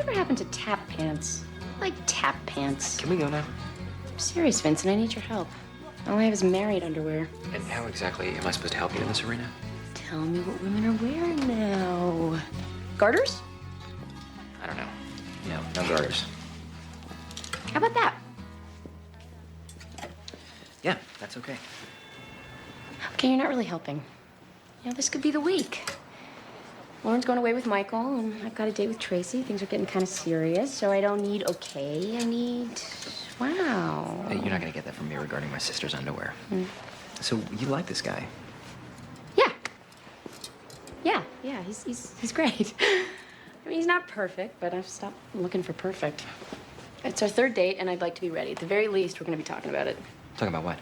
whatever happened to tap pants? I like tap pants. Can we go now? I'm serious, Vincent. I need your help. All I have is married underwear. And how exactly am I supposed to help you in this arena? Tell me what women are wearing now. Garters? I don't know. No garters. How about that? Yeah, that's okay. Okay, you're not really helping. You know, this could be the week. Lauren's going away with Michael, and I've got a date with Tracy. Things are getting kind of serious, so I don't need okay. I need wow. Hey, you're not gonna get that from me regarding my sister's underwear. Mm. So you like this guy? Yeah, he's great. I mean, he's not perfect, but I've stopped looking for perfect. It's our third date, and I'd like to be ready. At the very least, we're going to be talking about it. Talking about what?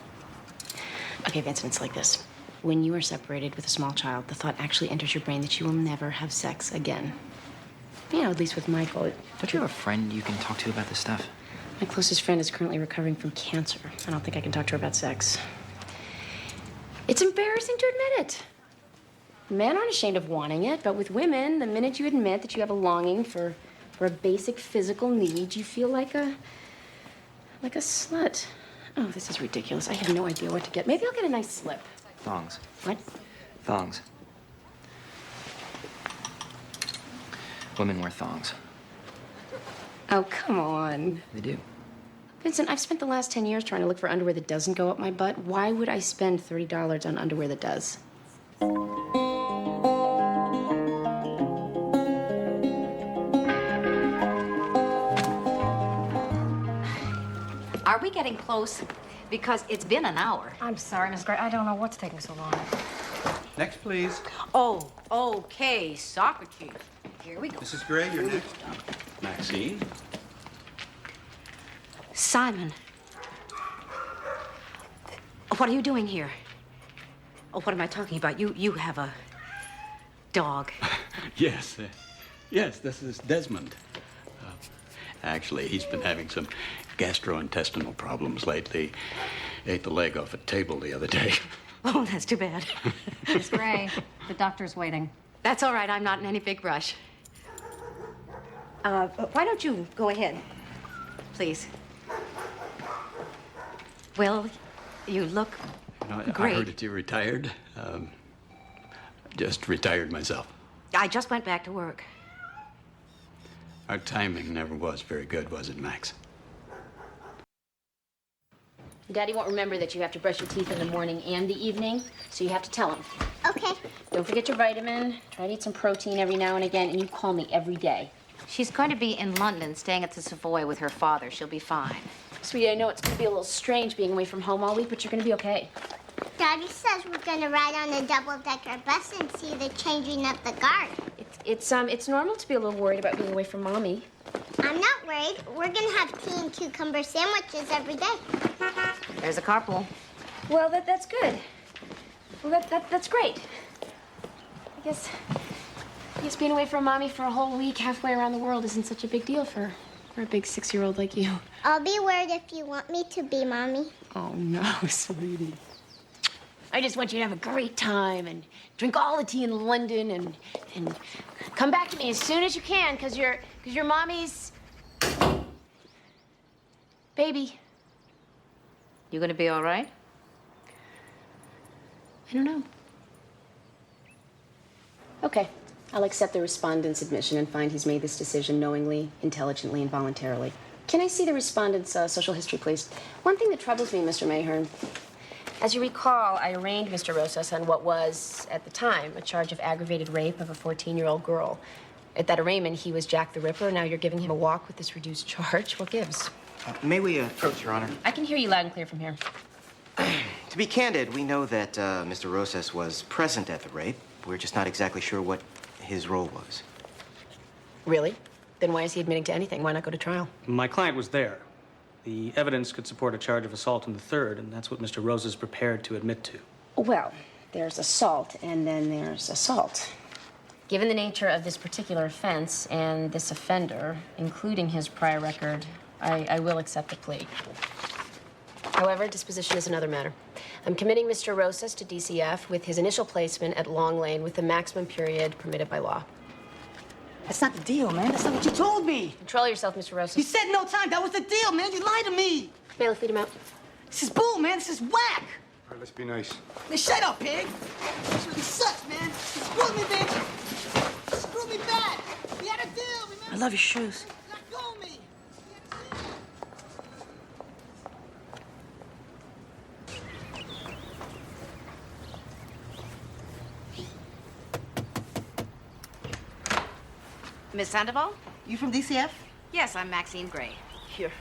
Okay, Vincent, it's like this. When you are separated with a small child, the thought actually enters your brain that you will never have sex again. You know, at least with Michael. Don't you have a friend you can talk to about this stuff? My closest friend is currently recovering from cancer. I don't think I can talk to her about sex. It's embarrassing to admit it. Men aren't ashamed of wanting it, but with women, the minute you admit that you have a longing for a basic physical need, you feel like a slut. Oh, this is ridiculous. I have no idea what to get. Maybe I'll get a nice slip. Thongs. What? Thongs. Women wear thongs. Oh, come on. They do. Vincent, I've spent the last 10 years trying to look for underwear that doesn't go up my butt. Why would I spend $30 on underwear that does? Are we getting close? Because it's been an hour. I'm sorry, Miss Gray. I don't know what's taking so long. Next, please. Oh, okay, Socrates. Here we go. Mrs. Gray, you're next. Maxine. Simon. What are you doing here? Oh, what am I talking about? You have a dog. Yes, yes, this is Desmond. Actually, he's been having some gastrointestinal problems lately. Ate the leg off a table the other day. Oh, that's too bad. Miss Gray, the doctor's waiting. That's all right. I'm not in any big rush. Why don't you go ahead, please? Well, you look great. I heard that you retired. Just retired myself. I just went back to work. Our timing never was very good, was it, Max? Daddy won't remember that you have to brush your teeth in the morning and the evening, so you have to tell him. Okay. Don't forget your vitamin. Try to eat some protein every now and again, and you call me every day. She's going to be in London, staying at the Savoy with her father. She'll be fine. Sweetie, I know it's going to be a little strange being away from home all week, but you're going to be okay. Daddy says we're gonna ride on a double-decker bus and see the changing of the guard. It's normal to be a little worried about being away from Mommy. I'm not worried. We're gonna have tea and cucumber sandwiches every day. There's a carpool. Well, that's good. Well, that's great. I guess being away from Mommy for a whole week halfway around the world isn't such a big deal for a big 6-year-old like you. I'll be worried if you want me to be, Mommy. Oh, no, sweetie. I just want you to have a great time and drink all the tea in London and come back to me as soon as you can, because you're Mommy's baby. You gonna be all right? I don't know. Okay, I'll accept the respondent's admission and find he's made this decision knowingly, intelligently, and voluntarily. Can I see the respondent's social history, please? One thing that troubles me, Mr. Mayhern. As you recall, I arraigned Mr. Rosas on what was, at the time, a charge of aggravated rape of a 14-year-old girl. At that arraignment, he was Jack the Ripper. Now you're giving him a walk with this reduced charge. What gives? May we approach, Your Honor? I can hear you loud and clear from here. To be candid, we know that Mr. Rosas was present at the rape. We're just not exactly sure what his role was. Really? Then why is he admitting to anything? Why not go to trial? My client was there. The evidence could support a charge of assault in the third, and that's what Mr. Rose is prepared to admit to. Well, there's assault, and then there's assault. Given the nature of this particular offense and this offender, including his prior record, I will accept the plea. However, disposition is another matter. I'm committing Mr. Rosas to DCF with his initial placement at Long Lane with the maximum period permitted by law. That's not the deal, man. That's not what you told me. Control yourself, Mr. Rosas. You said no time. That was the deal, man. You lied to me. Bailiff, lead him out. This is bull, man. This is whack. All right, let's be nice. Hey, shut up, pig. This really sucks, man. You screwed me, bitch. You screwed me bad. We had a deal, remember? I love your shoes. Let go of me. Miss Sandoval? You from DCF? Yes, I'm Maxine Gray. Here.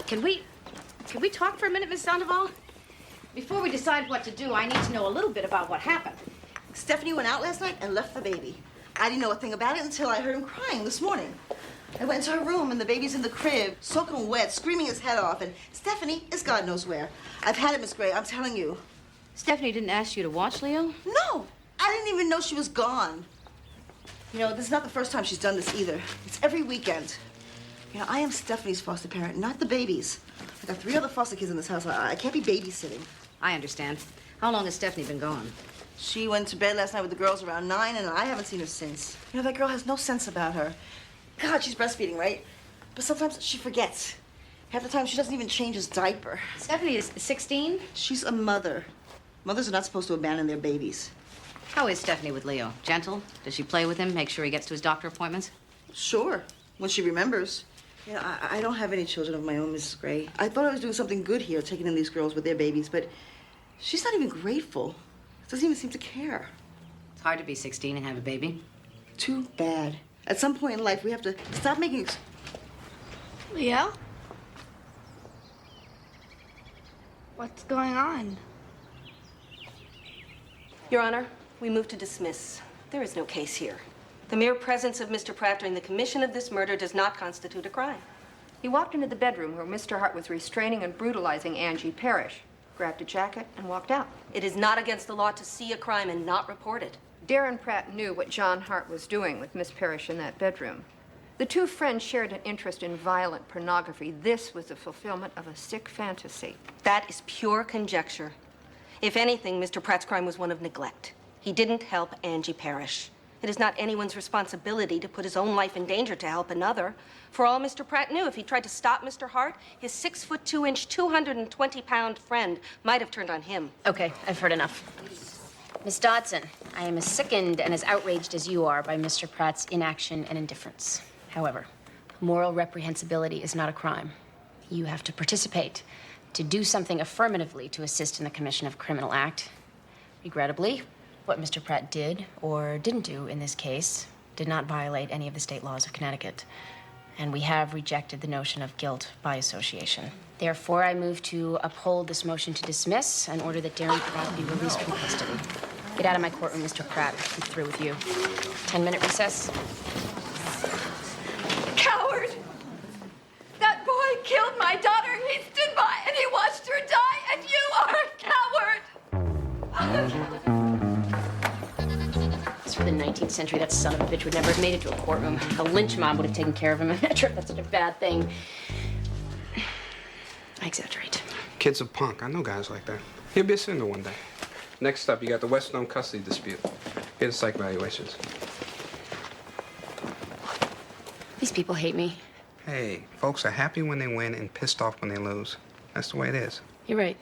Can we talk for a minute, Miss Sandoval? Before we decide what to do, I need to know a little bit about what happened. Stephanie went out last night and left the baby. I didn't know a thing about it until I heard him crying this morning. I went into her room and the baby's in the crib, soaking wet, screaming his head off, and Stephanie is God knows where. I've had it, Miss Gray, I'm telling you. Stephanie didn't ask you to watch Leo? No, I didn't even know she was gone. You know, this is not the first time she's done this either. It's every weekend. You know, I am Stephanie's foster parent, not the baby's. I got 3 other foster kids in this house. I can't be babysitting. I understand. How long has Stephanie been gone? She went to bed last night with the girls around 9, and I haven't seen her since. You know, that girl has no sense about her. God, she's breastfeeding, right? But sometimes she forgets. Half the time, she doesn't even change his diaper. Stephanie is 16? She's a mother. Mothers are not supposed to abandon their babies. How is Stephanie with Leo? Gentle? Does she play with him, make sure he gets to his doctor appointments? Sure, when she remembers. You know, I don't have any children of my own, Mrs. Gray. I thought I was doing something good here, taking in these girls with their babies, but she's not even grateful. Doesn't even seem to care. It's hard to be 16 and have a baby. Too bad. At some point in life, we have to stop making... Leo? What's going on? Your Honor, we move to dismiss. There is no case here. The mere presence of Mr. Pratt during the commission of this murder does not constitute a crime. He walked into the bedroom where Mr. Hart was restraining and brutalizing Angie Parrish, grabbed a jacket, and walked out. It is not against the law to see a crime and not report it. Darren Pratt knew what John Hart was doing with Miss Parrish in that bedroom. The two friends shared an interest in violent pornography. This was the fulfillment of a sick fantasy. That is pure conjecture. If anything, Mr. Pratt's crime was one of neglect. He didn't help Angie Parrish. It is not anyone's responsibility to put his own life in danger to help another. For all Mr. Pratt knew, if he tried to stop Mr. Hart, his 6'2", 220-pound friend might have turned on him. Okay, I've heard enough. Miss Dodson, I am as sickened and as outraged as you are by Mr. Pratt's inaction and indifference. However, moral reprehensibility is not a crime. You have to participate, to do something affirmatively to assist in the commission of a criminal act. Regrettably, what Mr. Pratt did or didn't do in this case did not violate any of the state laws of Connecticut. And we have rejected the notion of guilt by association. Therefore, I move to uphold this motion to dismiss and order that Darren Pratt be released from custody. Get out of my courtroom, Mr. Pratt. I'm through with you. 10-minute recess. Coward! That boy killed my daughter. He stood by and he watched her die, and you are a coward! For the 19th century, that son of a bitch would never have made it to a courtroom. The lynch mob would have taken care of him. I'm not sure if that's such a bad thing. I exaggerate. Kid's a punk. I know guys like that. He'll be a sinner one day. Next up, you got the Weststone custody dispute. Here are the psych valuations. These people hate me. Hey, folks are happy when they win and pissed off when they lose. That's the way it is. You're right.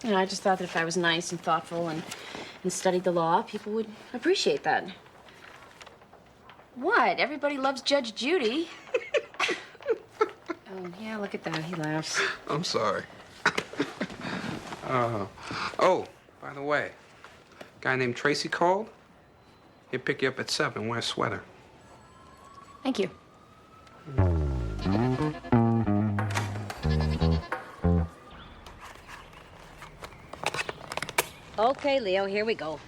You know, I just thought that if I was nice and thoughtful and studied the law, people would appreciate that. What? Everybody loves Judge Judy. Oh, yeah, look at that. He laughs. I'm sorry. Oh, by the way, guy named Tracy called. He'll pick you up at 7. Wear a sweater. Thank you. Okay, Leo, here we go.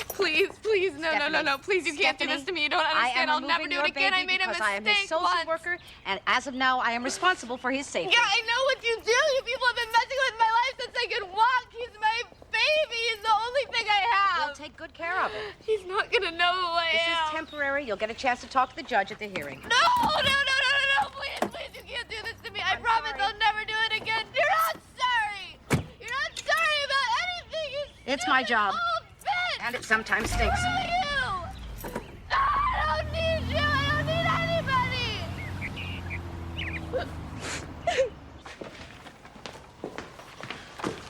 Please, please, no, please, you can't do this to me. You don't understand. I'll never do it again. I made a mistake I am his social worker, and as of now, I am responsible for his safety. Yeah, I know what you do. You people have been messing with my life since I could walk. He's my baby. He's the only thing I have. We'll take good care of it. He's not gonna know who I This am. is temporary. You'll get a chance to talk to the judge at the hearing. No, please, you can't do this to me. I promise I'll never do it again. You're not sorry. You're not sorry about anything. You It's my job. old bitch. And it sometimes stinks. I don't need you. I don't need anybody.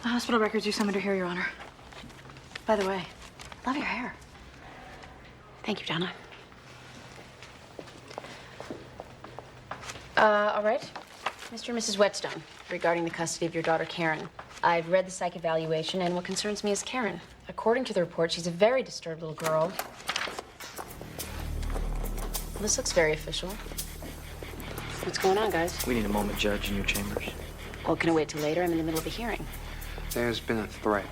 The hospital records you summoned her here, Your Honor. By the way, love your hair. Thank you, Donna. All right. Mr. and Mrs. Whetstone, regarding the custody of your daughter, Karen. I've read the psych evaluation, and what concerns me is Karen. According to the report, she's a very disturbed little girl. Well, this looks very official. What's going on, guys? We need a moment, Judge, in your chambers. Well, can I wait till later? I'm in the middle of a hearing. There's been a threat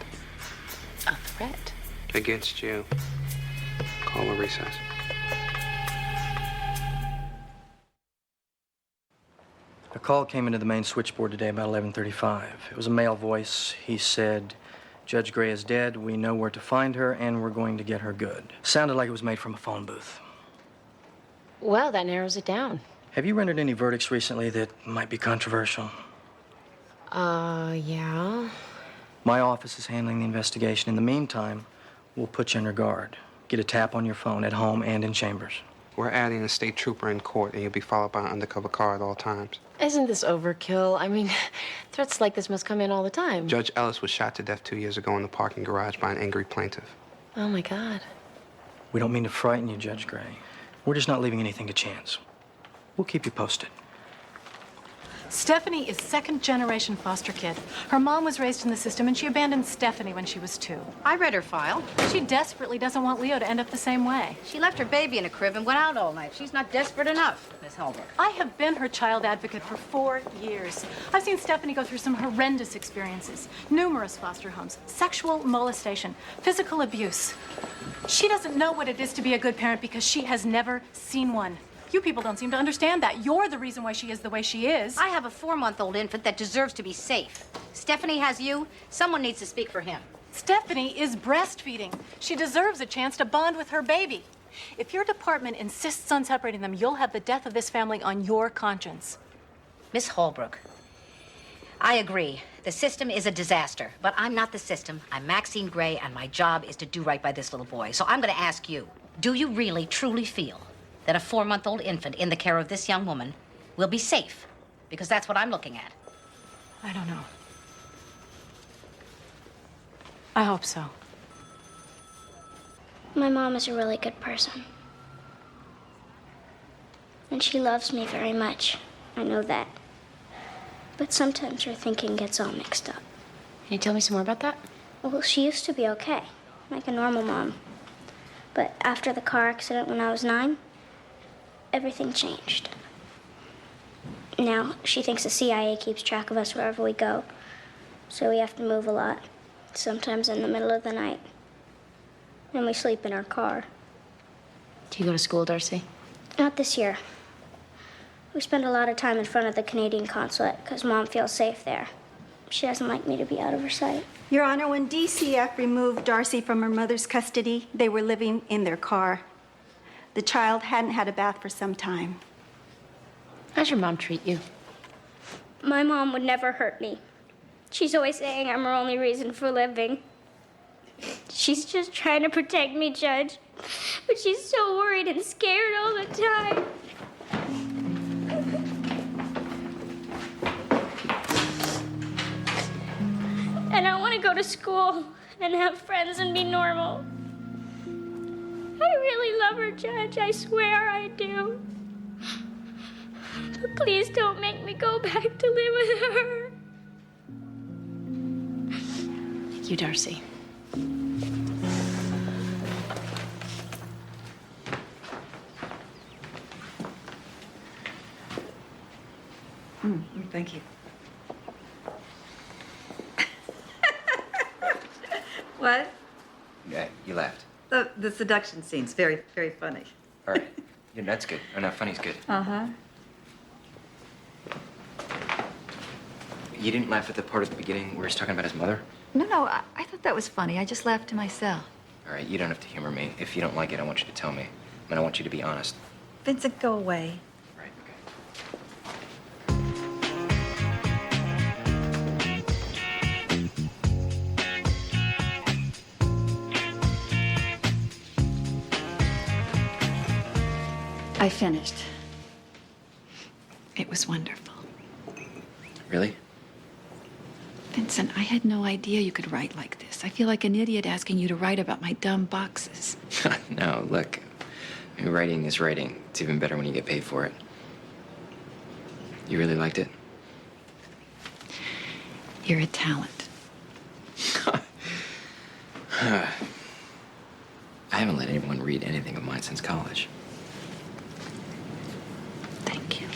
A threat? against you. Call a recess. A call came into the main switchboard today about 11:35. It was a male voice. He said, Judge Gray is dead. We know where to find her, and we're going to get her good. Sounded like it was made from a phone booth. Well, that narrows it down. Have you rendered any verdicts recently that might be controversial? Yeah. My office is handling the investigation. In the meantime, we'll put you under guard. Get a tap on your phone at home and in chambers. We're adding a state trooper in court, and you'll be followed by an undercover car at all times. Isn't this overkill? I mean, threats like this must come in all the time. Judge Ellis was shot to death 2 years ago in the parking garage by an angry plaintiff. Oh, my God. We don't mean to frighten you, Judge Gray. We're just not leaving anything to chance. We'll keep you posted. Stephanie is second-generation foster kid. Her mom was raised in the system, and she abandoned Stephanie when she was 2. I read her file. She desperately doesn't want Leo to end up the same way. She left her baby in a crib and went out all night. She's not desperate enough, Miss Holbrook. I have been her child advocate for 4 years. I've seen Stephanie go through some horrendous experiences. Numerous foster homes, sexual molestation, physical abuse. She doesn't know what it is to be a good parent because she has never seen one. You people don't seem to understand that. You're the reason why she is the way she is. I have a 4-month-old infant that deserves to be safe. Stephanie has you. Someone needs to speak for him. Stephanie is breastfeeding. She deserves a chance to bond with her baby. If your department insists on separating them, you'll have the death of this family on your conscience. Miss Holbrook, I agree. The system is a disaster, but I'm not the system. I'm Maxine Gray, and my job is to do right by this little boy. So I'm going to ask you, do you really, truly feel that a 4-month-old infant in the care of this young woman will be safe? Because that's what I'm looking at. I don't know. I hope so. My mom is a really good person. And she loves me very much. I know that. But sometimes her thinking gets all mixed up. Can you tell me some more about that? Well, she used to be okay, like a normal mom. But after the car accident when I was 9, everything changed. Now, she thinks the CIA keeps track of us wherever we go. So we have to move a lot, sometimes in the middle of the night. And we sleep in our car. Do you go to school, Darcy? Not this year. We spend a lot of time in front of the Canadian consulate because Mom feels safe there. She doesn't like me to be out of her sight. Your Honor, when DCF removed Darcy from her mother's custody, they were living in their car. The child hadn't had a bath for some time. How's your mom treat you? My mom would never hurt me. She's always saying I'm her only reason for living. She's just trying to protect me, Judge. But she's so worried and scared all the time. And I want to go to school and have friends and be normal. I really love her, Judge. I swear I do. But please don't make me go back to live with her. Thank you, Darcy. Thank you. What? Yeah, you laughed. The seduction scene's very, very funny. All right. Yeah, that's good. Oh, no, funny's good. Uh-huh. You didn't laugh at the part at the beginning where he's talking about his mother? No, I thought that was funny. I just laughed to myself. All right, you don't have to humor me. If you don't like it, I want you to tell me. And I want you to be honest. Vincent, go away. Right, okay. I finished. It was wonderful. Really? Vincent, I had no idea you could write like this. I feel like an idiot asking you to write about my dumb boxes. No, look. I mean, writing is writing. It's even better when you get paid for it. You really liked it? You're a talent. I haven't let anyone read anything of mine since college. Thank you.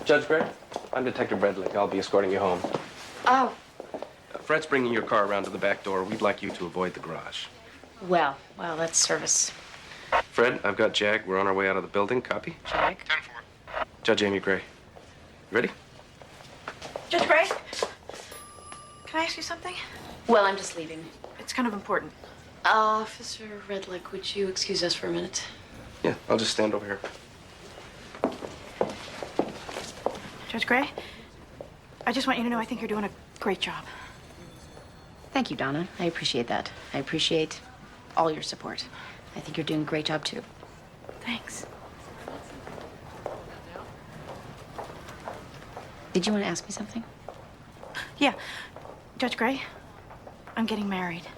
Judge Gray, I'm Detective Redlick. I'll be escorting you home. Oh, Fred's bringing your car around to the back door. We'd like you to avoid the garage. well, that's service. Fred, I've got Jag. We're on our way out of the building. Copy? Jag? 10-4. Judge Amy Gray. Ready? Judge Gray, can I ask you something? Well, I'm just leaving. It's kind of important. Officer Redlick, would you excuse us for a minute? Yeah, I'll just stand over here. Judge Gray, I just want you to know I think you're doing a great job. Thank you, Donna. I appreciate that. I appreciate all your support. I think you're doing a great job, too. Thanks. Did you want to ask me something? Yeah. Judge Gray, I'm getting married.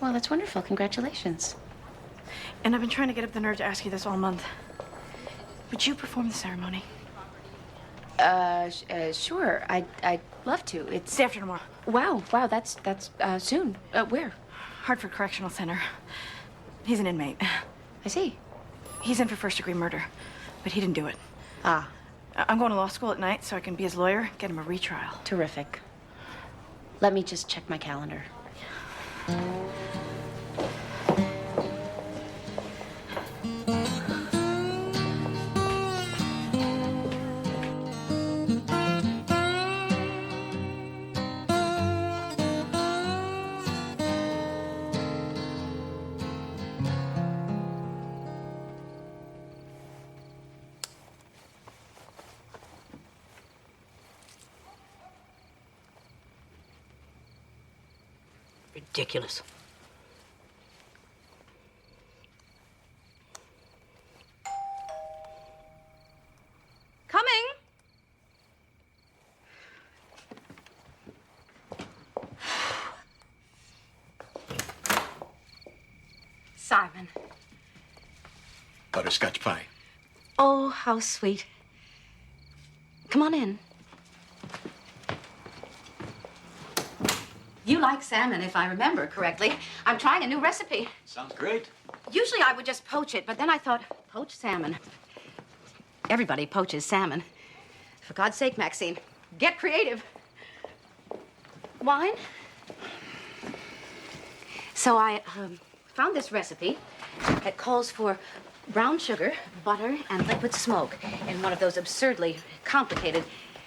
Well, that's wonderful. Congratulations. And I've been trying to get up the nerve to ask you this all month. Would you perform the ceremony? Sure. I'd love to. It's day after tomorrow. Wow, that's soon. Where? Hartford Correctional Center. He's an inmate. I see. He's in for first-degree murder, but he didn't do it. Ah. I'm going to law school at night so I can be his lawyer, get him a retrial. Terrific. Let me just check my calendar. Ridiculous. Coming. Simon. Butterscotch pie. Oh, how sweet. Come on in. You like salmon, if I remember correctly. I'm trying a new recipe. Sounds great. Usually I would just poach it, but then I thought, poach salmon. Everybody poaches salmon. For God's sake, Maxine, get creative. Wine? So I found this recipe that calls for brown sugar, butter, and liquid smoke in one of those absurdly complicated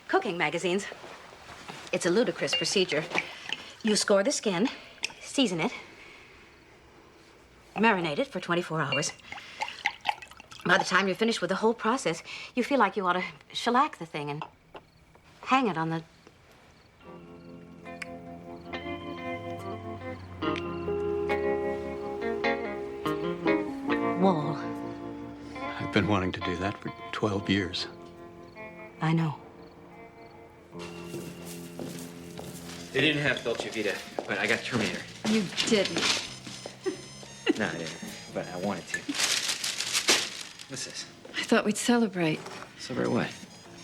cooking magazines. It's a ludicrous procedure. You score the skin, season it, marinate it for 24 hours. By the time you're finished with the whole process, you feel like you ought to shellac the thing and hang it on the... wall. I've been wanting to do that for 12 years. I know. They didn't have Dolce Vita, but I got Terminator. You didn't. No, I didn't, but I wanted to. What's this? I thought we'd celebrate Celebrate what?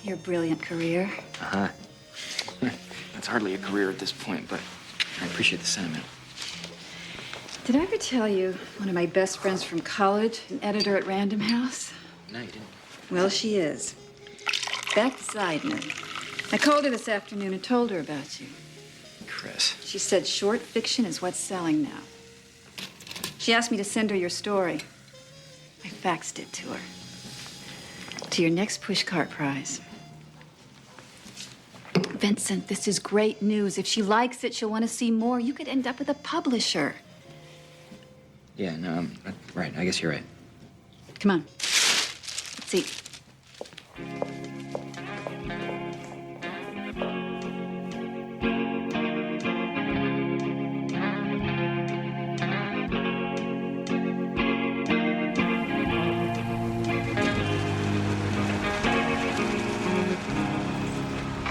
your brilliant career. Uh-huh. That's hardly a career at this point, but I appreciate the sentiment. Did I ever tell you one of my best friends from college, an editor at Random House? No, you didn't. Well, she is. Back to side note. I called her this afternoon and told her about you. Chris. She said short fiction is what's selling now. She asked me to send her your story. I faxed it to her. To your next pushcart prize. Vincent, this is great news. If she likes it, she'll want to see more. You could end up with a publisher. Yeah, no, I'm right. I guess you're right. Come on. Let's eat.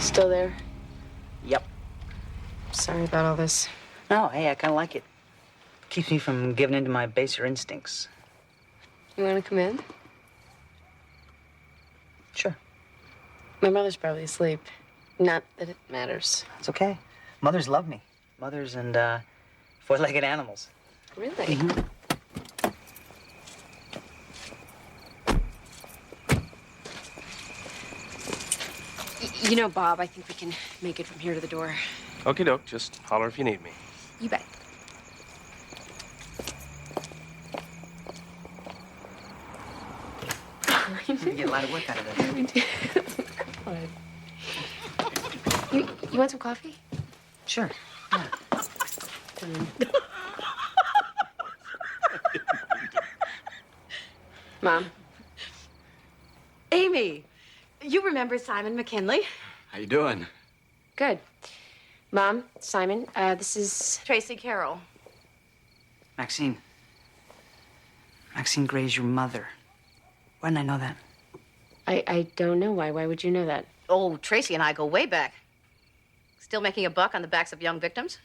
Still there? Yep. Sorry about all this. No, hey, I kind of like it. Keeps me from giving in to my baser instincts. You want to come in? Sure. My mother's probably asleep. Not that it matters. It's okay. Mothers love me. Mothers and, four-legged animals. Really? Mm-hmm. You know, Bob, I think we can make it from here to the door. Okie doke, just holler if you need me. You bet. You get a lot of work out of that. We do. You want some coffee? Sure. Yeah. Mom. Amy, you remember Simon McKinley? How you doing? Good. Mom, Simon, this is Tracy Carroll. Maxine. Maxine Gray's your mother. Why didn't I know that? I don't know why. Why would you know that? Oh, Tracy and I go way back. Still making a buck on the backs of young victims?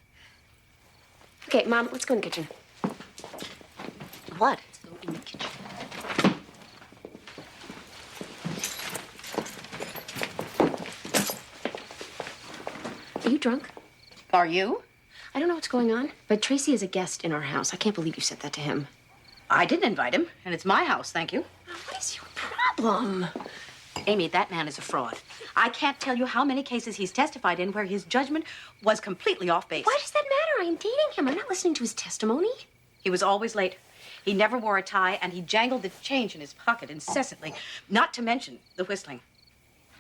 Okay, Mom, let's go in the kitchen. What? Let's go in the kitchen. Are you drunk? Are you? I don't know what's going on, but Tracy is a guest in our house. I can't believe you said that to him. I didn't invite him, and it's my house, thank you. What is your problem? Amy, that man is a fraud. I can't tell you how many cases he's testified in where his judgment was completely off base. Why does that matter? I am dating him. I'm not listening to his testimony. He was always late. He never wore a tie, and he jangled the change in his pocket incessantly, not to mention the whistling.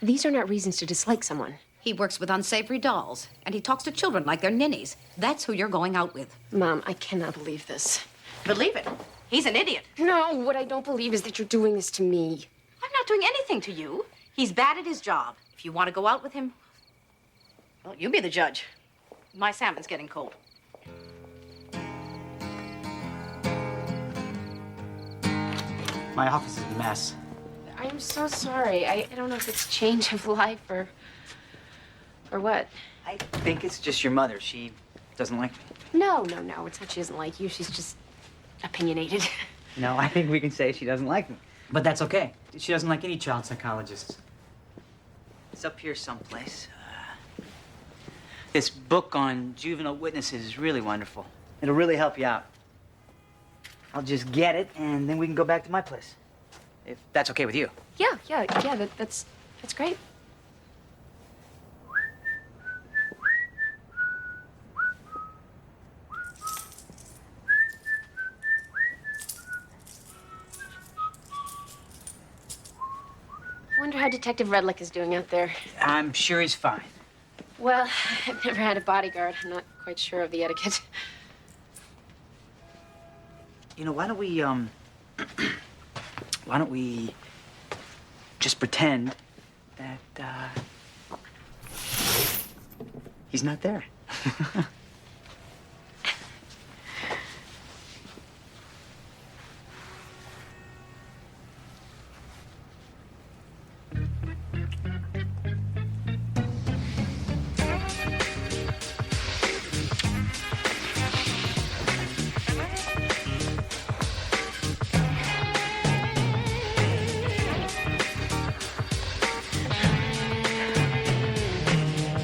These are not reasons to dislike someone. He works with unsavory dolls, and he talks to children like they're ninnies. That's who you're going out with. Mom, I cannot believe this. Believe it. He's an idiot. No, what I don't believe is that you're doing this to me. I'm not doing anything to you. He's bad at his job. If you want to go out with him, well, you be the judge. My salmon's getting cold. My office is a mess. I am so sorry. I don't know if it's change of life or what. I think it's just your mother. She doesn't like me. No. It's not she doesn't like you. She's just opinionated. No, I think we can say she doesn't like me. But that's okay. She doesn't like any child psychologists. It's up here someplace. This book on juvenile witnesses is really wonderful. It'll really help you out. I'll just get it, and then we can go back to my place. If that's okay with you. Yeah, that's great. I wonder how Detective Redlick is doing out there. I'm sure he's fine. Well, I've never had a bodyguard. I'm not quite sure of the etiquette. You know, why don't we just pretend that, he's not there?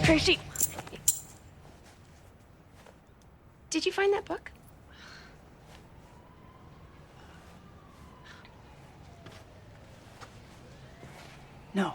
Tracy. Did you find that book? No.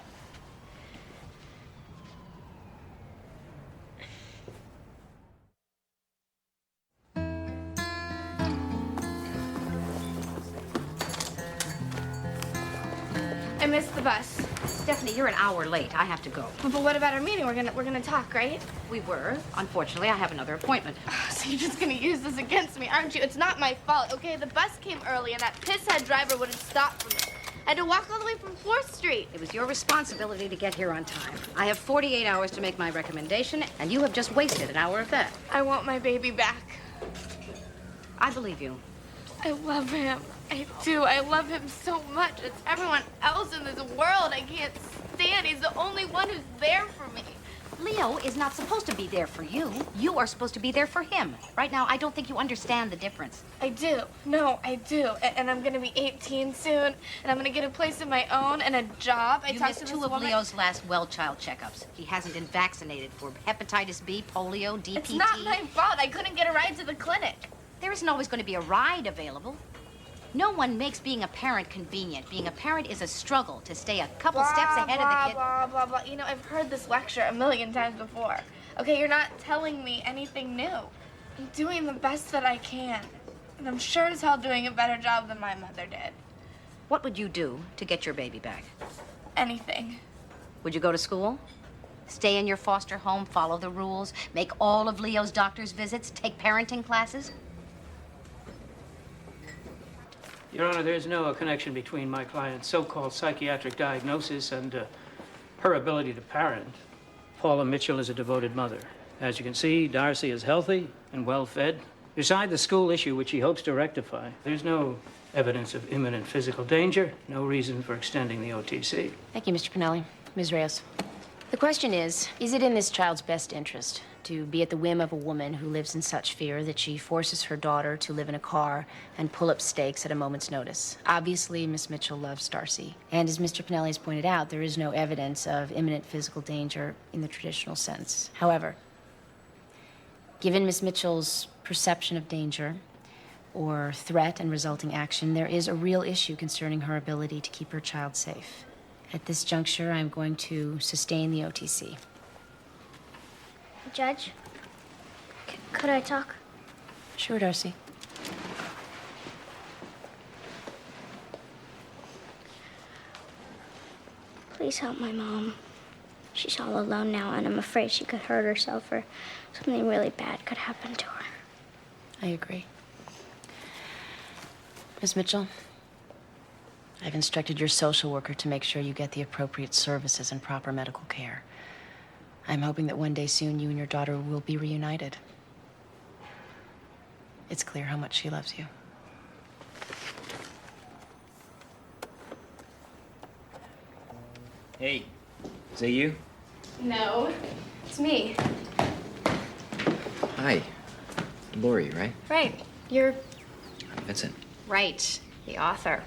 I missed the bus. Stephanie, you're an hour late. I have to go. But what about our meeting? We're gonna talk, right? We were. Unfortunately, I have another appointment. So you're just gonna use this against me, aren't you? It's not my fault, okay? The bus came early and that pisshead driver wouldn't stop for me. I had to walk all the way from 4th Street. It was your responsibility to get here on time. I have 48 hours to make my recommendation, and you have just wasted an hour of that. I want my baby back. I believe you. I love him. I do. I love him so much. It's everyone else in this world I can't stand. He's the only one who's there for me. Leo is not supposed to be there for you. You are supposed to be there for him. Right now, I don't think you understand the difference. I do. No, I do. And I'm gonna be 18 soon, and I'm gonna get a place of my own and a job. I You talked missed to two this of woman. Leo's last well child checkups. He hasn't been vaccinated for hepatitis B, polio, DPT. It's not my fault. I couldn't get a ride to the clinic. There isn't always going to be a ride available. No one makes being a parent convenient. Being a parent is a struggle to stay a couple steps ahead of the kid. Blah, blah, blah. You know, I've heard this lecture a million times before. Okay, you're not telling me anything new. I'm doing the best that I can. And I'm sure as hell doing a better job than my mother did. What would you do to get your baby back? Anything. Would you go to school? Stay in your foster home, follow the rules, make all of Leo's doctor's visits, take parenting classes? Your Honor, there's no connection between my client's so-called psychiatric diagnosis and her ability to parent. Paula Mitchell is a devoted mother. As you can see, Darcy is healthy and well-fed. Beside the school issue, which he hopes to rectify, there's no evidence of imminent physical danger, no reason for extending the OTC. Thank you, Mr. Pinelli. Ms. Reyes. The question is it in this child's best interest to be at the whim of a woman who lives in such fear that she forces her daughter to live in a car and pull up stakes at a moment's notice? Obviously, Miss Mitchell loves Darcy. And as Mr. Pinelli has pointed out, there is no evidence of imminent physical danger in the traditional sense. However, given Miss Mitchell's perception of danger or threat and resulting action, there is a real issue concerning her ability to keep her child safe. At this juncture, I'm going to sustain the OTC. Judge, could I talk? Sure, Darcy. Please help my mom. She's all alone now, and I'm afraid she could hurt herself or something really bad could happen to her. I agree. Ms. Mitchell, I've instructed your social worker to make sure you get the appropriate services and proper medical care. I'm hoping that one day soon you and your daughter will be reunited. It's clear how much she loves you. Hey, is that you? No, it's me. Hi. Lori, right? Right. You're Vincent. right. The author.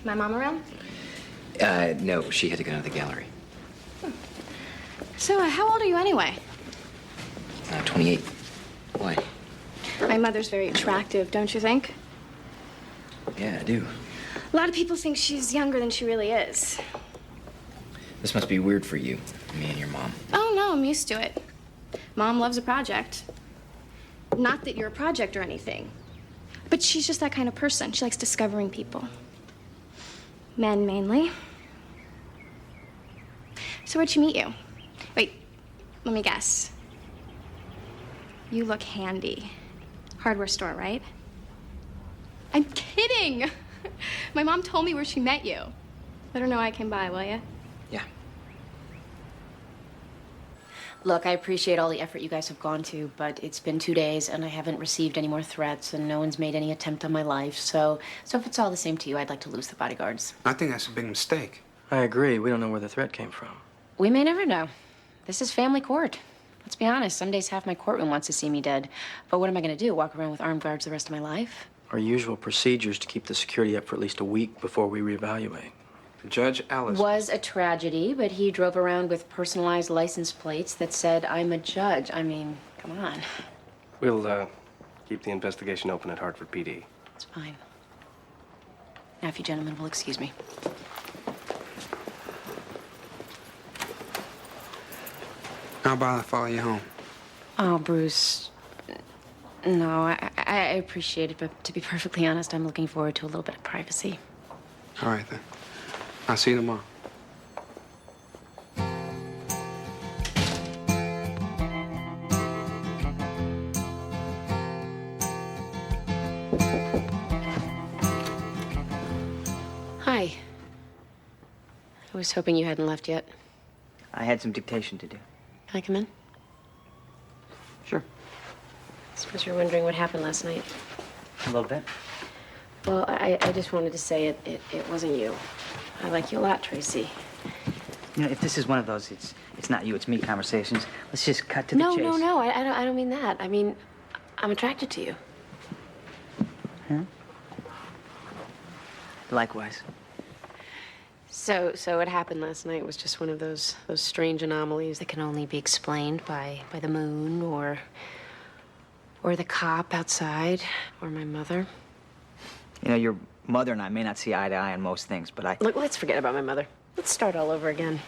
My mom around? No, she had to go to the gallery. So, how old are you anyway? 28. Why? My mother's very attractive, don't you think? Yeah, I do. A lot of people think she's younger than she really is. This must be weird for you, me and your mom. Oh, no, I'm used to it. Mom loves a project. Not that you're a project or anything, but she's just that kind of person. She likes discovering people. Men, mainly. So where'd she meet you? Wait, let me guess. You look handy. Hardware store, right? I'm kidding! My mom told me where she met you. Let her know I came by, will you? Yeah. Look, I appreciate all the effort you guys have gone to, but it's been 2 days and I haven't received any more threats and no one's made any attempt on my life. So if it's all the same to you, I'd like to lose the bodyguards. I think that's a big mistake. I agree. We don't know where the threat came from. We may never know. This is family court. Let's be honest, some days half my courtroom wants to see me dead. But what am I gonna do, walk around with armed guards the rest of my life? Our usual procedures to keep the security up for at least a week before we reevaluate. Judge Ellis Was a tragedy, but he drove around with personalized license plates that said, I'm a judge. I mean, come on. We'll keep the investigation open at Hartford PD. It's fine. Now, if you gentlemen will excuse me. How about I follow you home? Oh, Bruce. No, I appreciate it, but to be perfectly honest, I'm looking forward to a little bit of privacy. All right, then. I'll see you tomorrow. Hi. I was hoping you hadn't left yet. I had some dictation to do. Can I come in? Sure. I suppose you're wondering what happened last night. A little bit. Well, I just wanted to say it wasn't you. I like you a lot, Tracy. You know, if this is one of those it's not you, it's me conversations, let's just cut to the chase. No. I don't mean that. I mean, I'm attracted to you. Huh? Likewise. So what happened last night was just one of those strange anomalies that can only be explained by the moon or the cop outside or my mother. You know, your mother and I may not see eye to eye on most things, but I... Look, let's forget about my mother. Let's start all over again.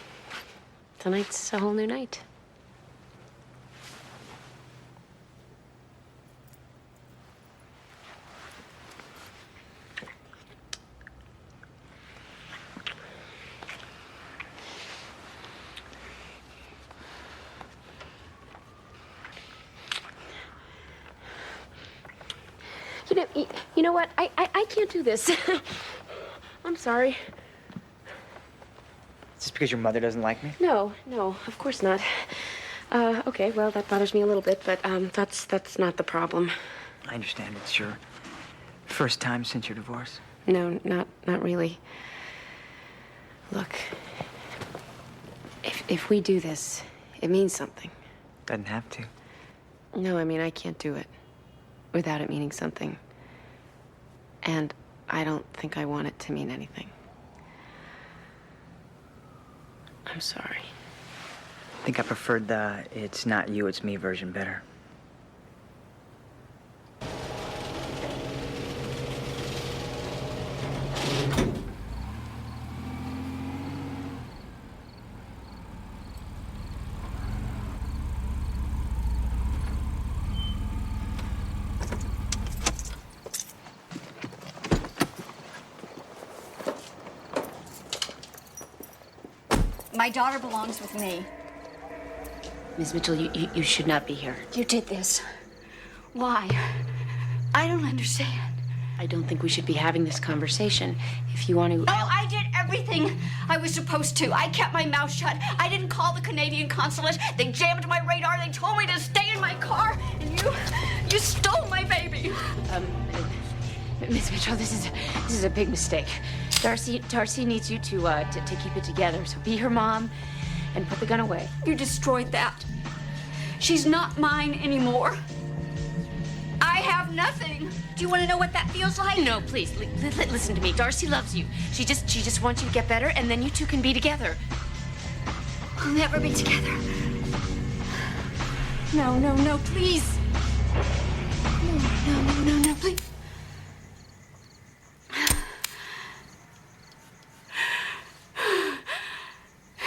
Tonight's a whole new night. You know what? I can't do this. I'm sorry. Is this because your mother doesn't like me? No, of course not. Okay, well, that bothers me a little bit, but that's not the problem. I understand it's your first time since your divorce. No, not really. Look, if we do this, it means something. Doesn't have to. No, I mean, I can't do it without it meaning something. And I don't think I want it to mean anything. I'm sorry. I think I preferred the it's not you, it's me version better. My daughter belongs with me. Miss Mitchell, you should not be here. You did this. Why? I don't understand. I don't think we should be having this conversation. If you want to... No, I did everything I was supposed to. I kept my mouth shut. I didn't call the Canadian consulate. They jammed my radar. They told me to stay in my car. And you stole my baby. Miss Mitchell, this is a big mistake. Darcy needs you to keep it together. So be her mom and put the gun away. You destroyed that. She's not mine anymore. I have nothing. Do you want to know what that feels like? No, please, listen to me. Darcy loves you. She just wants you to get better, and then you two can be together. We'll never be together. No, please. No, please.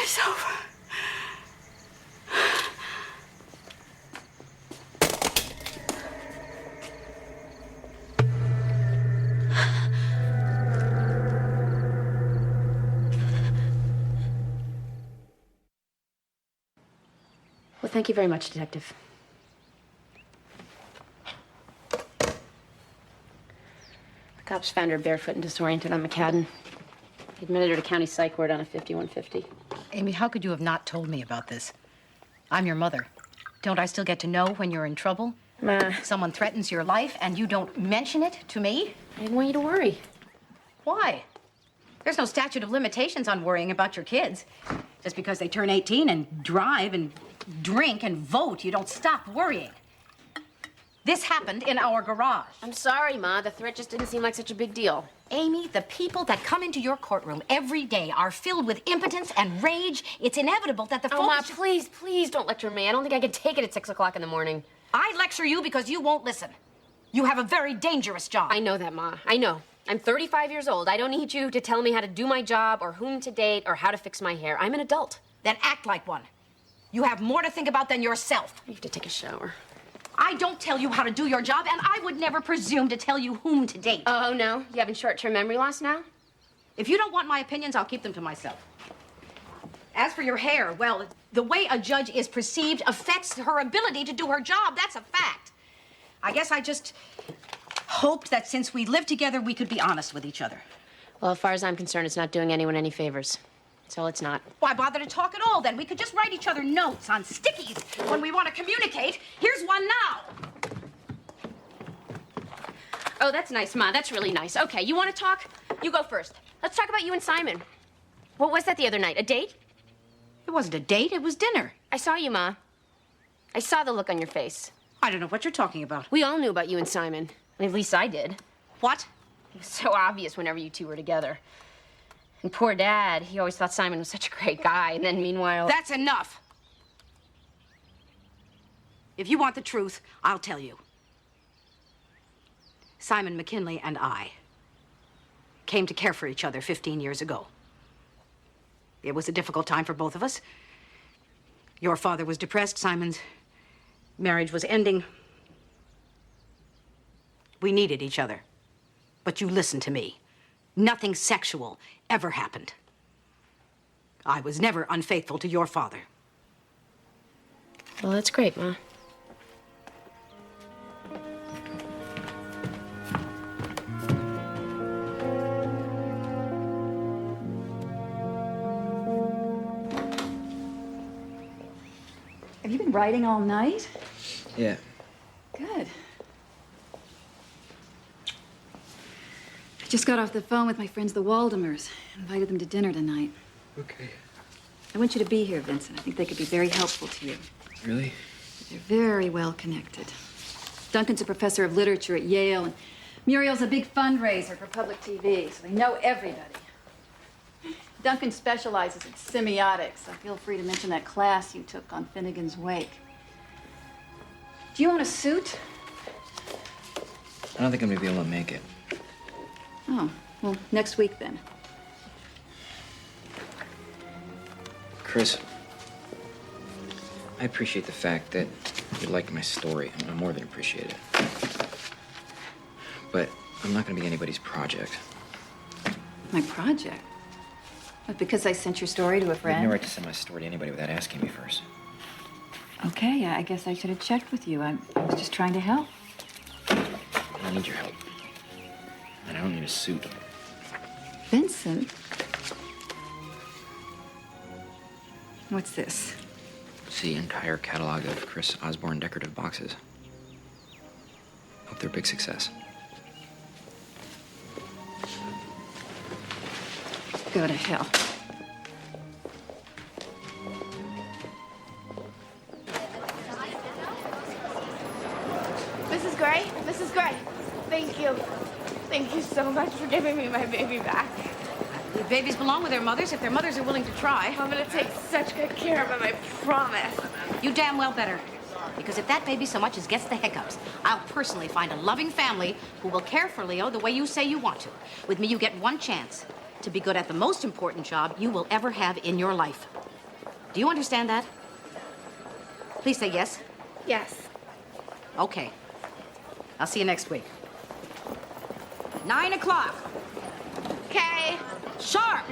It's over. Well, thank you very much, Detective. The cops found her barefoot and disoriented on McCadden. He admitted her to county psych ward on a 5150. Amy, how could you have not told me about this? I'm your mother. Don't I still get to know when you're in trouble? Ma. Someone threatens your life and you don't mention it to me? I didn't want you to worry. Why? There's no statute of limitations on worrying about your kids. Just because they turn 18 and drive and drink and vote, you don't stop worrying. This happened in our garage. I'm sorry, Ma. The threat just didn't seem like such a big deal. Amy, the people that come into your courtroom every day are filled with impotence and rage. It's inevitable that the Oh, Ma, focus... please don't lecture me. I don't think I could take it at 6 o'clock in the morning. I lecture you because you won't listen. You have a very dangerous job. I know that, Ma. I know. I'm 35 years old. I don't need you to tell me how to do my job or whom to date or how to fix my hair. I'm an adult. Then act like one. You have more to think about than yourself. I have to take a shower. I don't tell you how to do your job, and I would never presume to tell you whom to date. Oh, no? You having short-term memory loss now? If you don't want my opinions, I'll keep them to myself. As for your hair, well, the way a judge is perceived affects her ability to do her job. That's a fact. I guess I just hoped that since we lived together, we could be honest with each other. Well, as far as I'm concerned, it's not doing anyone any favors. So it's not. Why bother to talk at all, then? We could just write each other notes on stickies when we want to communicate. Here's one now. Oh, that's nice, Ma. That's really nice. Okay, you want to talk? You go first. Let's talk about you and Simon. What was that the other night? A date? It wasn't a date, it was dinner. I saw you, Ma. I saw the look on your face. I don't know what you're talking about. We all knew about you and Simon. At least I did. What? It was so obvious whenever you two were together. And poor Dad, he always thought Simon was such a great guy, and then meanwhile... That's enough. If you want the truth, I'll tell you. Simon McKinley and I came to care for each other 15 years ago. It was a difficult time for both of us. Your father was depressed, Simon's marriage was ending. We needed each other. But you listened to me. Nothing sexual ever happened. I was never unfaithful to your father. Well, that's great, Ma. Have you been writing all night? Yeah. Good. I just got off the phone with my friends, the Waldemers. Invited them to dinner tonight. Okay. I want you to be here, Vincent. I think they could be very helpful to you. Really? They're very well connected. Duncan's a professor of literature at Yale, and Muriel's a big fundraiser for public TV, so they know everybody. Duncan specializes in semiotics, so feel free to mention that class you took on Finnegan's Wake. Do you own a suit? I don't think I'm gonna be able to make it. Oh, well, next week then. Chris, I appreciate the fact that you liked my story. I more than appreciate it. But I'm not gonna be anybody's project. My project? What, because I sent your story to a You have friend? no right to send my story to anybody without asking me first. Okay, I guess I should have checked with you. I was just trying to help. I need your help. And I don't need a suit. Vincent? What's this? It's the entire catalog of Chris Osborne decorative boxes. Hope they're a big success. Go to hell. Mrs. Gray? Mrs. Gray, thank you. Thank you so much for giving me my baby back. Babies belong with their mothers if their mothers are willing to try. I'm gonna take such good care of him, I promise. You damn well better. Because if that baby so much as gets the hiccups, I'll personally find a loving family who will care for Leo the way you say you want to. With me, you get one chance to be good at the most important job you will ever have in your life. Do you understand that? Please say yes. Yes. Okay. I'll see you next week. 9 o'clock. Okay. Sharp.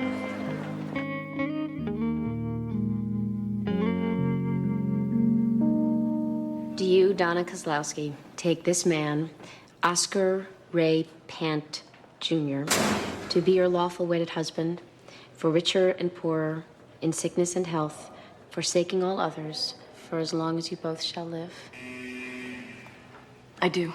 Do you, Donna Kozlowski, take this man, Oscar Ray Pant Jr., to be your lawful wedded husband, for richer and poorer, in sickness and health, forsaking all others, for as long as you both shall live? I do.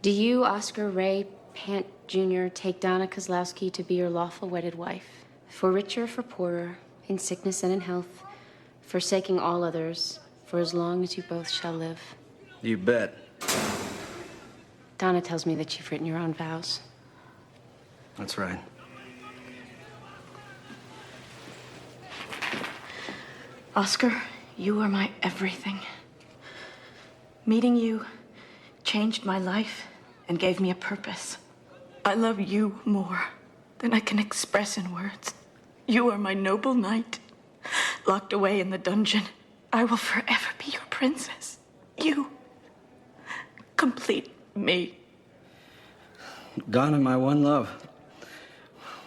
Do you, Oscar Ray Pant Jr., take Donna Kozlowski to be your lawful wedded wife, for richer, for poorer, in sickness and in health, forsaking all others, for as long as you both shall live? You bet. Donna tells me that you've written your own vows. That's right. Oscar, you are my everything. Meeting you changed my life and gave me a purpose. I love you more than I can express in words. You are my noble knight, locked away in the dungeon. I will forever be your princess. You complete me. Donna, my one love.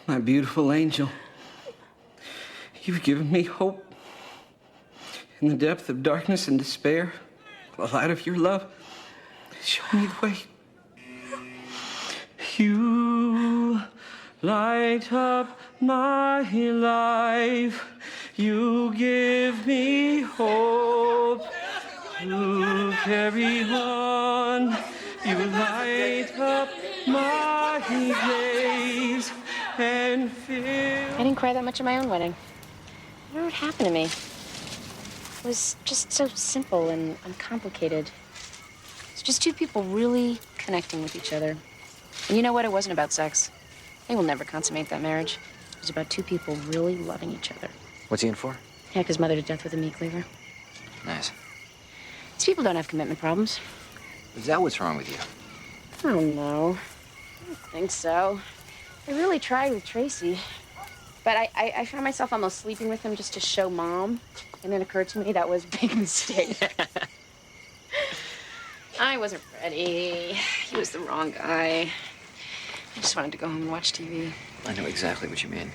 My beautiful angel. You've given me hope. In the depth of darkness and despair, the light of your love, show me the way. You light up my life. You give me hope to carry on. You light up my days. and feel. I didn't cry that much at my own wedding. I don't know what happened to me. It was just so simple and uncomplicated. It's just two people really connecting with each other. And you know what? It wasn't about sex. They will never consummate that marriage. It was about two people really loving each other. What's he in for? Heck, his mother to death with a meat cleaver. Nice. These people don't have commitment problems. Is that what's wrong with you? I don't know. I don't think so. I really tried with Tracy. But I found myself almost sleeping with him just to show Mom. And then it occurred to me that was a big mistake. I wasn't ready. He was the wrong guy. I just wanted to go home and watch TV. I know exactly what you mean.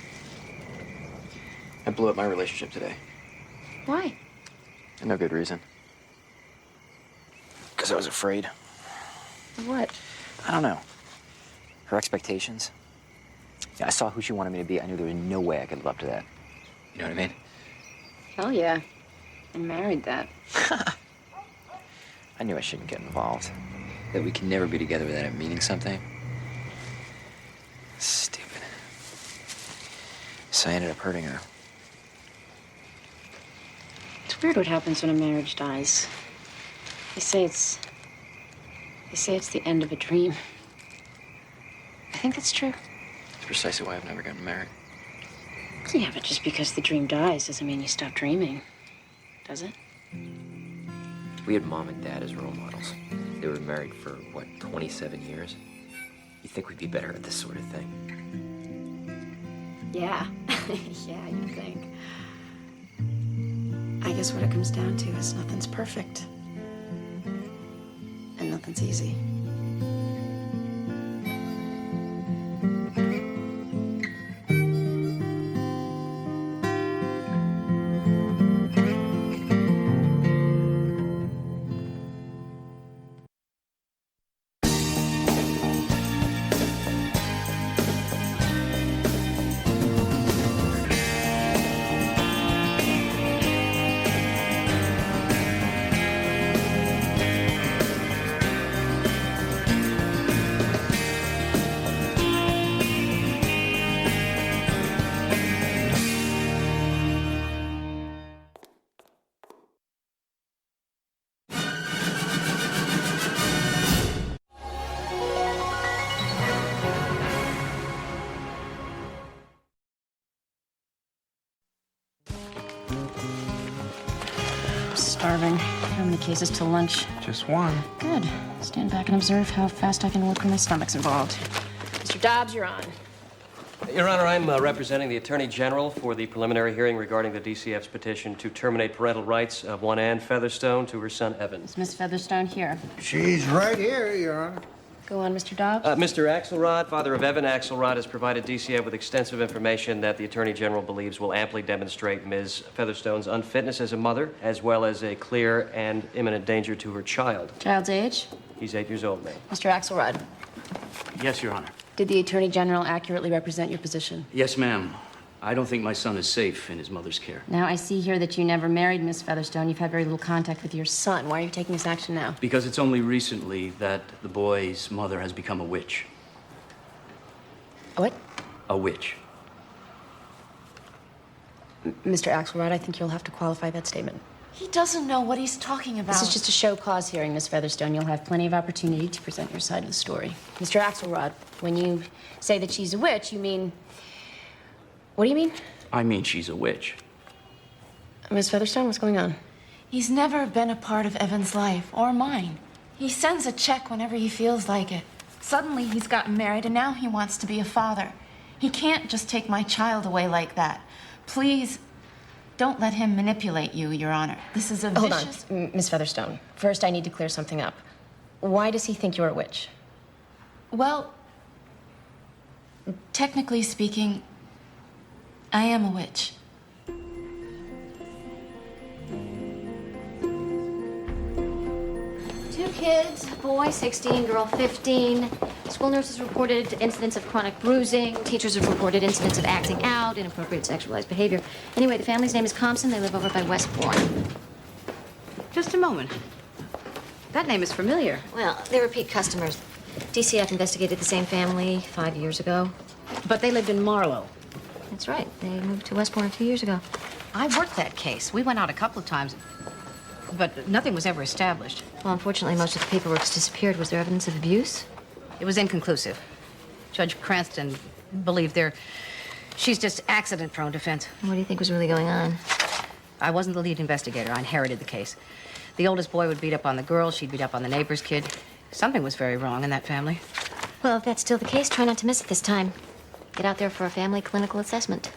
I blew up my relationship today. Why? For no good reason. Because I was afraid. Of what? I don't know. Her expectations. Yeah, I saw who she wanted me to be. I knew there was no way I could live up to that. You know what I mean? Hell yeah. I married that. I knew I shouldn't get involved. That we can never be together without it meaning something. Stupid. So I ended up hurting her. It's weird what happens when a marriage dies. They say it's the end of a dream. I think that's true. It's precisely why I've never gotten married. Yeah, but just because the dream dies doesn't mean you stop dreaming, does it? We had Mom and Dad as role models. They were married for, what, 27 years? You'd think we'd be better at this sort of thing. Yeah. Yeah, you'd think. I guess what it comes down to is nothing's perfect. And nothing's easy. Starving. How many cases till lunch? Just one. Good. Stand back and observe how fast I can work when my stomach's involved. Mr. Dobbs, you're on. Your Honor, I'm representing the Attorney General for the preliminary hearing regarding the DCF's petition to terminate parental rights of one Ann Featherstone to her son, Evan. Is Miss Featherstone here? She's right here, Your Honor. Go on, Mr. Dobbs. Mr. Axelrod, father of Evan Axelrod, has provided DCF with extensive information that the Attorney General believes will amply demonstrate Ms. Featherstone's unfitness as a mother, as well as a clear and imminent danger to her child. Child's age? He's 8 years old, ma'am. Mr. Axelrod, Yes, Your Honor. did the Attorney General accurately represent your position? Yes, ma'am. I don't think my son is safe in his mother's care. Now, I see here that you never married Miss Featherstone. You've had very little contact with your son. Why are you taking this action now? Because it's only recently that the boy's mother has become a witch. What? A witch. Mr. Axelrod, I think you'll have to qualify that statement. He doesn't know what he's talking about. This is just a show cause hearing, Miss Featherstone. You'll have plenty of opportunity to present your side of the story. Mr. Axelrod, when you say that she's a witch, you mean... What do you mean? I mean, she's a witch. Miss Featherstone, what's going on? He's never been a part of Evan's life, or mine. He sends a check whenever he feels like it. Suddenly, he's gotten married, and now he wants to be a father. He can't just take my child away like that. Please, don't let him manipulate you, Your Honor. This is a vicious... Hold on, Miss Featherstone. First, I need to clear something up. Why does he think you're a witch? Well, technically speaking, I am a witch. Two kids, boy 16, girl 15. School nurses reported incidents of chronic bruising. Teachers have reported incidents of acting out, inappropriate sexualized behavior. Anyway, the family's name is Compson. They live over by Westbourne. Just a moment. That name is familiar. Well, they're repeat customers. DCF investigated the same family 5 years ago. But they lived in Marlow. That's right. They moved to Westport a few years ago. I worked that case. We went out a couple of times, but nothing was ever established. Well, unfortunately, most of the paperwork's disappeared. Was there evidence of abuse? It was inconclusive. Judge Cranston believed she's just accident-prone defense. What do you think was really going on? I wasn't the lead investigator. I inherited the case. The oldest boy would beat up on the girl. She'd beat up on the neighbor's kid. Something was very wrong in that family. Well, if that's still the case, try not to miss it this time. Get out there for a family clinical assessment.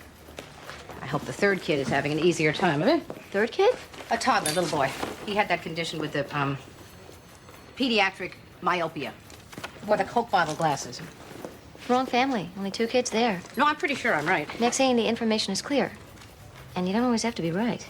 I hope the third kid is having an easier time of it. Third kid? A toddler, little boy. He had that condition with the, pediatric myopia. Wore the Coke bottle glasses. Wrong family. Only 2 kids there. No, I'm pretty sure I'm right. Maxine, the information is clear. And you don't always have to be right.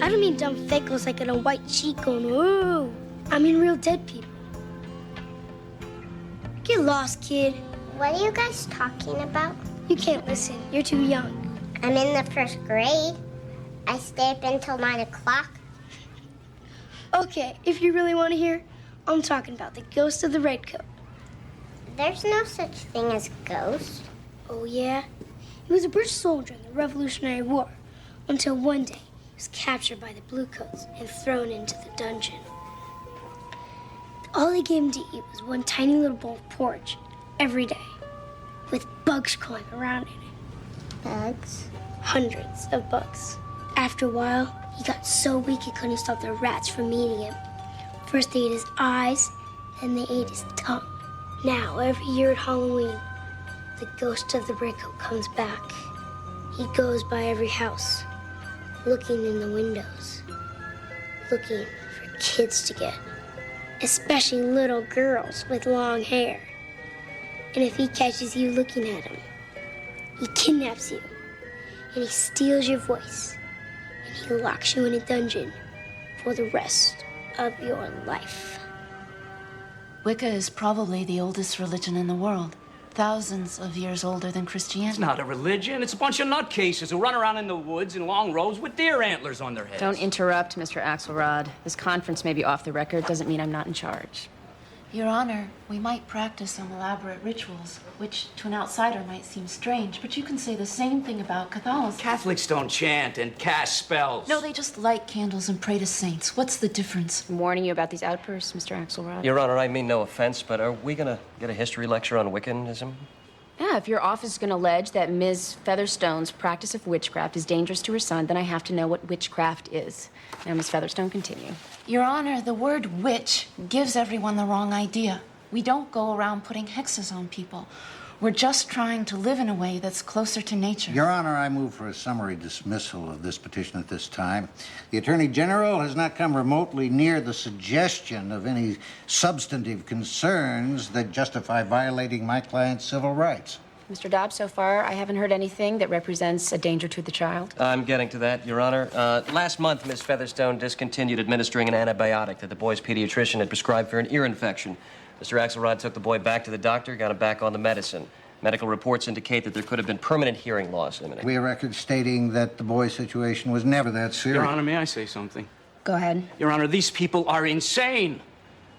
I don't mean dumb fakos like in a white sheet going, ooh. I mean real dead people. Get lost, kid. What are you guys talking about? You can't listen. You're too young. I'm in the 1st grade. I stay up until 9 o'clock. Okay, if you really want to hear, I'm talking about the ghost of the red coat. There's no such thing as ghost. Oh, yeah? He was a British soldier in the Revolutionary War until one day he was captured by the Bluecoats and thrown into the dungeon. All they gave him to eat was one tiny little bowl of porridge every day with bugs crawling around in it. Bugs? Hundreds of bugs. After a while, he got so weak he couldn't stop the rats from eating him. First they ate his eyes, then they ate his tongue. Now, every year at Halloween, the ghost of the Redcoat comes back. He goes by every house, looking in the windows, looking for kids to get, especially little girls with long hair. And if he catches you looking at him, he kidnaps you, and he steals your voice, and he locks you in a dungeon for the rest of your life. Wicca is probably the oldest religion in the world. Thousands of years older than Christianity. It's not a religion. It's a bunch of nutcases who run around in the woods in long robes with deer antlers on their heads. Don't interrupt, Mr. Axelrod. This conference may be off the record. Doesn't mean I'm not in charge. Your Honor, we might practice some elaborate rituals, which to an outsider might seem strange, but you can say the same thing about Catholicism. Catholics don't chant and cast spells. No, they just light candles and pray to saints. What's the difference? I'm warning you about these outbursts, Mr. Axelrod. Your Honor, I mean no offense, but are we gonna get a history lecture on Wiccanism? Yeah, if your office is going to allege that Ms. Featherstone's practice of witchcraft is dangerous to her son, then I have to know what witchcraft is. Now, Ms. Featherstone, continue. Your Honor, the word witch gives everyone the wrong idea. We don't go around putting hexes on people. We're just trying to live in a way that's closer to nature. Your Honor, I move for a summary dismissal of this petition at this time. The Attorney General has not come remotely near the suggestion of any substantive concerns that justify violating my client's civil rights. Mr. Dobbs, so far, I haven't heard anything that represents a danger to the child. I'm getting to that, Your Honor. Last month, Miss Featherstone discontinued administering an antibiotic that the boy's pediatrician had prescribed for an ear infection. Mr. Axelrod took the boy back to the doctor, got him back on the medicine. Medical reports indicate that there could have been permanent hearing loss imminent. We have records stating that the boy's situation was never that serious. Your Honor, may I say something? Go ahead. Your Honor, these people are insane.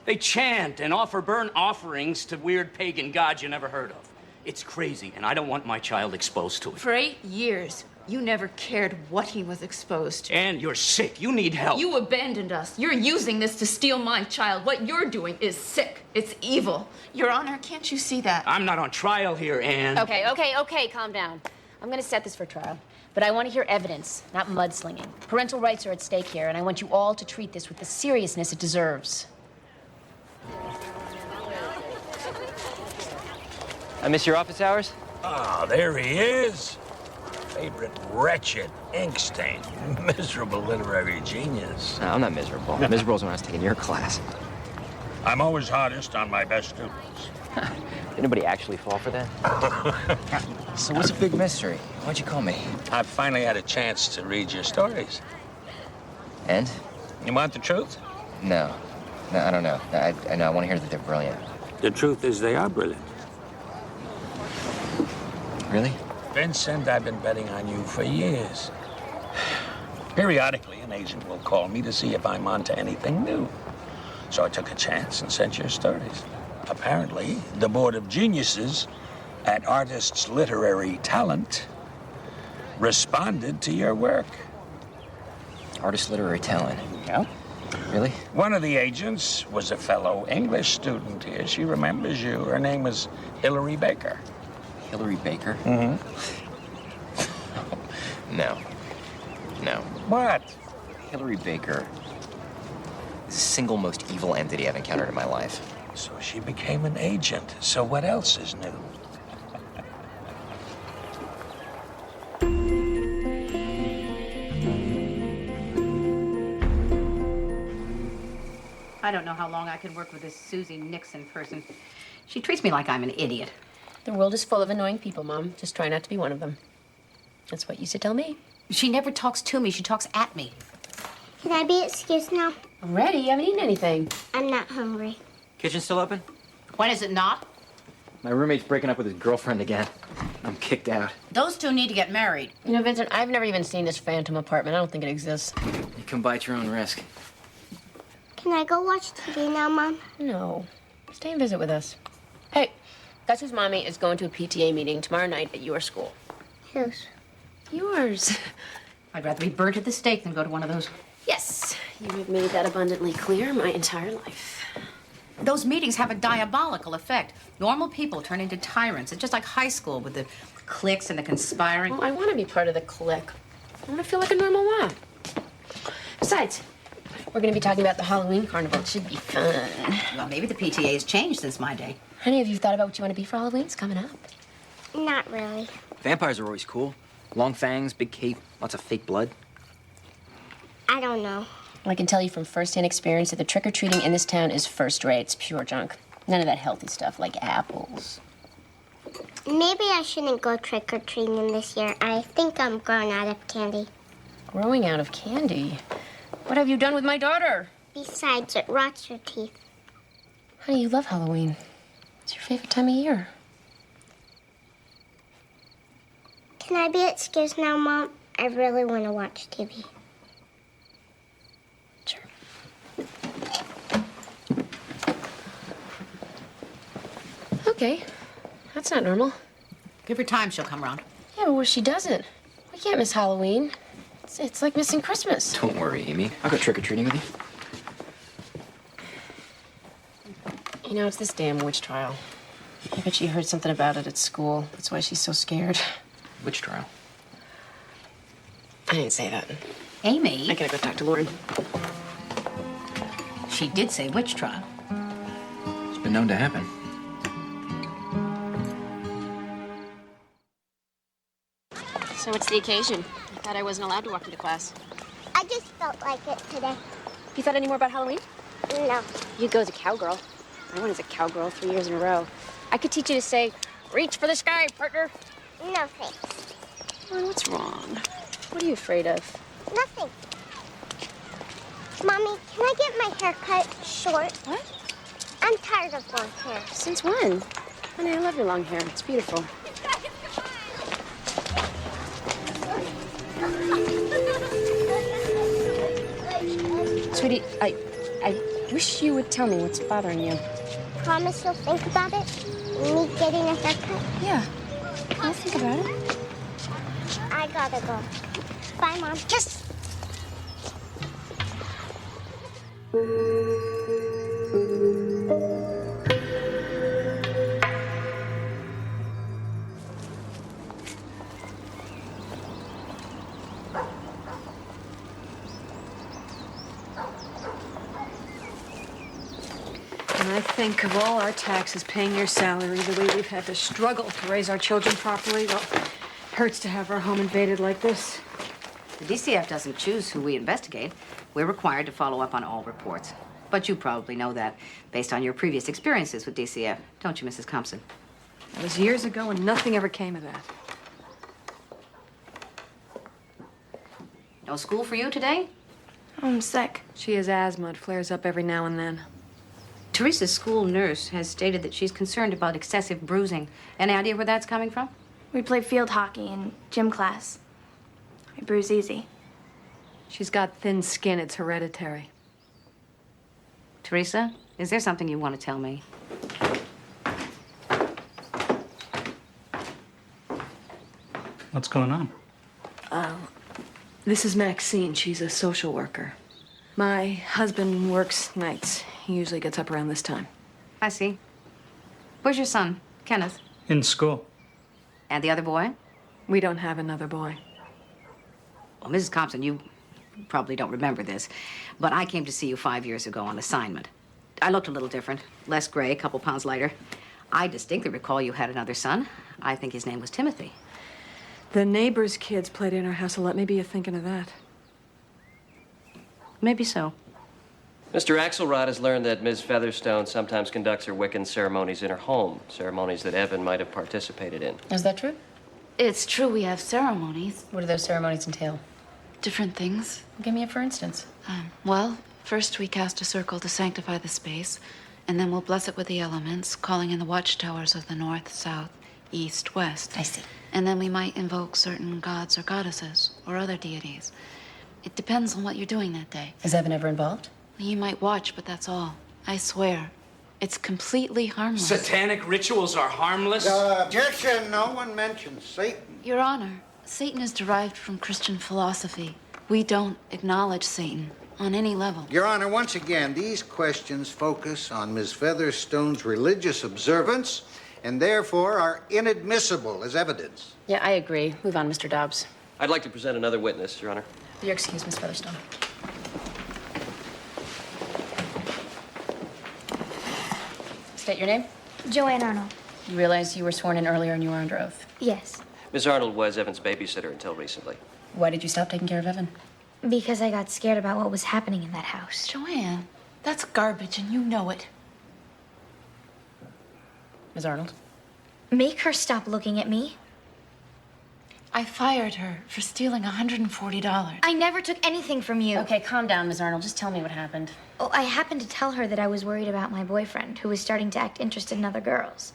They chant and offer burnt offerings to weird pagan gods you never heard of. It's crazy, and I don't want my child exposed to it. For 8 years, you never cared what he was exposed to. And you're sick. You need help. You abandoned us. You're using this to steal my child. What you're doing is sick. It's evil. Your Honor, can't you see that? I'm not on trial here, Anne. Okay, calm down. I'm going to set this for trial. But I want to hear evidence, not mudslinging. Parental rights are at stake here, and I want you all to treat this with the seriousness it deserves. I miss your office hours? Ah, there he is. Favorite wretched, ink-stained, miserable literary genius. No, I'm not miserable. Miserable is when I was taking your class. I'm always hardest on my best students. Did anybody actually fall for that? So what's a big mystery? Why'd you call me? I finally had a chance to read your stories. And? You want the truth? No. No, I don't know. I want to hear that they're brilliant. The truth is they are brilliant. Really? Vincent, I've been betting on you for years. Periodically, an agent will call me to see if I'm onto anything new. So I took a chance and sent your stories. Apparently, the Board of Geniuses at Artists' Literary Talent responded to your work. Artist literary talent? Yeah. Really? One of the agents was a fellow English student here. She remembers you. Her name was Hillary Baker. Hillary Baker? Mm-hmm. No. No. What? Hillary Baker is the single most evil entity I've encountered in my life. So she became an agent. So what else is new? I don't know how long I can work with this Susie Nixon person. She treats me like I'm an idiot. The world is full of annoying people, Mom. Just try not to be one of them. That's what you used to tell me. She never talks to me. She talks at me. Can I be excused now? I'm ready. You haven't eaten anything. I'm not hungry. Kitchen still open? When is it not? My roommate's breaking up with his girlfriend again. I'm kicked out. Those two need to get married. You know, Vincent, I've never even seen this phantom apartment. I don't think it exists. You come by at your own risk. Can I go watch TV now, Mom? No. Stay and visit with us. Hey, guess whose mommy is going to a PTA meeting tomorrow night at your school? Whose? Yours. I'd rather be burnt at the stake than go to one of those. Yes, you have made that abundantly clear my entire life. Those meetings have a diabolical effect. Normal people turn into tyrants. It's just like high school with the cliques and the conspiring. Well, I want to be part of the clique. I want to feel like a normal mom. Besides, we're going to be talking about the Halloween carnival. It should be fun. Well, maybe the PTA has changed since my day. Honey, have you thought about what you want to be for Halloween? It's coming up. Not really. Vampires are always cool. Long fangs, big cape, lots of fake blood. I don't know. Well, I can tell you from first-hand experience that the trick-or-treating in this town is first-rate. It's pure junk. None of that healthy stuff like apples. Maybe I shouldn't go trick-or-treating this year. I think I'm growing out of candy. Growing out of candy? What have you done with my daughter? Besides, it rots your teeth. Honey, you love Halloween. It's your favorite time of year. Can I be excused now, Mom? I really want to watch TV. Sure. Okay. That's not normal. Give her time, she'll come around. Yeah, but what if she doesn't? We can't miss Halloween. It's like missing Christmas. Don't worry, Amy. I'll go trick-or-treating with you. You know, it's this damn witch trial. I bet she heard something about it at school. That's why she's so scared. Which trial? I didn't say that. Amy. I gotta go talk to Lauren. She did say witch trial. It's been known to happen. So what's the occasion? I thought I wasn't allowed to walk into class. I just felt like it today. You thought any more about Halloween? No. You go as a cowgirl. I went as a cowgirl 3 years in a row. I could teach you to say, reach for the sky, partner. No, thanks. Lauren, what's wrong? What are you afraid of? Nothing. Mommy, can I get my hair cut short? What? I'm tired of long hair. Since when? Honey, I love your long hair. It's beautiful. Sweetie, I wish you would tell me what's bothering you. Promise you'll think about it? Me getting a haircut? Yeah. I'll think about it. I gotta go. Bye, Mom. Kiss! When I think of all our taxes paying your salary, the way we've had to struggle to raise our children properly, well, it hurts to have our home invaded like this. The DCF doesn't choose who we investigate. We're required to follow up on all reports. But you probably know that based on your previous experiences with DCF, don't you, Mrs. Compson? That was years ago and nothing ever came of that. No school for you today? I'm sick. She has asthma. It flares up every now and then. Teresa's school nurse has stated that she's concerned about excessive bruising. Any idea where that's coming from? We play field hockey in gym class. I bruise easy. She's got thin skin. It's hereditary. Teresa, is there something you want to tell me? What's going on? This is Maxine. She's a social worker. My husband works nights. He usually gets up around this time. I see. Where's your son, Kenneth? In school. And the other boy? We don't have another boy. Well, Mrs. Compton, you probably don't remember this, but I came to see you 5 years ago on assignment. I looked a little different, less gray, a couple pounds lighter. I distinctly recall you had another son. I think his name was Timothy. The neighbor's kids played in our house a lot. Maybe you're thinking of that. Maybe so. Mr. Axelrod has learned that Ms. Featherstone sometimes conducts her Wiccan ceremonies in her home, ceremonies that Evan might have participated in. Is that true? It's true we have ceremonies. What do those ceremonies entail? Different things. Give me a for instance. Well, first we cast a circle to sanctify the space, and then we'll bless it with the elements, calling in the watchtowers of the north, south, east, west. I see. And then we might invoke certain gods or goddesses or other deities. It depends on what you're doing that day. Is Evan ever involved? You might watch, but that's all. I swear. It's completely harmless. Satanic rituals are harmless? Objection! No one mentions Satan. Your Honor, Satan is derived from Christian philosophy. We don't acknowledge Satan on any level. Your Honor, once again, these questions focus on Ms. Featherstone's religious observance and therefore are inadmissible as evidence. Yeah, I agree. Move on, Mr. Dobbs. I'd like to present another witness, Your Honor. Your excuse, Miss Featherstone. State your name. Joanne Arnold. You realize you were sworn in earlier and you were under oath. Yes. Ms. Arnold was Evan's babysitter until recently. Why did you stop taking care of Evan? Because I got scared about what was happening in that house. Joanne, that's garbage and you know it. Ms. Arnold? Make her stop looking at me. I fired her for stealing $140. I never took anything from you. Okay, calm down, Ms. Arnold. Just tell me what happened. Oh, I happened to tell her that I was worried about my boyfriend, who was starting to act interested in other girls.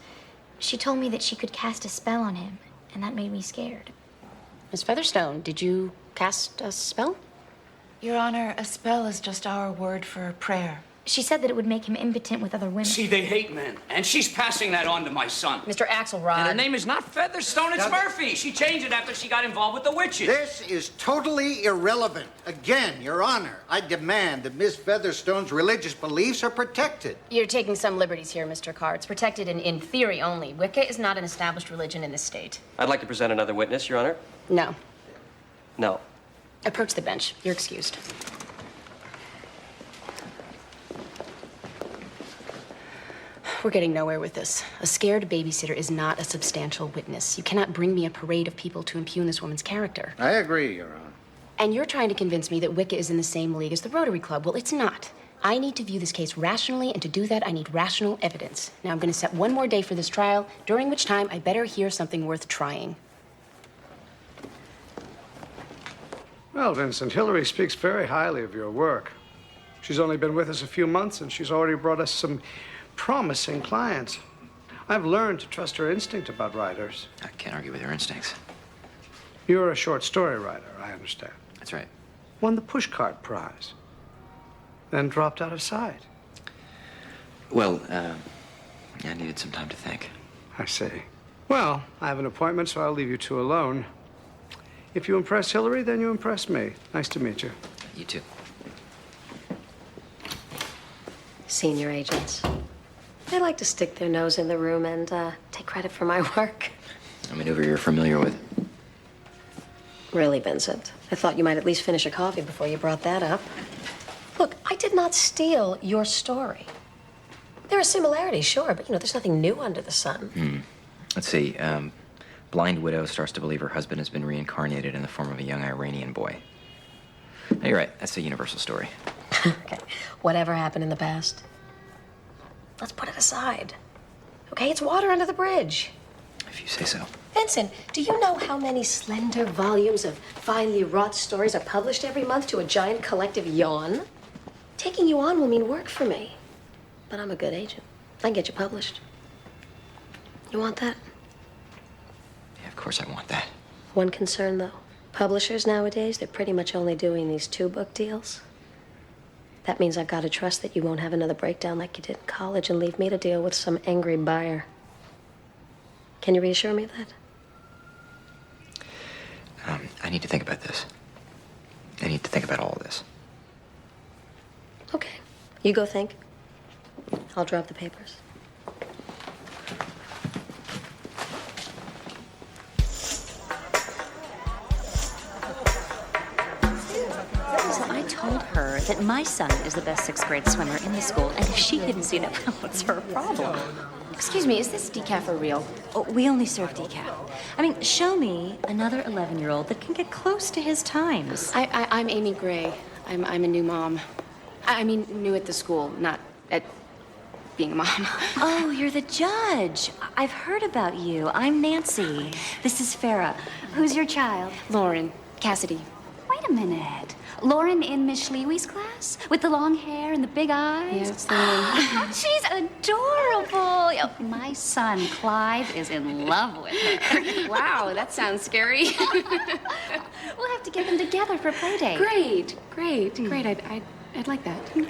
She told me that she could cast a spell on him, and that made me scared. Miss Featherstone, did you cast a spell? Your Honor, a spell is just our word for prayer. She said that it would make him impotent with other women. See, they hate men. And she's passing that on to my son. Mr. Axelrod. And her name is not Featherstone, it's Murphy. She changed it after she got involved with the witches. This is totally irrelevant. Again, Your Honor, I demand that Miss Featherstone's religious beliefs are protected. You're taking some liberties here, Mr. Carr. It's protected in theory only. Wicca is not an established religion in this state. I'd like to present another witness, Your Honor. No. No. Approach the bench. You're excused. We're getting nowhere with this. A scared babysitter is not a substantial witness. You cannot bring me a parade of people to impugn this woman's character. I agree, Your Honor. And you're trying to convince me that Wicca is in the same league as the Rotary Club. Well, it's not. I need to view this case rationally, and to do that, I need rational evidence. Now, I'm going to set one more day for this trial, during which time I better hear something worth trying. Well, Vincent, Hillary speaks very highly of your work. She's only been with us a few months, and she's already brought us some promising clients. I've learned to trust her instinct about writers. I can't argue with her instincts. You're a short story writer, I understand. That's right. Won the Pushcart Prize, then dropped out of sight. Well, I needed some time to think. I see. Well, I have an appointment, so I'll leave you two alone. If you impress Hillary, then you impress me. Nice to meet you. You too. Senior agents. They like to stick their nose in the room and take credit for my work. A maneuver you're familiar with. Really, Vincent? I thought you might at least finish a coffee before you brought that up. Look, I did not steal your story. There are similarities, sure, but, there's nothing new under the sun. Let's see. Blind widow starts to believe her husband has been reincarnated in the form of a young Iranian boy. No, you're right. That's a universal story. Okay. Whatever happened in the past, let's put it aside. Okay? It's water under the bridge. If you say so. Vincent, do you know how many slender volumes of finely wrought stories are published every month to a giant collective yawn? Taking you on will mean work for me. But I'm a good agent. I can get you published. You want that? Yeah, of course I want that. One concern, though. Publishers nowadays, they're pretty much only doing these 2-book deals. That means I've got to trust that you won't have another breakdown like you did in college and leave me to deal with some angry buyer. Can you reassure me of that? I need to think about this. I need to think about all of this. Okay. You go think. I'll drop the papers. So I told her that my son is the best 6th grade swimmer in the school, and if she hadn't seen it, well, what's her problem? Excuse me, is this decaf for real? Oh, we only serve decaf. I mean, show me another 11-year-old that can get close to his times. I'm Amy Gray. I'm a new mom. I mean, new at the school, not at being a mom. Oh, you're the judge. I've heard about you. I'm Nancy. This is Farah. Who's your child? Lauren. Cassidy. Wait a minute. Lauren in Miss Schlewe's class? With the long hair and the big eyes? Yeah, it's the one. She's adorable. My son, Clive, is in love with her. Wow, that sounds scary. We'll have to get them together for a play date. Great. I'd like that. Good.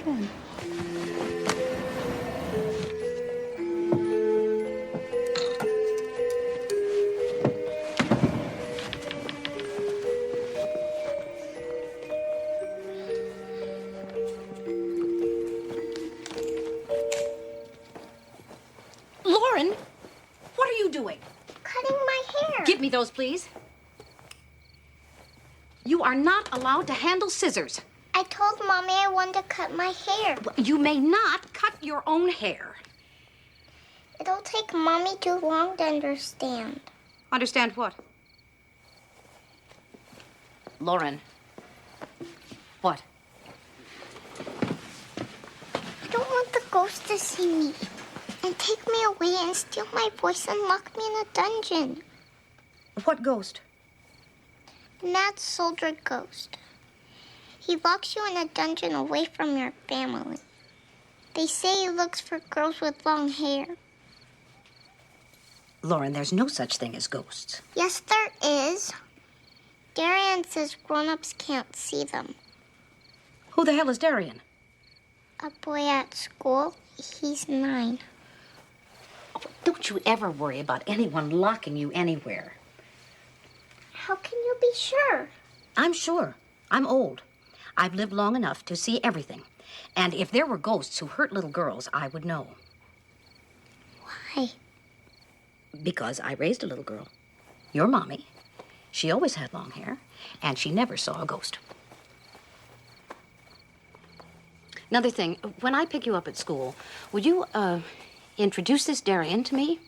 Lauren, what are you doing? Cutting my hair. Give me those, please. You are not allowed to handle scissors. I told Mommy I wanted to cut my hair. You may not cut your own hair. It'll take Mommy too long to understand. Understand what? Lauren. What? I don't want the ghost to see me and take me away and steal my voice and lock me in a dungeon. What ghost? The mad soldier ghost. He locks you in a dungeon away from your family. They say he looks for girls with long hair. Lauren, there's no such thing as ghosts. Yes, there is. Darian says grown-ups can't see them. Who the hell is Darian? A boy at school. He's 9. Don't you ever worry about anyone locking you anywhere. How can you be sure? I'm sure. I'm old. I've lived long enough to see everything. And if there were ghosts who hurt little girls, I would know. Why? Because I raised a little girl. Your mommy. She always had long hair, and she never saw a ghost. Another thing, when I pick you up at school, would you, introduce this Darian to me?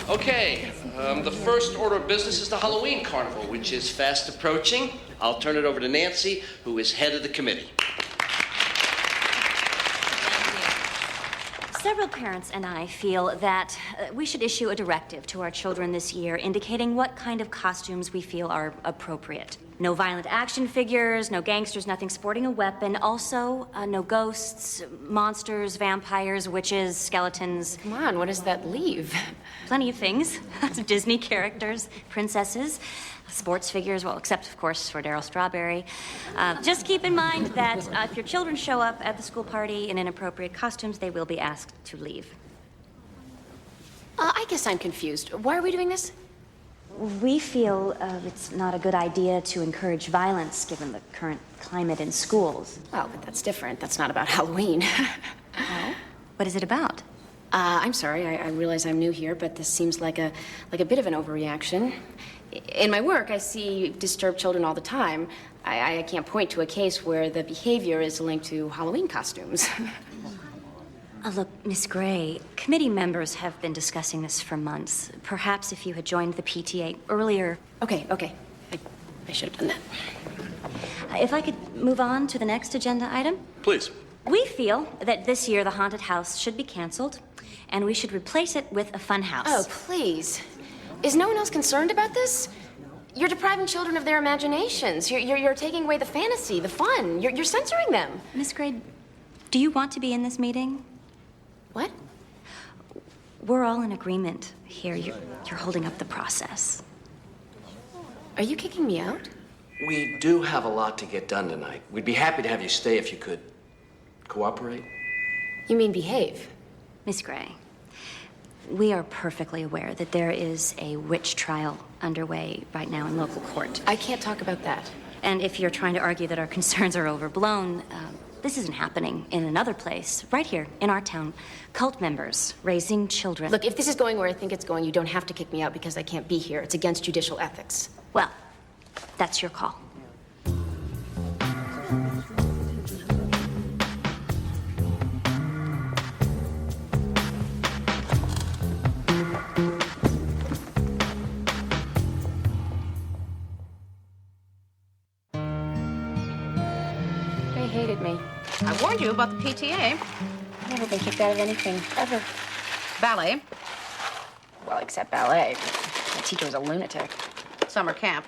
Okay, the first order of business is the Halloween Carnival, which is fast approaching. I'll turn it over to Nancy, who is head of the committee. Several parents and I feel that we should issue a directive to our children this year indicating what kind of costumes we feel are appropriate. No violent action figures, no gangsters, nothing sporting a weapon. Also, no ghosts, monsters, vampires, witches, skeletons. Come on, what does that leave? Plenty of things. Disney characters, princesses, sports figures, well, except, of course, for Daryl Strawberry. Just keep in mind that if your children show up at the school party in inappropriate costumes, they will be asked to leave. I guess I'm confused. Why are we doing this? We feel it's not a good idea to encourage violence given the current climate in schools. Well, but that's different. That's not about Halloween. Oh? What is it about? I'm sorry. I realize I'm new here, but this seems like a bit of an overreaction. In my work, I see disturbed children all the time. I can't point to a case where the behavior is linked to Halloween costumes. Look, Miss Gray, committee members have been discussing this for months. Perhaps if you had joined the PTA earlier. Okay. I should have done that. If I could move on to the next agenda item. Please. We feel that this year the haunted house should be canceled and we should replace it with a fun house. Oh, please. Is no one else concerned about this? You're depriving children of their imaginations. You're taking away the fantasy, the fun. You're censoring them. Miss Gray, do you want to be in this meeting? What? We're all in agreement here. You're holding up the process. Are you kicking me out? We do have a lot to get done tonight. We'd be happy to have you stay if you could cooperate. You mean behave? Miss Gray, we are perfectly aware that there is a witch trial underway right now in local court. I can't talk about that. And if you're trying to argue that our concerns are overblown, this isn't happening in another place, right here in our town. Cult members raising children. Look, if this is going where I think it's going, you don't have to kick me out because I can't be here. It's against judicial ethics. Well, that's your call. They hated me. I warned you about the PTA. I've never been kicked out of anything, ever. Ballet. Well, except ballet. My teacher was a lunatic. Summer camp.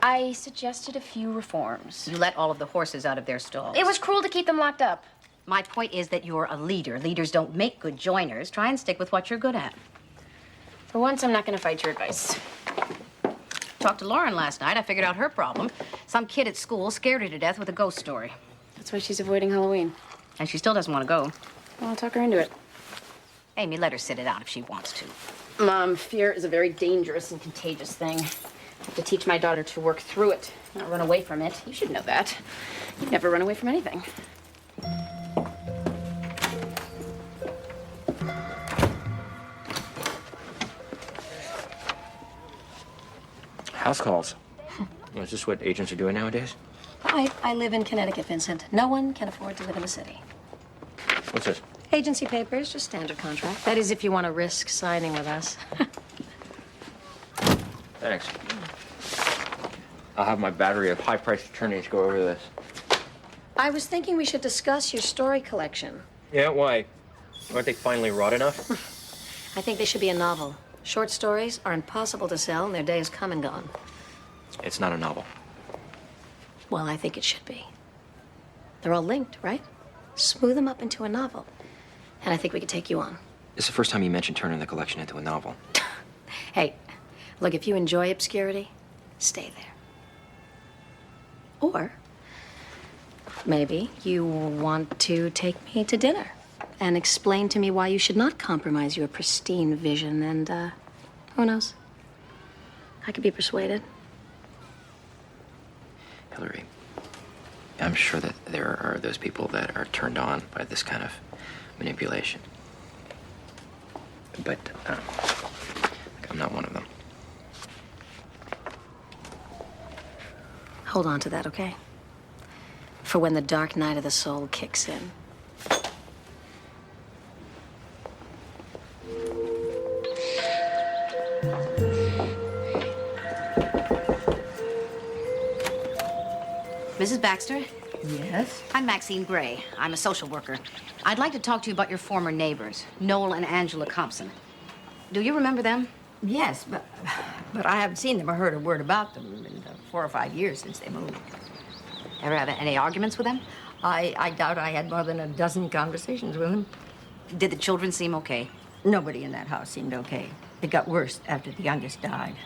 I suggested a few reforms. You let all of the horses out of their stalls. It was cruel to keep them locked up. My point is that you're a leader. Leaders don't make good joiners. Try and stick with what you're good at. For once, I'm not going to fight your advice. Talked to Lauren last night. I figured out her problem. Some kid at school scared her to death with a ghost story. That's why she's avoiding Halloween. And she still doesn't want to go. Well, I'll talk her into it. Amy, let her sit it out if she wants to. Mom, fear is a very dangerous and contagious thing. I have to teach my daughter to work through it, not run away from it. You should know that. You've never run away from anything. House calls. Is this what agents are doing nowadays? I live in Connecticut, Vincent. No one can afford to live in a city. What's this? Agency papers, just standard contract. That is if you want to risk signing with us. Thanks. I'll have my battery of high-priced attorneys go over this. I was thinking we should discuss your story collection. Yeah, why? Aren't they finally wrought enough? I think they should be a novel. Short stories are impossible to sell, and their day is come and gone. It's not a novel. Well, I think it should be. They're all linked, right? Smooth them up into a novel. And I think we could take you on. It's the first time you mentioned turning the collection into a novel. Hey, look, if you enjoy obscurity, stay there. Or maybe you want to take me to dinner and explain to me why you should not compromise your pristine vision, and who knows? I could be persuaded. Hillary, I'm sure that there are those people that are turned on by this kind of manipulation. But I'm not one of them. Hold on to that, okay? For when the dark night of the soul kicks in. Mrs. Baxter? Yes? I'm Maxine Gray. I'm a social worker. I'd like to talk to you about your former neighbors, Noel and Angela Compson. Do you remember them? Yes, but I haven't seen them or heard a word about them in the 4 or 5 years since they moved. Ever have any arguments with them? I doubt I had more than a dozen conversations with them. Did the children seem okay? Nobody in that house seemed okay. It got worse after the youngest died.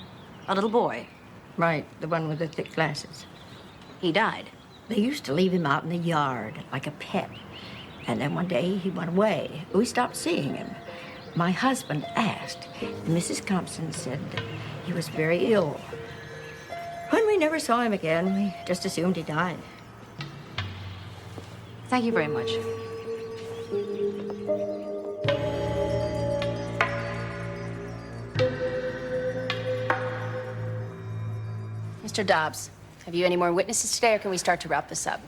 A little boy? Right, the one with the thick glasses. He died? They used to leave him out in the yard like a pet. And then one day he went away. We stopped seeing him. My husband asked. Mrs. Compson said he was very ill. When we never saw him again, we just assumed he died. Thank you very much. Mr. Dobbs, have you any more witnesses today, or can we start to wrap this up?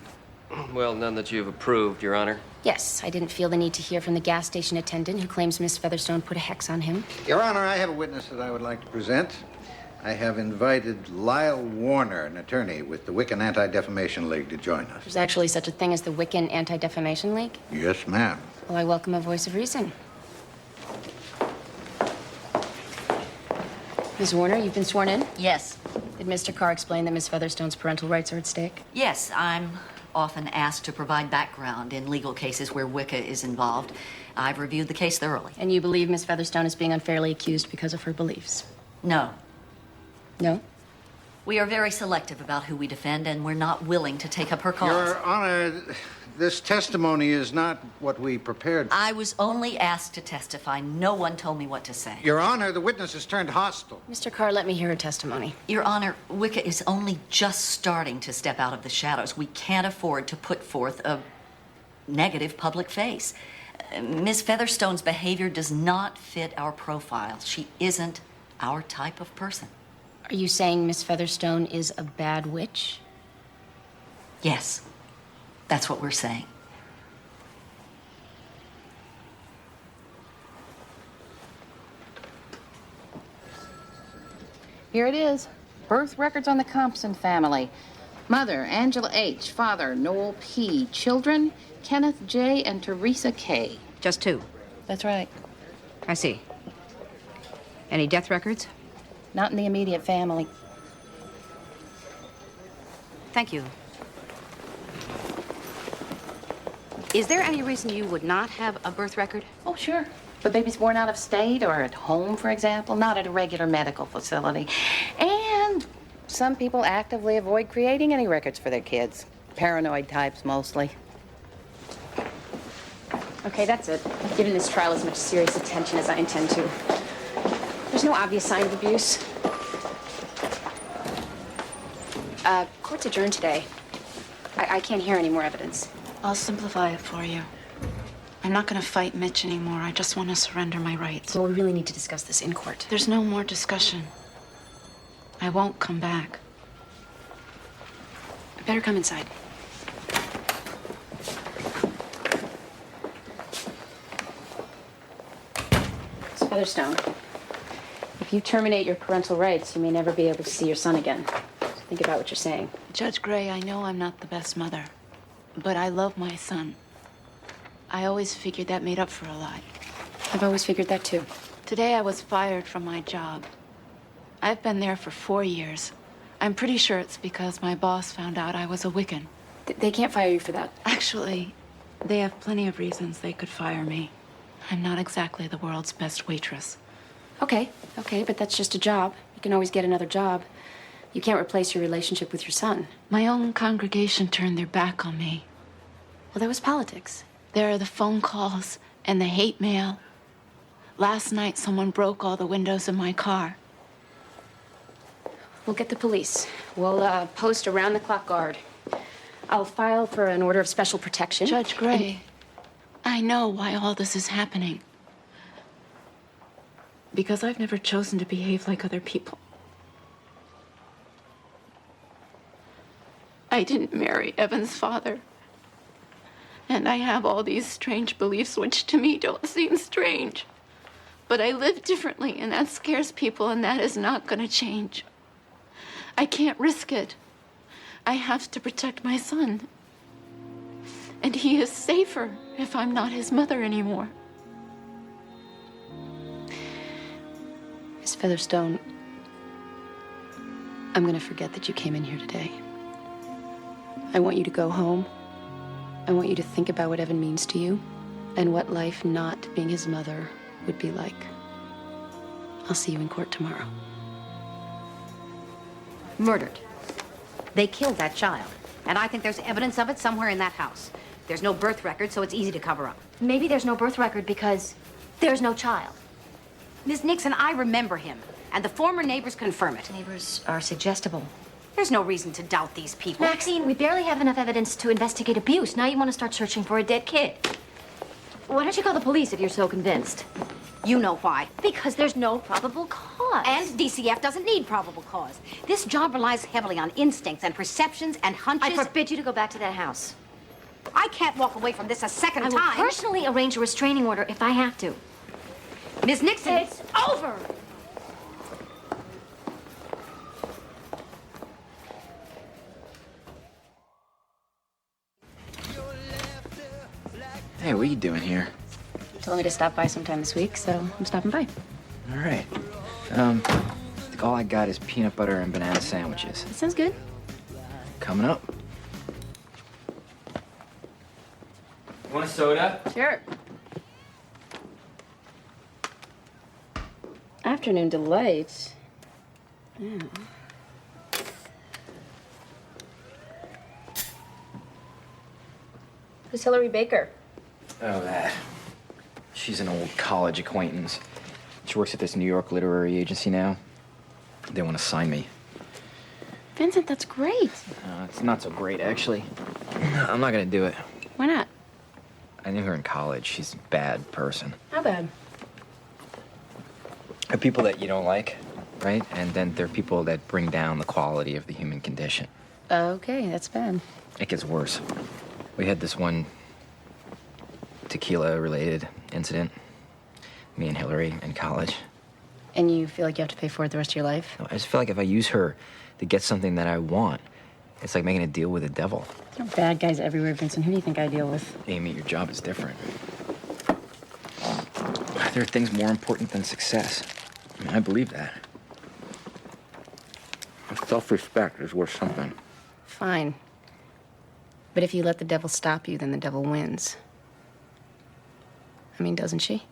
Well, none that you've approved, Your Honor. Yes, I didn't feel the need to hear from the gas station attendant who claims Miss Featherstone put a hex on him. Your Honor, I have a witness that I would like to present. I have invited Lyle Warner, an attorney with the Wiccan Anti-Defamation League, to join us. There's actually such a thing as the Wiccan Anti-Defamation League? Yes, ma'am. Well, I welcome a voice of reason. Ms. Warner, you've been sworn in? Yes. Did Mr. Carr explain that Miss Featherstone's parental rights are at stake? Yes, I'm often asked to provide background in legal cases where Wicca is involved. I've reviewed the case thoroughly. And you believe Miss Featherstone is being unfairly accused because of her beliefs? No. No? We are very selective about who we defend, and we're not willing to take up her cause. Your Honor, this testimony is not what we prepared. I was only asked to testify. No one told me what to say. Your Honor, the witness has turned hostile. Mr. Carr, let me hear her testimony. Your Honor, Wicca is only just starting to step out of the shadows. We can't afford to put forth a negative public face. Miss Featherstone's behavior does not fit our profile. She isn't our type of person. Are you saying Miss Featherstone is a bad witch? Yes, that's what we're saying. Here it is. Birth records on the Compson family. Mother, Angela H. Father, Noel P. Children, Kenneth J. and Teresa K. Just 2. That's right. I see. Any death records? Not in the immediate family. Thank you. Is there any reason you would not have a birth record? Oh, sure. But baby's born out of state or at home, for example, not at a regular medical facility. And some people actively avoid creating any records for their kids. Paranoid types, mostly. Okay, that's it. I've given this trial as much serious attention as I intend to. There's no obvious sign of abuse. Court's adjourned today. I can't hear any more evidence. I'll simplify it for you. I'm not going to fight Mitch anymore. I just want to surrender my rights. Well, we really need to discuss this in court. There's no more discussion. I won't come back. I better come inside. Miss Featherstone, if you terminate your parental rights, you may never be able to see your son again. So think about what you're saying. Judge Gray, I know I'm not the best mother, but I love my son. I always figured that made up for a lot. I've always figured that too. Today I was fired from my job. I've been there for 4 years. I'm pretty sure it's because my boss found out I was a Wiccan. They can't fire you for that. Actually, they have plenty of reasons they could fire me. I'm not exactly the world's best waitress. Okay, but that's just a job. You can always get another job. You can't replace your relationship with your son. My own congregation turned their back on me. Well, that was politics. There are the phone calls and the hate mail. Last night, someone broke all the windows of my car. We'll get the police. We'll post around-the-clock guard. I'll file for an order of special protection. Judge Gray, I know why all this is happening. Because I've never chosen to behave like other people. I didn't marry Evan's father. And I have all these strange beliefs, which to me don't seem strange. But I live differently, and that scares people, and that is not going to change. I can't risk it. I have to protect my son. And he is safer if I'm not his mother anymore. Miss Featherstone, I'm going to forget that you came in here today. I want you to go home. I want you to think about what Evan means to you and what life not being his mother would be like. I'll see you in court tomorrow. Murdered. They killed that child. And I think there's evidence of it somewhere in that house. There's no birth record, so it's easy to cover up. Maybe there's no birth record because there's no child. Ms. Nixon, I remember him. And the former neighbors confirm it. Neighbors are suggestible. There's no reason to doubt these people. Maxine, we barely have enough evidence to investigate abuse. Now you want to start searching for a dead kid. Why don't you call the police if you're so convinced? You know why. Because there's no probable cause. And DCF doesn't need probable cause. This job relies heavily on instincts and perceptions and hunches. I forbid you to go back to that house. I can't walk away from this a second I will time. personally arrange a restraining order if I have to. Ms. Nixon. It's over. Hey, what are you doing here? You told me to stop by sometime this week, so I'm stopping by. All right. All I got is peanut butter and banana sandwiches. That sounds good. Coming up. You want a soda? Sure. Afternoon delight. Yeah. Who's Hillary Baker? Oh, that. She's an old college acquaintance. She works at this New York literary agency now. They want to sign me. Vincent, that's great. It's not so great, actually. I'm not gonna do it. Why not? I knew her in college. She's a bad person. How bad? There are people that you don't like, right? And then there are people that bring down the quality of the human condition. Okay, that's bad. It gets worse. We had this one tequila-related incident. Me and Hillary in college. And you feel like you have to pay for it the rest of your life? I just feel like if I use her to get something that I want, it's like making a deal with the devil. There are bad guys everywhere, Vincent. Who do you think I deal with? Amy, your job is different. There are things more important than success. I mean, I believe that. Self-respect is worth something. Fine. But if you let the devil stop you, then the devil wins. I mean, doesn't she?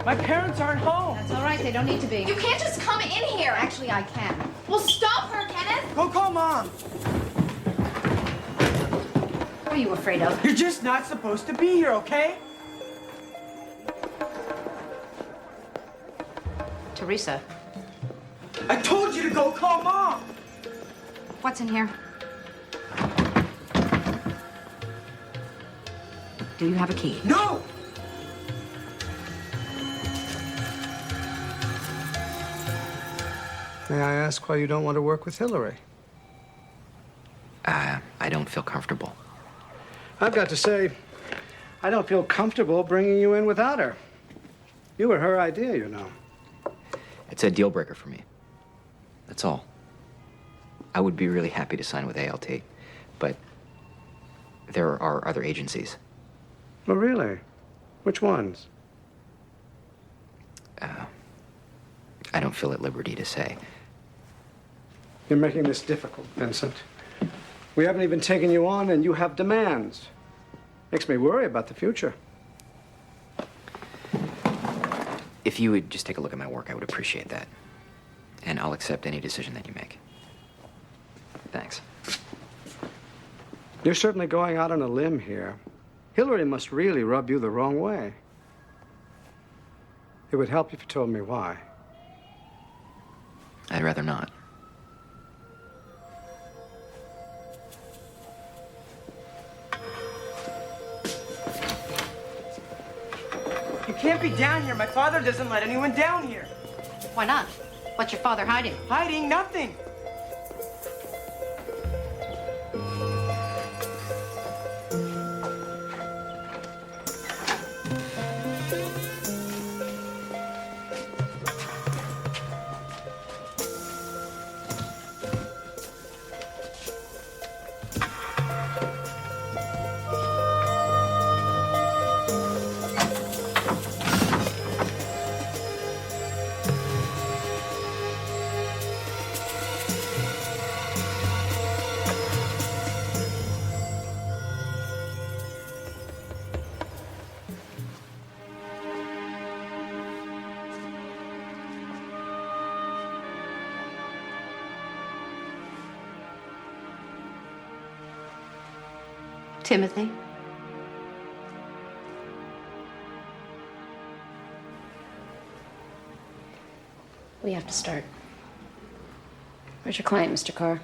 My parents aren't home. That's all right. They don't need to be. You can't just come in here. Actually, I can. Well, stop her, Kenneth. Go call Mom. What are you afraid of? You're just not supposed to be here, okay? Teresa. I told you to go call Mom. What's in here? Do you have a key? No! May I ask why you don't want to work with Hillary? I don't feel comfortable. I've got to say, I don't feel comfortable bringing you in without her. You were her idea, you know. It's a deal breaker for me. That's all. I would be really happy to sign with ALT, but there are other agencies. Oh, really? Which ones? I don't feel at liberty to say. You're making this difficult, Vincent. We haven't even taken you on, and you have demands. Makes me worry about the future. If you would just take a look at my work, I would appreciate that. And I'll accept any decision that you make. Thanks. You're certainly going out on a limb here. Hillary must really rub you the wrong way. It would help if you told me why. I'd rather not. You can't be down here. My father doesn't let anyone down here. Why not? What's your father hiding? Hiding nothing. Timothy? We have to start. Where's your client, Mr. Carr?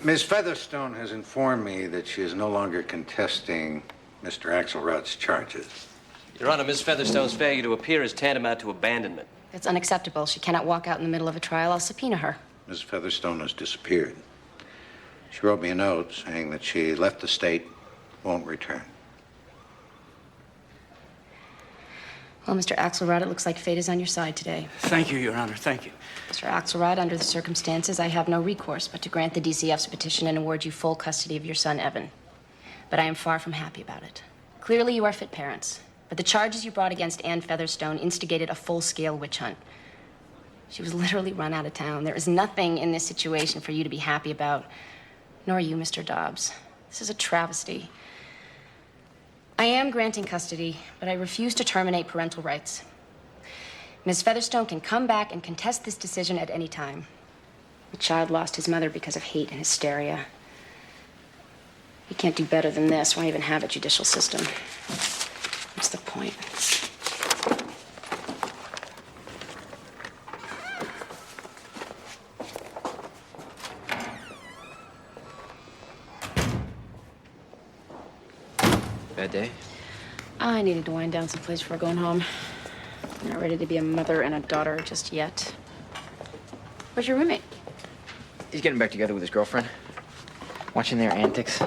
Ms. Featherstone has informed me that she is no longer contesting Mr. Axelrod's charges. Your Honor, Ms. Featherstone's failure to appear is tantamount to abandonment. That's unacceptable. She cannot walk out in the middle of a trial. I'll subpoena her. Ms. Featherstone has disappeared. She wrote me a note saying that she left the state, won't return. Well, Mr. Axelrod, it looks like fate is on your side today. Thank you, Your Honor. Thank you. Mr. Axelrod, under the circumstances, I have no recourse but to grant the DCF's petition and award you full custody of your son, Evan. But I am far from happy about it. Clearly, you are fit parents, but the charges you brought against Ann Featherstone instigated a full-scale witch hunt. She was literally run out of town. There is nothing in this situation for you to be happy about, nor you, Mr. Dobbs. This is a travesty. I am granting custody, but I refuse to terminate parental rights. Ms. Featherstone can come back and contest this decision at any time. The child lost his mother because of hate and hysteria. You can't do better than this. Why even have a judicial system? What's the point? Bad day? I needed to wind down someplace before going home. I'm not ready to be a mother and a daughter just yet. Where's your roommate? He's getting back together with his girlfriend. Watching their antics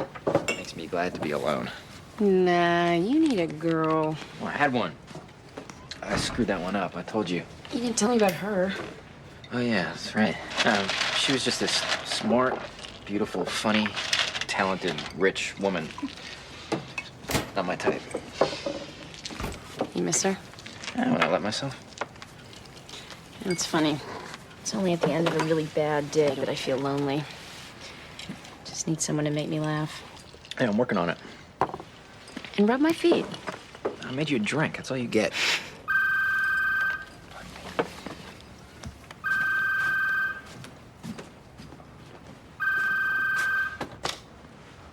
makes me glad to be alone. Nah, you need a girl. Well, I had one. I screwed that one up. I told you. You didn't tell me about her. Oh, yeah, that's right. She was just this smart, beautiful, funny, talented, rich woman. Not my type. You miss her? When I let myself. It's funny. It's only at the end of a really bad day that I feel lonely. Just need someone to make me laugh. Hey, I'm working on it. And rub my feet. I made you a drink. That's all you get.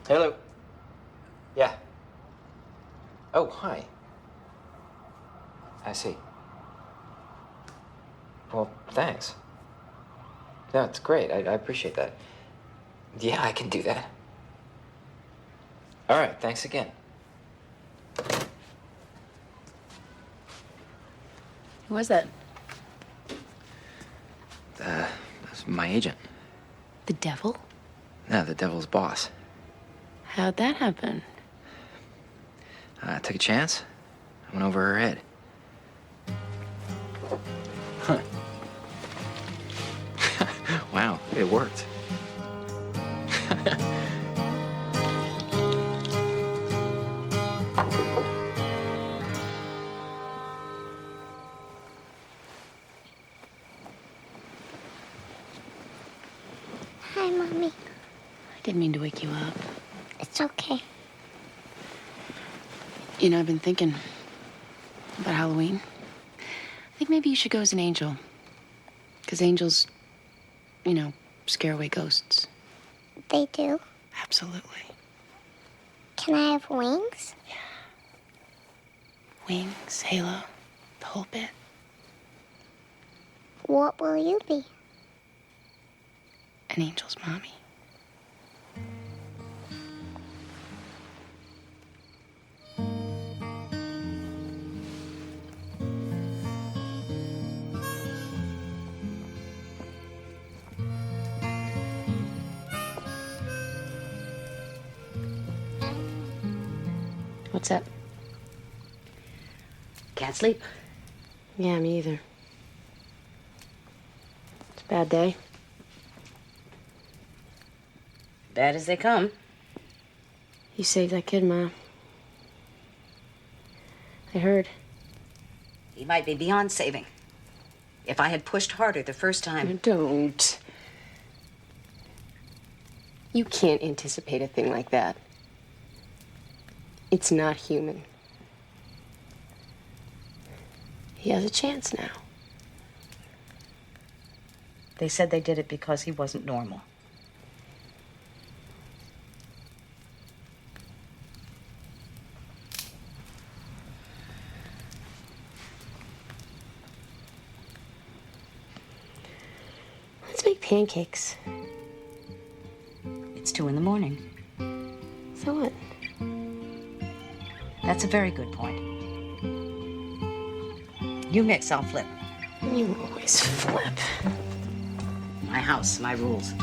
Hello. Yeah. Oh, hi. I see. Well, thanks. No, it's great. I appreciate that. Yeah, I can do that. All right, thanks again. Who was that? That's my agent. The devil? No, the devil's boss. How'd that happen? I took a chance. I went over her head. Huh. Wow, it worked. Hi, Mommy. I didn't mean to wake you up. It's okay. You know, I've been thinking about Halloween. I think maybe you should go as an angel. Because angels, you know, scare away ghosts. They do? Absolutely. Can I have wings? Wings, halo, the whole bit. What will you be? An angel's mommy. What's up? Can't sleep. Yeah, me either. It's a bad day. Bad as they come. You saved that kid, Ma. I heard. He might be beyond saving. If I had pushed harder the first time. Don't. You can't anticipate a thing like that. It's not human. He has a chance now. They said they did it because he wasn't normal. Let's make pancakes. It's 2 a.m. So what? That's a very good point. You mix, I'll flip. You always flip. My house, my rules.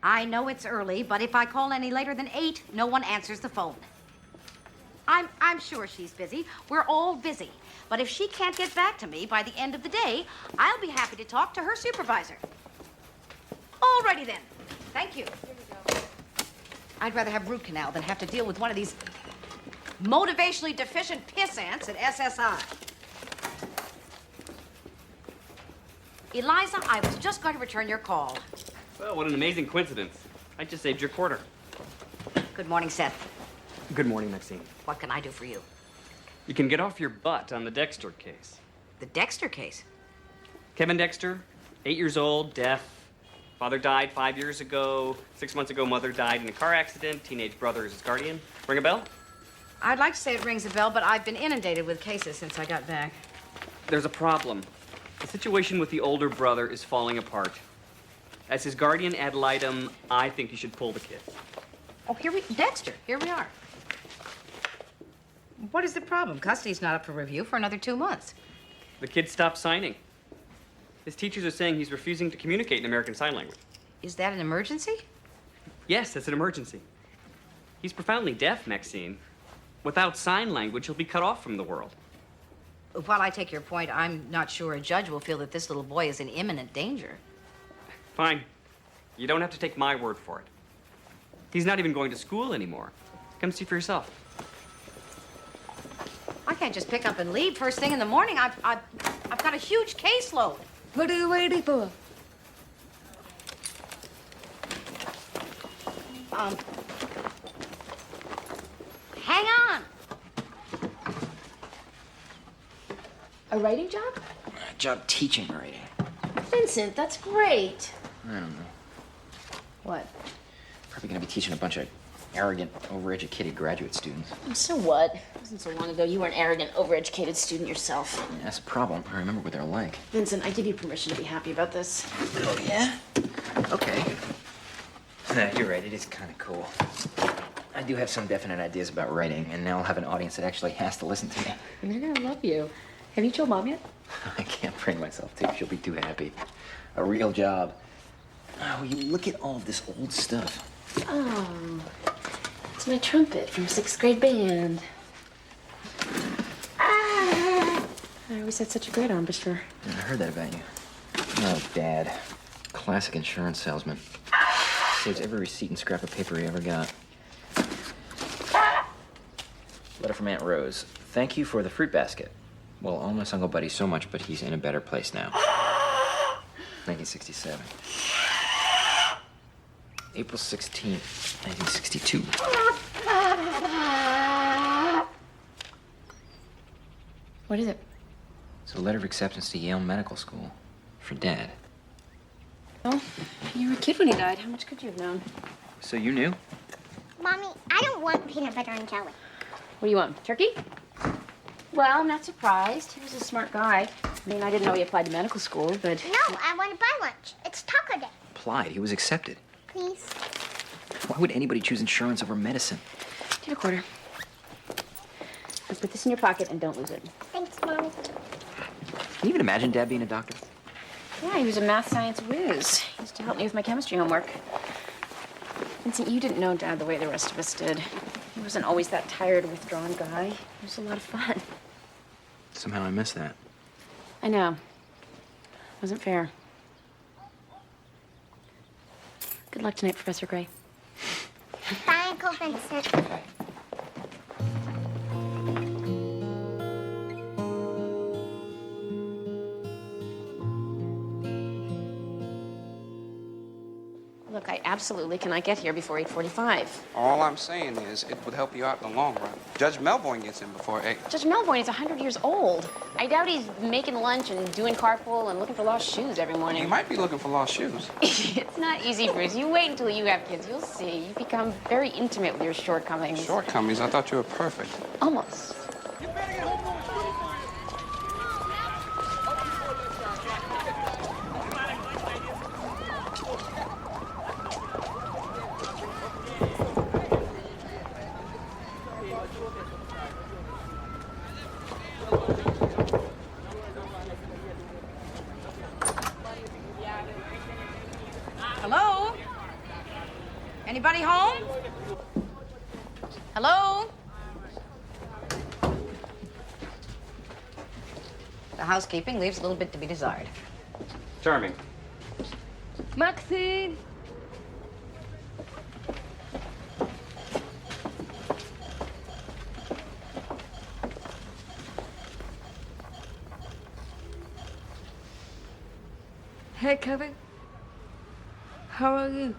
I know it's early, but if I call any later than 8, no one answers the phone. I'm sure she's busy. We're all busy. But if she can't get back to me by the end of the day, I'll be happy to talk to her supervisor. Alrighty then. Thank you. I'd rather have root canal than have to deal with one of these motivationally deficient piss ants at SSI. Eliza, I was just going to return your call. Well, what an amazing coincidence. I just saved your quarter. Good morning, Seth. Good morning, Maxine. What can I do for you? You can get off your butt on the Dexter case. The Dexter case? Kevin Dexter, 8 years old, deaf. Father died 5 years ago. 6 months ago, mother died in a car accident. Teenage brother is his guardian. Ring a bell? I'd like to say it rings a bell, but I've been inundated with cases since I got back. There's a problem. The situation with the older brother is falling apart. As his guardian ad litem, I think you should pull the kid. Oh, Dexter, here we are. What is the problem? Custody's not up for review for another 2 months. The kid stopped signing. His teachers are saying he's refusing to communicate in American Sign Language. Is that an emergency? Yes, it's an emergency. He's profoundly deaf, Maxine. Without sign language, he'll be cut off from the world. While I take your point, I'm not sure a judge will feel that this little boy is in imminent danger. Fine. You don't have to take my word for it. He's not even going to school anymore. Come see for yourself. I can't just pick up and leave first thing in the morning. I've got a huge caseload. What are you waiting for? Hang on. A writing job? A job teaching writing. Vincent, that's great. I don't know. What? Probably gonna be teaching a bunch of arrogant, overeducated graduate students. So what? It wasn't so long ago you were an arrogant, overeducated student yourself. Yeah, that's a problem. I remember what they're like. Vincent, I give you permission to be happy about this. Oh, yeah? Okay. You're right, it is kind of cool. I do have some definite ideas about writing, and now I'll have an audience that actually has to listen to me. They're gonna love you. Have you told Mom yet? I can't bring myself to. She'll be too happy. A real job. Oh, you look at all of this old stuff. Oh, it's my trumpet from 6th grade band. I always had such a great embouchure. Yeah, I heard that about you. Oh, Dad. Classic insurance salesman. Saves every receipt and scrap of paper he ever got. Letter from Aunt Rose. Thank you for the fruit basket. Well, I'll miss Uncle Buddy so much, but he's in a better place now. 1967. April 16th, 1962. What is it? It's a letter of acceptance to Yale Medical School. For Dad. Oh, you were a kid when he died. How much could you have known? So you knew? Mommy, I don't want peanut butter and jelly. What do you want? Turkey? Well, I'm not surprised. He was a smart guy. I mean, I didn't know he applied to medical school, but... No, I want to buy lunch. It's taco day. Applied. He was accepted. Please. Why would anybody choose insurance over medicine? Take a quarter. Now put this in your pocket and don't lose it. Thanks, Mommy. Can you even imagine Dad being a doctor? Yeah, he was a math science whiz. He used to help me with my chemistry homework. Vincent, you didn't know Dad the way the rest of us did. He wasn't always that tired, withdrawn guy. It was a lot of fun. Somehow I miss that. I know. It wasn't fair. Good luck tonight, Professor Gray. Bye, Uncle Vincent. Look, I absolutely cannot get here before 8:45. All I'm saying is it would help you out in the long run. Judge Melvoin gets in before 8. Judge Melvoin is 100 years old. I doubt he's making lunch and doing carpool and looking for lost shoes every morning. He might be looking for lost shoes. It's not easy, Bruce. You wait until you have kids. You'll see. You become very intimate with your shortcomings. Shortcomings? I thought you were perfect. Almost. Hello? Anybody home? Hello? The housekeeping leaves a little bit to be desired. Charming. Maxine! Hey, Kevin. How are you?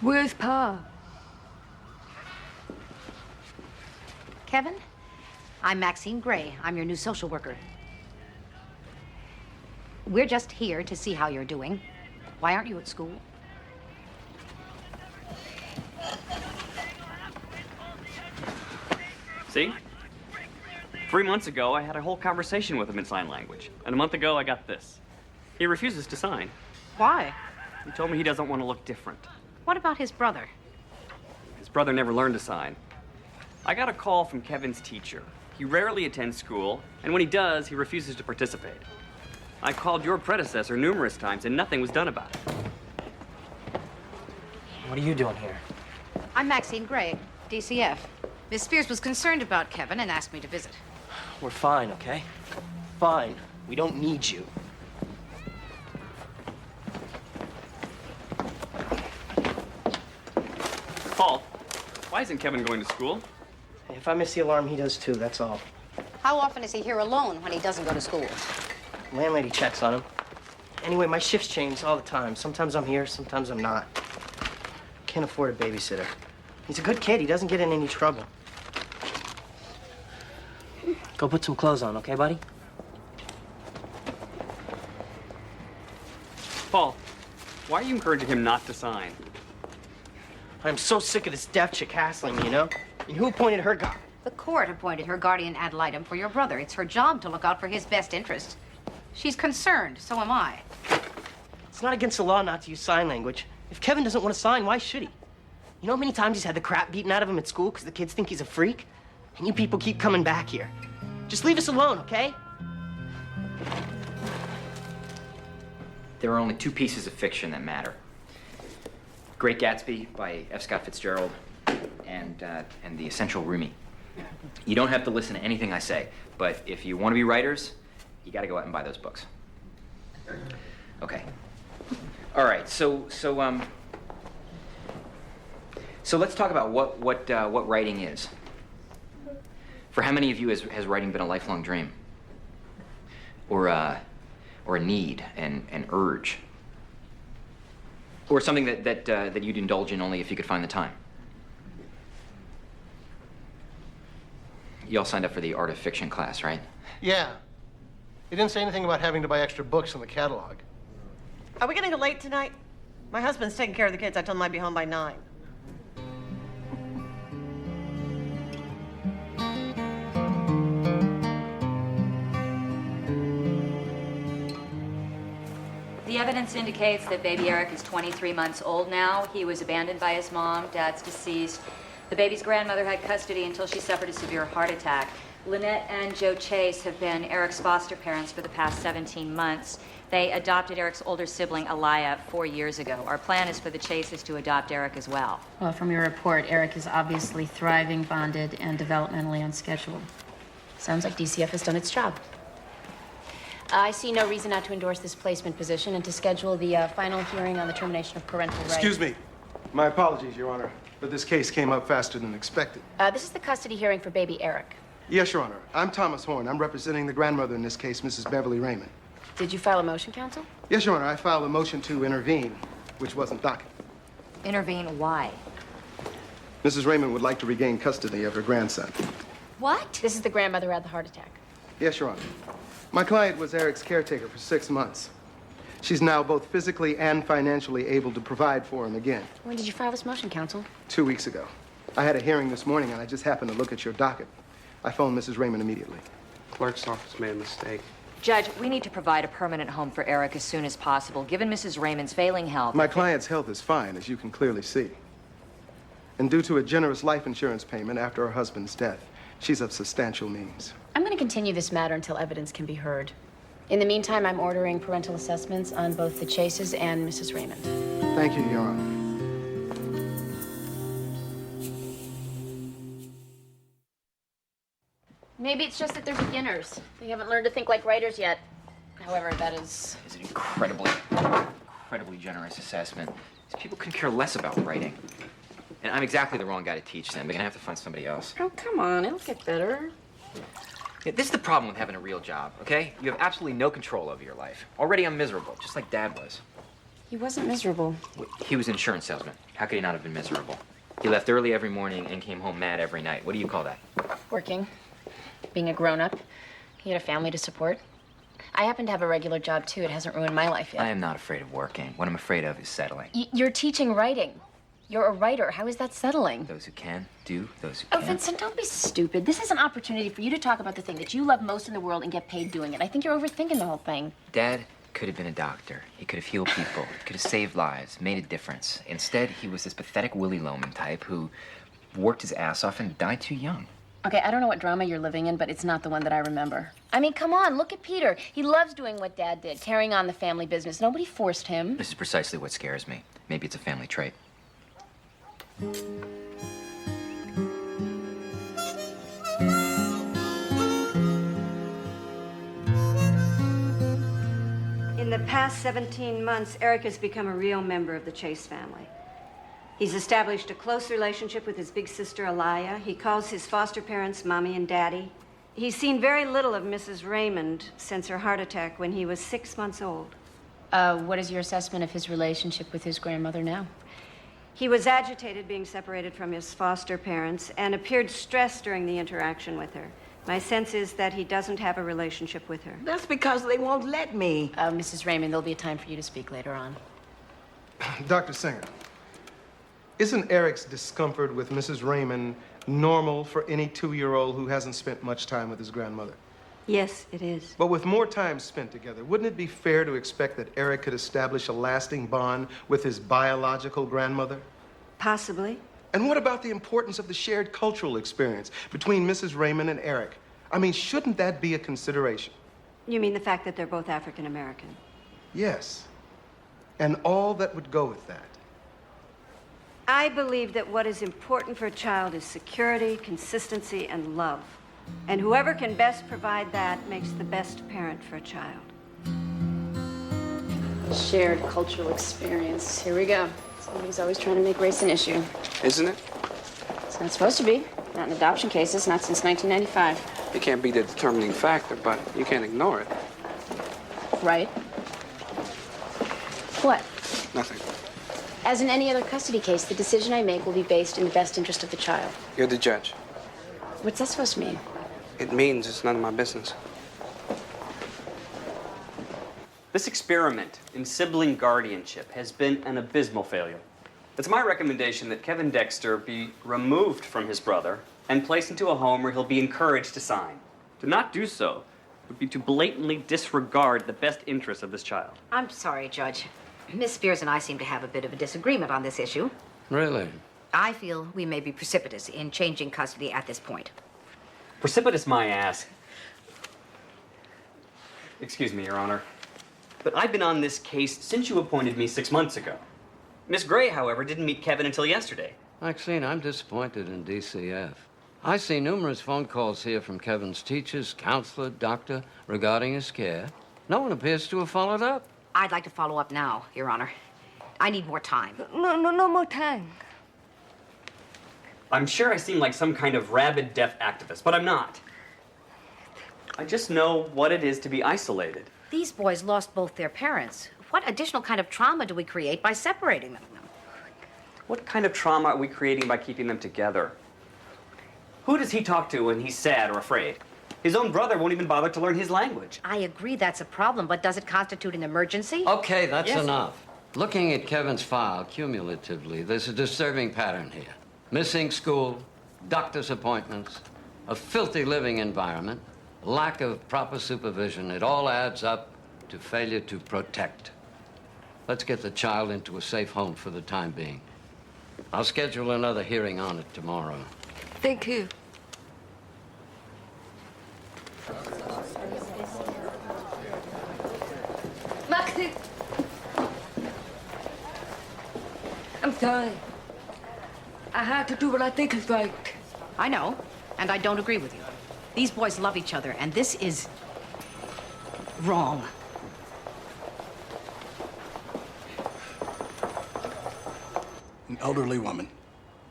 Where's Pa? Kevin, I'm Maxine Gray. I'm your new social worker. We're just here to see how you're doing. Why aren't you at school? See? 3 months ago, I had a whole conversation with him in sign language. And a month ago, I got this. He refuses to sign. Why? He told me he doesn't want to look different. What about his brother? His brother never learned to sign. I got a call from Kevin's teacher. He rarely attends school, and when he does, he refuses to participate. I called your predecessor numerous times, and nothing was done about it. What are you doing here? I'm Maxine Gray, DCF. Miss Spears was concerned about Kevin and asked me to visit. We're fine, okay? Fine. We don't need you. Paul, why isn't Kevin going to school? If I miss the alarm, he does too, that's all. How often is he here alone when he doesn't go to school? Landlady checks on him. Anyway, my shifts change all the time. Sometimes I'm here, sometimes I'm not. Can't afford a babysitter. He's a good kid. He doesn't get in any trouble. Go put some clothes on, okay, buddy? Paul, why are you encouraging him not to sign? I'm so sick of this deaf chick hassling me, you know? And who appointed her guy? The court appointed her guardian ad litem for your brother. It's her job to look out for his best interests. She's concerned, so am I. It's not against the law not to use sign language. If Kevin doesn't want to sign, why should he? You know how many times he's had the crap beaten out of him at school because the kids think he's a freak? And you people keep coming back here. Just leave us alone, okay? There are only two pieces of fiction that matter. Great Gatsby by F. Scott Fitzgerald and The Essential Roomie. You don't have to listen to anything I say, but if you want to be writers, you got to go out and buy those books. Okay. All right. So let's talk about what writing is. For how many of you has writing been a lifelong dream, or a need, an urge, or something that you'd indulge in only if you could find the time? You all signed up for the Art of Fiction class, right? Yeah. He didn't say anything about having to buy extra books in the catalog. Are we getting late tonight? My husband's taking care of the kids. I told him I'd be home by 9. The evidence indicates that baby Eric is 23 months old now. He was abandoned by his mom. Dad's deceased. The baby's grandmother had custody until she suffered a severe heart attack. Lynette and Joe Chase have been Eric's foster parents for the past 17 months. They adopted Eric's older sibling, Aliyah, 4 years ago. Our plan is for the Chases to adopt Eric as well. Well, from your report, Eric is obviously thriving, bonded, and developmentally on schedule. Sounds like DCF has done its job. I see no reason not to endorse this placement position and to schedule the final hearing on the termination of parental rights. Excuse me. My apologies, Your Honor, but this case came up faster than expected. This is the custody hearing for baby Eric. Yes, Your Honor. I'm Thomas Horn. I'm representing the grandmother in this case, Mrs. Beverly Raymond. Did you file a motion, counsel? Yes, Your Honor. I filed a motion to intervene, which wasn't docketed. Intervene, why? Mrs. Raymond would like to regain custody of her grandson. What? This is the grandmother who had the heart attack. Yes, Your Honor. My client was Eric's caretaker for 6 months. She's now both physically and financially able to provide for him again. When did you file this motion, counsel? 2 weeks ago. I had a hearing this morning, and I just happened to look at your docket. I phoned Mrs. Raymond immediately. Clerk's office made a mistake. Judge, we need to provide a permanent home for Eric as soon as possible, given Mrs. Raymond's failing health. My client's health is fine, as you can clearly see. And due to a generous life insurance payment after her husband's death, she's of substantial means. I'm going to continue this matter until evidence can be heard. In the meantime, I'm ordering parental assessments on both the Chases and Mrs. Raymond. Thank you, Your Honor. Maybe it's just that they're beginners. They haven't learned to think like writers yet. However, that is... It's an incredibly generous assessment. These people couldn't care less about writing. And I'm exactly the wrong guy to teach them. They're gonna have to find somebody else. Oh, come on. It'll get better. Yeah, this is the problem with having a real job, okay? You have absolutely no control over your life. Already I'm miserable, just like Dad was. He wasn't miserable. He was an insurance salesman. How could he not have been miserable? He left early every morning and came home mad every night. What do you call that? Working. Being a grown-up. He had a family to support. I happen to have a regular job, too. It hasn't ruined my life yet. I am not afraid of working. What I'm afraid of is settling. You're teaching writing. You're a writer. How is that settling? Those who can, do. Those who Oh, can't. Vincent, don't be stupid. This is an opportunity for you to talk about the thing that you love most in the world and get paid doing it. I think you're overthinking the whole thing. Dad could have been a doctor. He could have healed people. He could have saved lives, made a difference. Instead, he was this pathetic Willy Loman type who worked his ass off and died too young. Okay, I don't know what drama you're living in, but it's not the one that I remember. I mean, come on, look at Peter. He loves doing what Dad did, carrying on the family business. Nobody forced him. This is precisely what scares me. Maybe it's a family trait. In the past 17 months, Eric has become a real member of the Chase family. He's established a close relationship with his big sister, Alaya. He calls his foster parents Mommy and Daddy. He's seen very little of Mrs. Raymond since her heart attack when he was 6 months old. What is your assessment of his relationship with his grandmother now? He was agitated being separated from his foster parents and appeared stressed during the interaction with her. My sense is that he doesn't have a relationship with her. That's because they won't let me. Mrs. Raymond, there'll be a time for you to speak later on. Dr. Singer, isn't Eric's discomfort with Mrs. Raymond normal for any 2-year-old who hasn't spent much time with his grandmother? Yes, it is. But with more time spent together, wouldn't it be fair to expect that Eric could establish a lasting bond with his biological grandmother? Possibly. And what about the importance of the shared cultural experience between Mrs. Raymond and Eric? I mean, shouldn't that be a consideration? You mean the fact that they're both African American? Yes. And all that would go with that. I believe that what is important for a child is security, consistency, and love. And whoever can best provide that makes the best parent for a child. Shared cultural experience. Here we go. Somebody's always trying to make race an issue. Isn't it? It's not supposed to be. Not in adoption cases, not since 1995. It can't be the determining factor, but you can't ignore it. Right? What? Nothing. As in any other custody case, the decision I make will be based in the best interest of the child. You're the judge. What's that supposed to mean? It means it's none of my business. This experiment in sibling guardianship has been an abysmal failure. It's my recommendation that Kevin Dexter be removed from his brother and placed into a home where he'll be encouraged to sign. To not do so would be to blatantly disregard the best interests of this child. I'm sorry, Judge. Miss Spears and I seem to have a bit of a disagreement on this issue. Really? I feel we may be precipitous in changing custody at this point. Precipitous my ass. Excuse me, Your Honor. But I've been on this case since you appointed me 6 months ago. Miss Gray, however, didn't meet Kevin until yesterday. Maxine, I'm disappointed in DCF. I see numerous phone calls here from Kevin's teachers, counselor, doctor, regarding his care. No one appears to have followed up. I'd like to follow up now, Your Honor. I need more time. No more time. I'm sure I seem like some kind of rabid deaf activist, but I'm not. I just know what it is to be isolated. These boys lost both their parents. What additional kind of trauma do we create by separating them? What kind of trauma are we creating by keeping them together? Who does he talk to when he's sad or afraid? His own brother won't even bother to learn his language. I agree that's a problem, but does it constitute an emergency? Okay, that's Yes. enough. Looking at Kevin's file cumulatively, there's a disturbing pattern here. Missing school, doctor's appointments, a filthy living environment, lack of proper supervision. It all adds up to failure to protect. Let's get the child into a safe home for the time being. I'll schedule another hearing on it tomorrow. Thank you. it. I'm sorry. I have to do what I think is right. I know, and I don't agree with you. These boys love each other, and this is wrong. An elderly woman,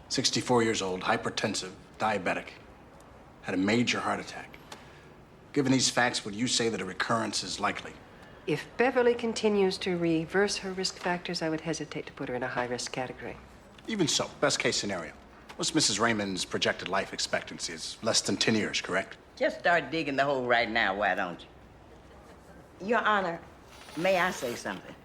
64 years old, hypertensive, diabetic, had a major heart attack. Given these facts, would you say that a recurrence is likely? If Beverly continues to reverse her risk factors, I would hesitate to put her in a high-risk category. Even so, best case scenario. What's Mrs. Raymond's projected life expectancy? Is less than 10 years, correct? Just start digging the hole right now, why don't you? Your Honor, may I say something?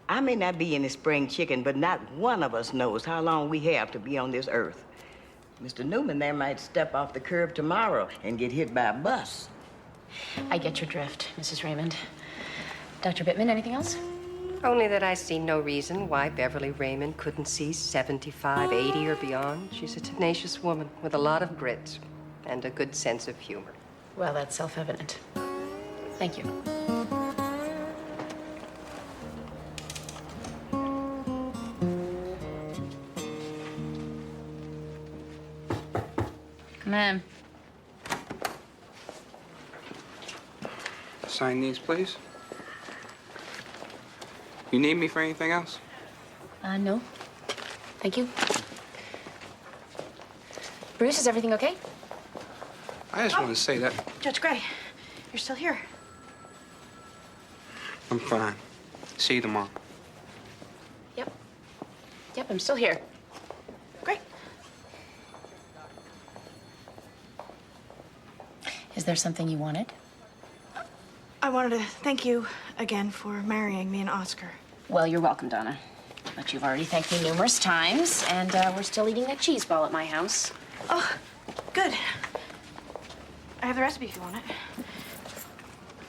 I may not be any spring chicken, but not one of us knows how long we have to be on this earth. Mr. Newman there might step off the curb tomorrow and get hit by a bus. I get your drift, Mrs. Raymond. Dr. Bittman, anything else? Only that I see no reason why Beverly Raymond couldn't see 75, 80, or beyond. She's a tenacious woman with a lot of grit and a good sense of humor. Well, that's self-evident. Thank you. Come in. Sign these, please. You need me for anything else? No. Thank you. Bruce, is everything okay? I just want to say that Judge Gray, you're still here. I'm fine. See you tomorrow. Yep, I'm still here. Great. Is there something you wanted? I wanted to thank you again for marrying me and Oscar. Well, you're welcome, Donna. But you've already thanked me numerous times, and we're still eating that cheese ball at my house. Oh, good. I have the recipe if you want it.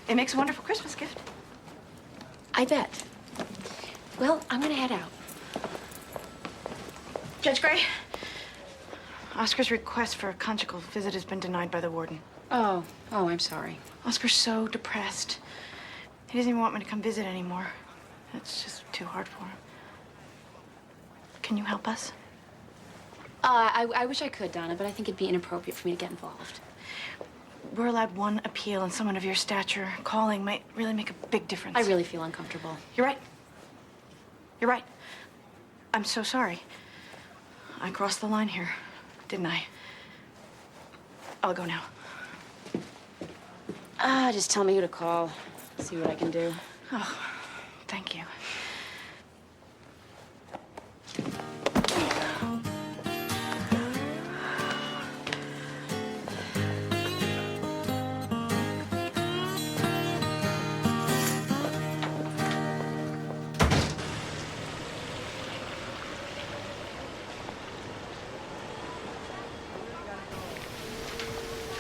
It makes a wonderful Christmas gift. I bet. Well, I'm gonna head out. Judge Gray, Oscar's request for a conjugal visit has been denied by the warden. Oh, I'm sorry. Oscar's so depressed. He doesn't even want me to come visit anymore. It's just too hard for him. Can you help us? I wish I could, Donna, but I think it'd be inappropriate for me to get involved. We're allowed one appeal, and someone of your stature calling might really make a big difference. I really feel uncomfortable. You're right. You're right. I'm so sorry. I crossed the line here, didn't I? I'll go now. Just tell me who to call. See what I can do. Oh, thank you.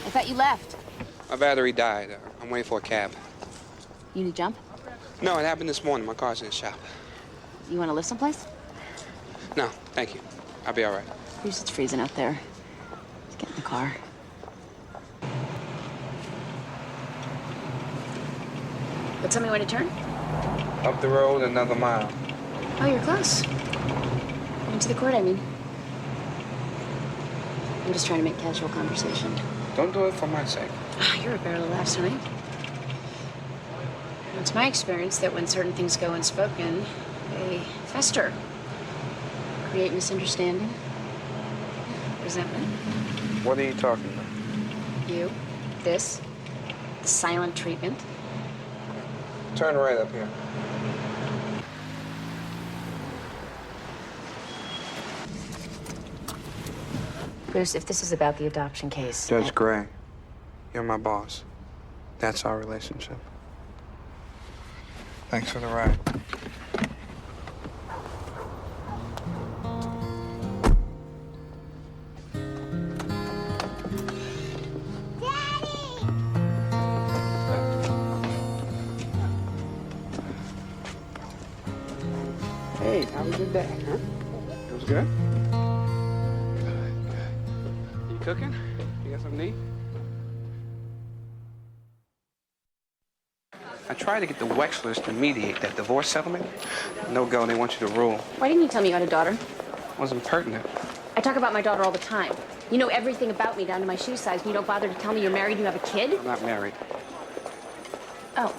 I thought you left. My battery died. I'm waiting for a cab. You need to jump? No, it happened this morning. My car's in the shop. You want to live someplace? No, thank you. I'll be all right. Bruce, it's freezing out there. Let's get in the car. But tell me when to turn? Up the road, another mile. Oh, you're close. Into the court, I mean. I'm just trying to make casual conversation. Don't do it for my sake. You're a barrel of laughs, honey. It's my experience that when certain things go unspoken, they fester, create misunderstanding, resentment. What are you talking about? You, this, the silent treatment. Turn right up here. Bruce, if this is about the adoption case... Judge Gray, you're my boss. That's our relationship. Thanks for the ride. Hey, how was your day, huh? It was good? Good. You cooking? You got something to eat? I tried to get the Wexlers to mediate that divorce settlement. No go, they want you to rule. Why didn't you tell me you had a daughter? Wasn't pertinent. I talk about my daughter all the time. You know everything about me down to my shoe size, and you don't bother to tell me you're married and you have a kid? I'm not married. Oh.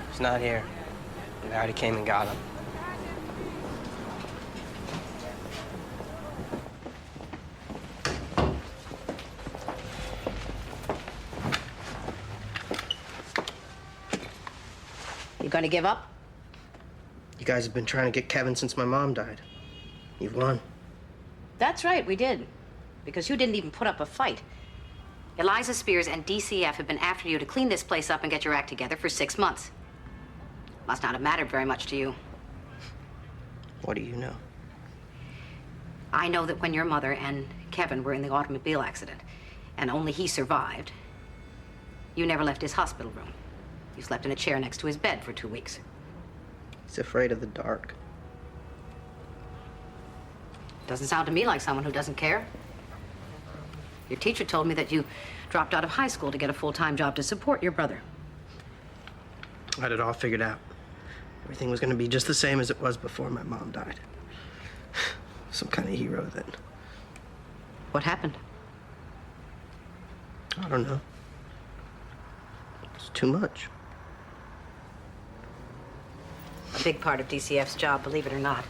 He's not here. I already came and got him. You gonna give up? You guys have been trying to get Kevin since my mom died. You've won. That's right, we did. Because you didn't even put up a fight. Eliza Spears and DCF have been after you to clean this place up and get your act together for 6 months. Must not have mattered very much to you. What do you know? I know that when your mother and Kevin were in the automobile accident, and only he survived, you never left his hospital room. You slept in a chair next to his bed for 2 weeks. He's afraid of the dark. Doesn't sound to me like someone who doesn't care. Your teacher told me that you dropped out of high school to get a full-time job to support your brother. I had it all figured out. Everything was going to be just the same as it was before my mom died. Some kind of hero then. What happened? I don't know. It's too much. A big part of DCF's job, believe it or not,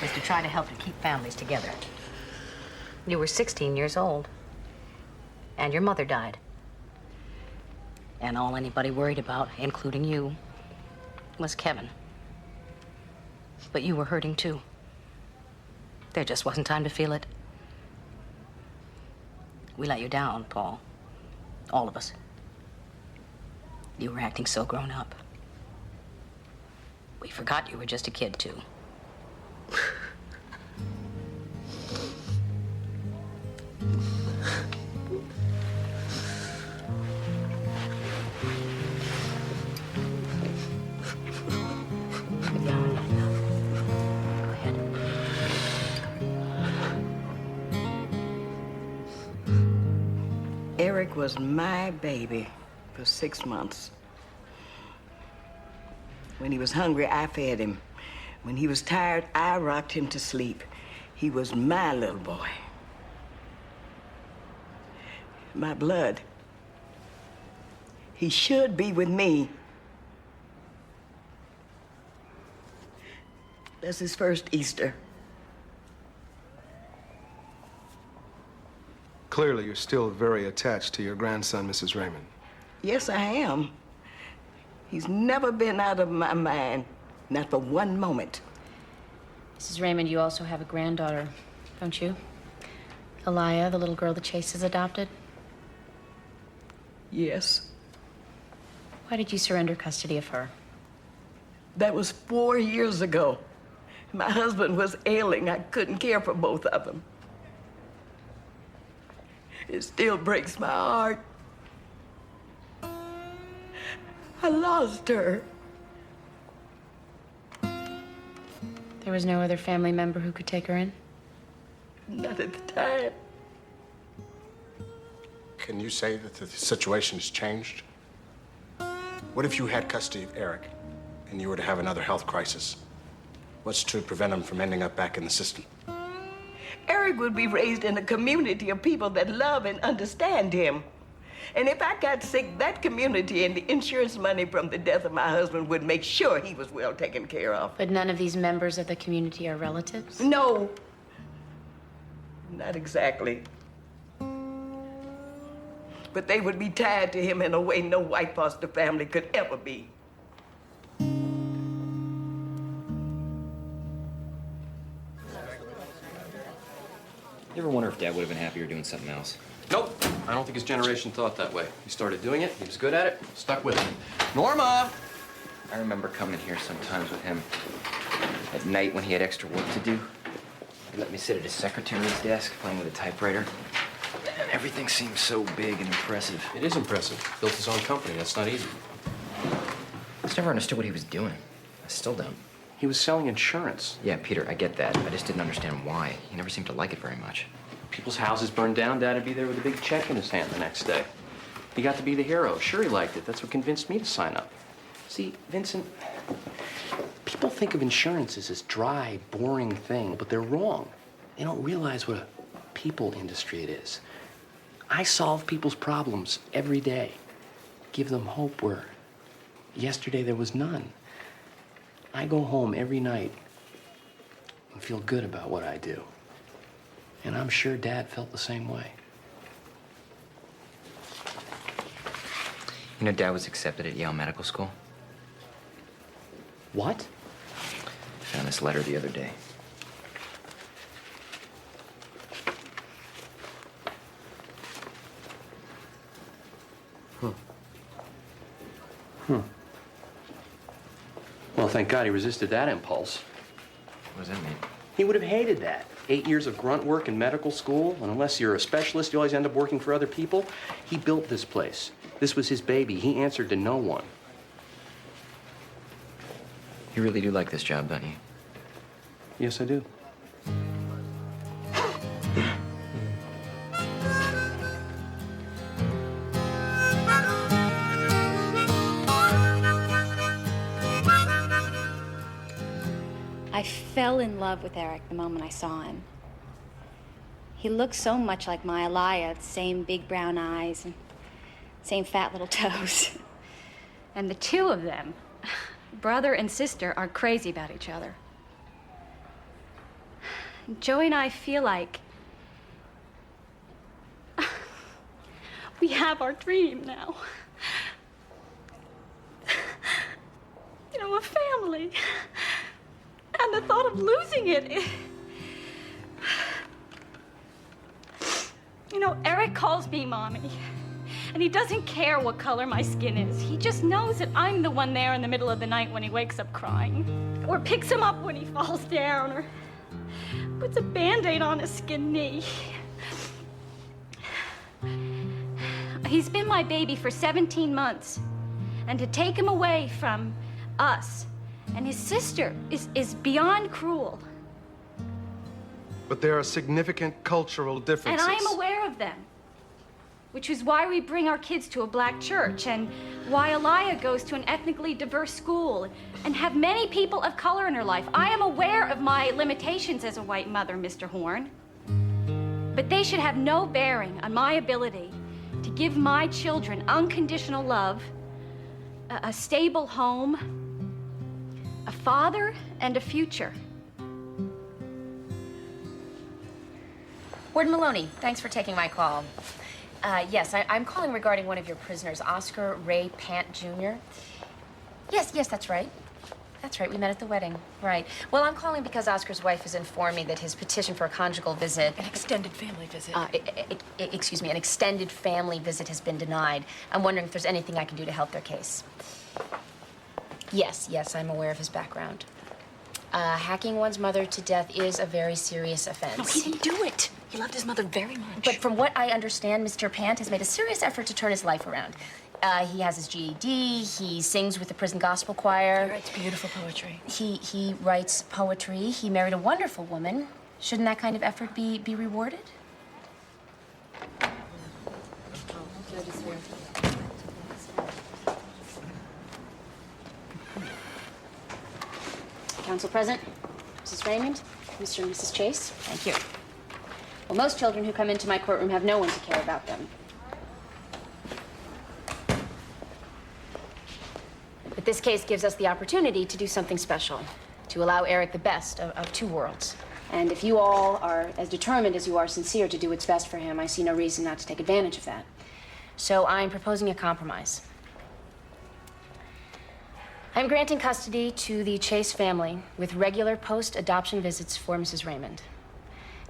was to try to help to keep families together. You were 16 years old, and your mother died. And all anybody worried about, including you, was Kevin. But you were hurting too. There just wasn't time to feel it. We let you down, Paul. All of us. You were acting so grown up. We forgot you were just a kid, too. Eric was my baby for 6 months. When he was hungry, I fed him. When he was tired, I rocked him to sleep. He was my little boy. My blood. He should be with me. That's his first Easter. Clearly, you're still very attached to your grandson, Mrs. Raymond. Yes, I am. He's never been out of my mind, not for one moment. Mrs. Raymond, you also have a granddaughter, don't you? Elia, the little girl that Chase has adopted? Yes. Why did you surrender custody of her? That was 4 years ago. My husband was ailing. I couldn't care for both of them. It still breaks my heart. I lost her. There was no other family member who could take her in? Not at the time. Can you say that the situation has changed? What if you had custody of Eric and you were to have another health crisis? What's to prevent him from ending up back in the system? Eric would be raised in a community of people that love and understand him. And if I got sick, that community and the insurance money from the death of my husband would make sure he was well taken care of. But none of these members of the community are relatives? No. Not exactly. But they would be tied to him in a way no white foster family could ever be. You ever wonder if Dad would have been happier doing something else? Nope. I don't think his generation thought that way. He started doing it, he was good at it, stuck with it. Norma! I remember coming here sometimes with him at night when he had extra work to do. He let me sit at his secretary's desk playing with a typewriter. And everything seemed so big and impressive. It is impressive. Built his own company. That's not easy. I just never understood what he was doing. I still don't. He was selling insurance. Yeah, Peter, I get that. I just didn't understand why. He never seemed to like it very much. People's houses burned down. Dad'd be there with a big check in his hand the next day. He got to be the hero. Sure, he liked it. That's what convinced me to sign up. See, Vincent, people think of insurance as this dry, boring thing, but they're wrong. They don't realize what a people industry it is. I solve people's problems every day. Give them hope where yesterday there was none. I go home every night and feel good about what I do. And I'm sure Dad felt the same way. You know, Dad was accepted at Yale Medical School. What? I found this letter the other day. Well, thank God he resisted that impulse. What does that mean? He would have hated that. 8 years of grunt work in medical school, and unless you're a specialist, you always end up working for other people. He built this place. This was his baby. He answered to no one. You really do like this job, don't you? Yes, I do. I fell in love with Eric the moment I saw him. He looked so much like my Elia, same big brown eyes and same fat little toes. And the two of them, brother and sister, are crazy about each other. Joey and I feel like we have our dream now. You know, a family. And the thought of losing it. You know, Eric calls me Mommy. And he doesn't care what color my skin is. He just knows that I'm the one there in the middle of the night when he wakes up crying. Or picks him up when he falls down. Or puts a Band-Aid on his skinned knee. He's been my baby for 17 months. And to take him away from us and his sister is beyond cruel. But there are significant cultural differences. And I am aware of them. Which is why we bring our kids to a black church and why Elia goes to an ethnically diverse school and have many people of color in her life. I am aware of my limitations as a white mother, Mr. Horn. But they should have no bearing on my ability to give my children unconditional love, a stable home, a father, and a future. Warden Maloney, thanks for taking my call. Yes, I'm calling regarding one of your prisoners, Oscar Ray Pant, Jr. Yes, that's right. That's right, we met at the wedding. Right. Well, I'm calling because Oscar's wife has informed me that his petition for a conjugal visit... An extended family visit. Excuse me, an extended family visit has been denied. I'm wondering if there's anything I can do to help their case. Yes, I'm aware of his background. Hacking one's mother to death is a very serious offense. No, he didn't do it. He loved his mother very much. But from what I understand, Mr. Pant has made a serious effort to turn his life around. He has his GED, he sings with the prison gospel choir. He writes beautiful poetry. He writes poetry. He married a wonderful woman. Shouldn't that kind of effort be rewarded? Counsel present. Mrs. Raymond, Mr. and Mrs. Chase. Thank you. Well, most children who come into my courtroom have no one to care about them. But this case gives us the opportunity to do something special, to allow Eric the best of two worlds. And if you all are as determined as you are sincere to do what's best for him, I see no reason not to take advantage of that. So I'm proposing a compromise. I'm granting custody to the Chase family with regular post-adoption visits for Mrs. Raymond.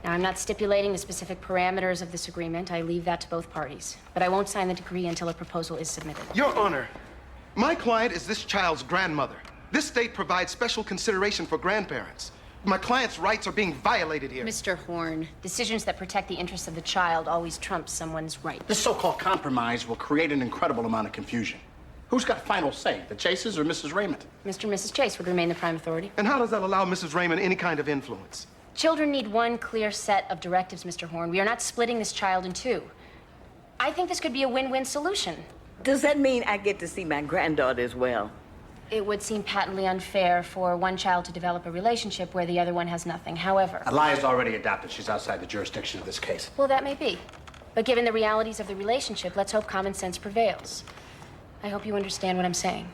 Now, I'm not stipulating the specific parameters of this agreement. I leave that to both parties. But I won't sign the decree until a proposal is submitted. Your Honor, my client is this child's grandmother. This state provides special consideration for grandparents. My client's rights are being violated here. Mr. Horn, decisions that protect the interests of the child always trump someone's right. This so-called compromise will create an incredible amount of confusion. Who's got final say, the Chases or Mrs. Raymond? Mr. and Mrs. Chase would remain the prime authority. And how does that allow Mrs. Raymond any kind of influence? Children need one clear set of directives, Mr. Horn. We are not splitting this child in two. I think this could be a win-win solution. Does that mean I get to see my granddaughter as well? It would seem patently unfair for one child to develop a relationship where the other one has nothing. However... Elia's already adopted. She's outside the jurisdiction of this case. Well, that may be. But given the realities of the relationship, let's hope common sense prevails. I hope you understand what I'm saying.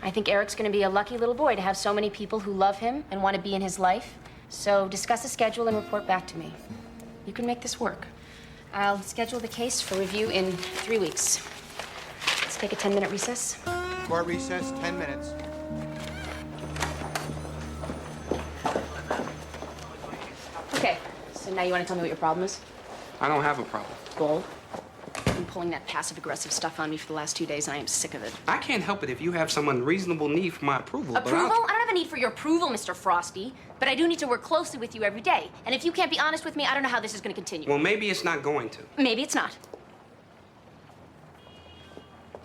I think Eric's going to be a lucky little boy to have so many people who love him and want to be in his life. So discuss a schedule and report back to me. You can make this work. I'll schedule the case for review in 3 weeks. Let's take a 10-minute recess. Court recess, 10 minutes. Okay, so now you want to tell me what your problem is? I don't have a problem. Bull. You've been pulling that passive-aggressive stuff on me for the last 2 days, and I am sick of it. I can't help it if you have some unreasonable need for my approval. but Approval? I don't have a need for your approval, Mr. Frosty, but I do need to work closely with you every day. And if you can't be honest with me, I don't know how this is going to continue. Well, maybe it's not going to. Maybe it's not.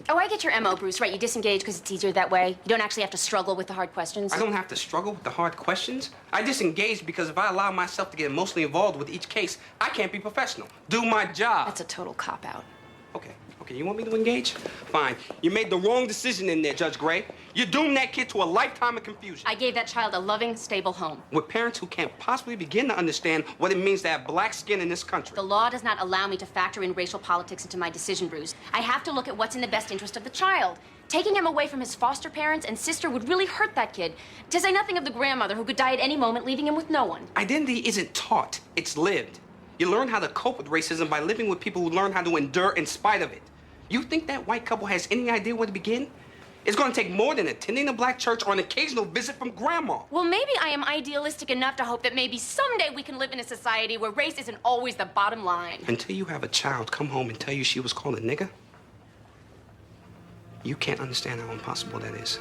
Oh, I get your MO, Bruce, right? You disengage because it's easier that way. You don't actually have to struggle with the hard questions. I don't have to struggle with the hard questions. I disengage because if I allow myself to get emotionally involved with each case, I can't be professional. Do my job. That's a total cop-out. Okay, you want me to engage? Fine. You made the wrong decision in there, Judge Gray. You doomed that kid to a lifetime of confusion. I gave that child a loving, stable home. With parents who can't possibly begin to understand what it means to have black skin in this country. The law does not allow me to factor in racial politics into my decision, Bruce. I have to look at what's in the best interest of the child. Taking him away from his foster parents and sister would really hurt that kid. To say nothing of the grandmother who could die at any moment, leaving him with no one. Identity isn't taught, it's lived. You learn how to cope with racism by living with people who learn how to endure in spite of it. You think that white couple has any idea where to begin? It's going to take more than attending a black church or an occasional visit from grandma. Well, maybe I am idealistic enough to hope that maybe someday we can live in a society where race isn't always the bottom line. Until you have a child come home and tell you she was called a nigger, you can't understand how impossible that is.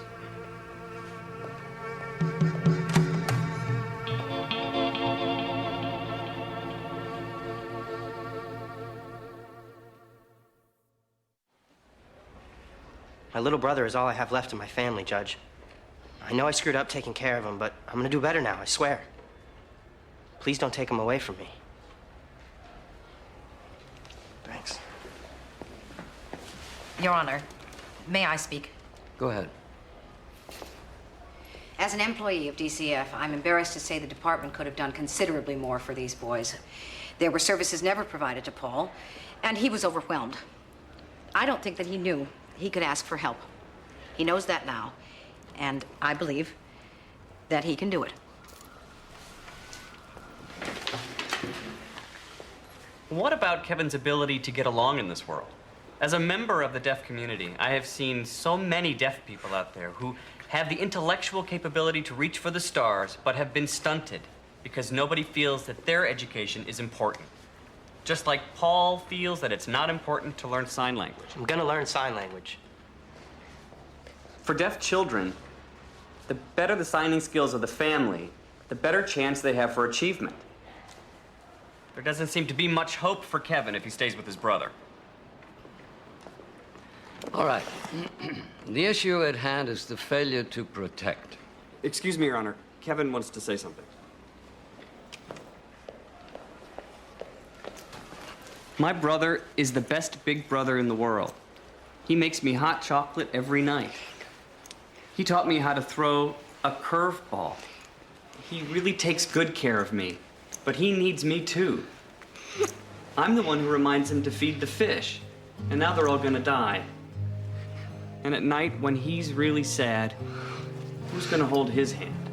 My little brother is all I have left in my family, Judge. I know I screwed up taking care of him, but I'm gonna do better now, I swear. Please don't take him away from me. Thanks. Your Honor, may I speak? Go ahead. As an employee of DCF, I'm embarrassed to say the department could have done considerably more for these boys. There were services never provided to Paul, and he was overwhelmed. I don't think that he knew he could ask for help. He knows that now, and I believe that he can do it. What about Kevin's ability to get along in this world? As a member of the deaf community, I have seen so many deaf people out there who have the intellectual capability to reach for the stars, but have been stunted because nobody feels that their education is important. Just like Paul feels that it's not important to learn sign language. I'm gonna learn sign language. For deaf children, the better the signing skills of the family, the better chance they have for achievement. There doesn't seem to be much hope for Kevin if he stays with his brother. All right. The issue at hand is the failure to protect. Excuse me, Your Honor. Kevin wants to say something. My brother is the best big brother in the world. He makes me hot chocolate every night. He taught me how to throw a curveball. He really takes good care of me, but he needs me too. I'm the one who reminds him to feed the fish, and now they're all gonna die. And at night, when he's really sad, who's gonna hold his hand?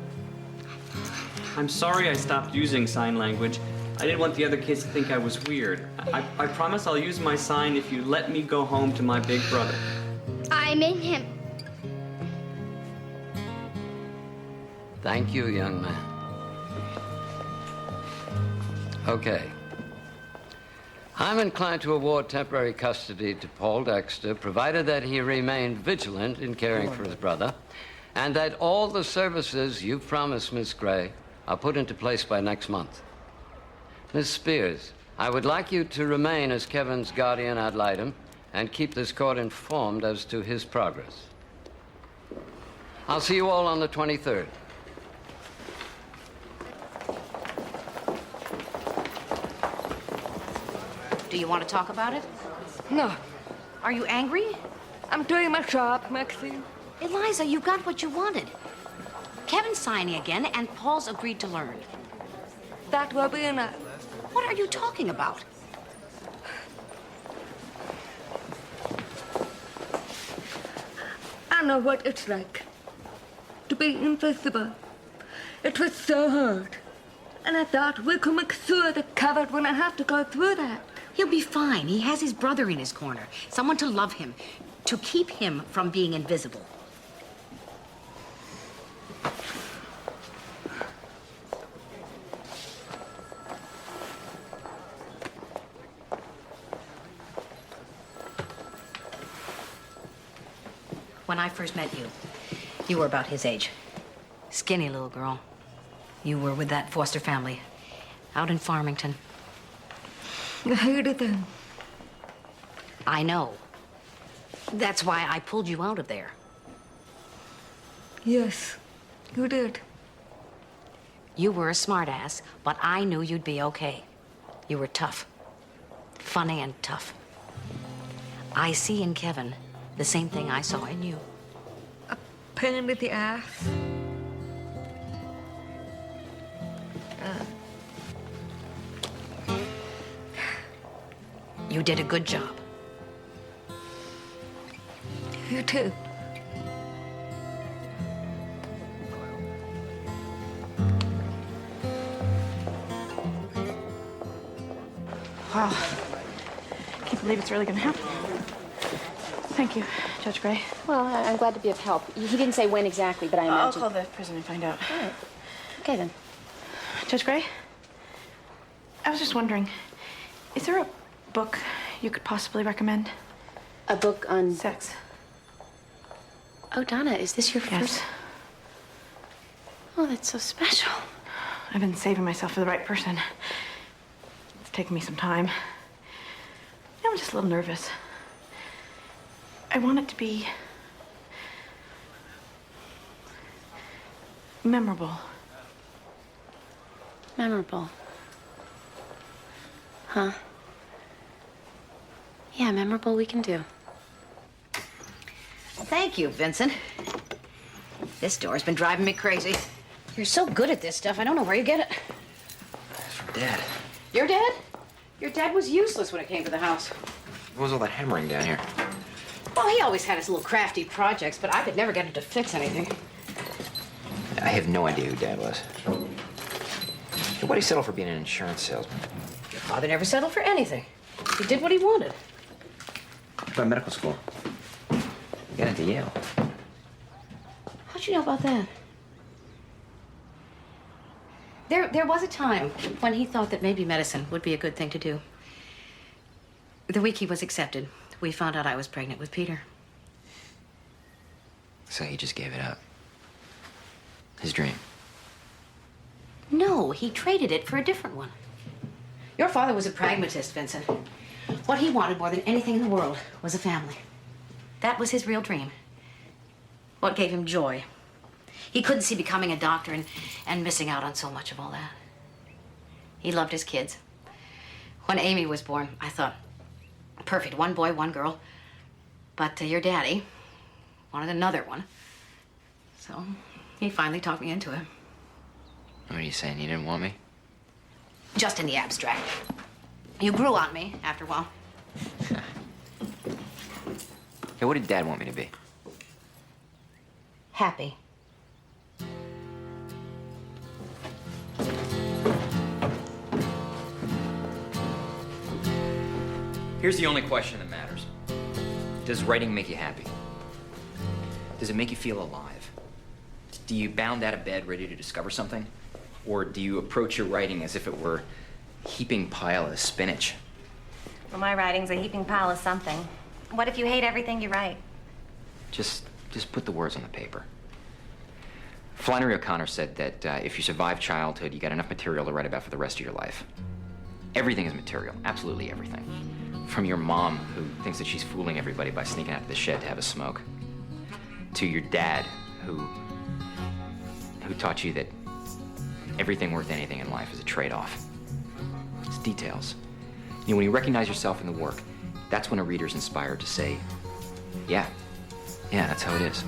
I'm sorry I stopped using sign language. I didn't want the other kids to think I was weird. I promise I'll use my sign if you let me go home to my big brother. I'm in him. Thank you, young man. Okay. I'm inclined to award temporary custody to Paul Dexter, provided that he remain vigilant in caring for his brother, and that all the services you've promised, Miss Gray, are put into place by next month. Miss Spears, I would like you to remain as Kevin's guardian ad litem and keep this court informed as to his progress. I'll see you all on the 23rd. Do you want to talk about it? No. Are you angry? I'm doing my job, Maxine. Eliza, you got what you wanted. Kevin's signing again, and Paul's agreed to learn. That will be enough. What are you talking about? I know what it's like to be invisible. It was so hard. And I thought we could make sure that Kevin wouldn't have to go through that. He'll be fine. He has his brother in his corner. Someone to love him, to keep him from being invisible. When I first met you, you were about his age. Skinny little girl. You were with that foster family out in Farmington. I hated them. I know. That's why I pulled you out of there. Yes, you did. You were a smartass, but I knew you'd be okay. You were tough. Funny and tough. I see in Kevin the same thing I saw in you. A pain in the ass. You did a good job. You too. Wow. Can't believe it's really gonna happen. Thank you, Judge Gray. Well, I'm glad to be of help. He didn't say when exactly, but I I'll imagine... call the prison and find out. All right. Okay, then. Judge Gray, I was just wondering, is there a book you could possibly recommend? A book on... Sex. Oh, Donna, is this your first... Oh, that's so special. I've been saving myself for the right person. It's taken me some time. I'm just a little nervous. I want it to be memorable. Memorable. Huh? Yeah, memorable we can do. Thank you, Vincent. This door's been driving me crazy. You're so good at this stuff, I don't know where you get it. It's from Dad. Your dad? Your dad was useless when it came to the house. What was all that hammering down here? Well, he always had his little crafty projects, but I could never get him to fix anything. I have no idea who Dad was. Why'd he settle for being an insurance salesman? Your father never settled for anything. He did what he wanted. What about medical school? He got into Yale. How'd you know about that? There was a time when he thought that maybe medicine would be a good thing to do. The week he was accepted, we found out I was pregnant with Peter. So he just gave it up. His dream. No, he traded it for a different one. Your father was a pragmatist, Vincent. What he wanted more than anything in the world was a family. That was his real dream. What gave him joy. He couldn't see becoming a doctor and missing out on so much of all that. He loved his kids. When Amy was born, I thought, perfect, one boy, one girl. But your daddy wanted another one. So he finally talked me into it. What are you saying? You didn't want me? Just in the abstract. You grew on me after a while. Hey, what did Dad want me to be? Happy. Here's the only question that matters. Does writing make you happy? Does it make you feel alive? Do you bound out of bed ready to discover something? Or do you approach your writing as if it were a heaping pile of spinach? Well, my writing's a heaping pile of something. What if you hate everything you write? Just put the words on the paper. Flannery O'Connor said that if you survive childhood, you got enough material to write about for the rest of your life. Everything is material, absolutely everything. From your mom, who thinks that she's fooling everybody by sneaking out of the shed to have a smoke, to your dad, who taught you that everything worth anything in life is a trade-off. It's details. You know, when you recognize yourself in the work, that's when a reader's inspired to say, yeah, that's how it is.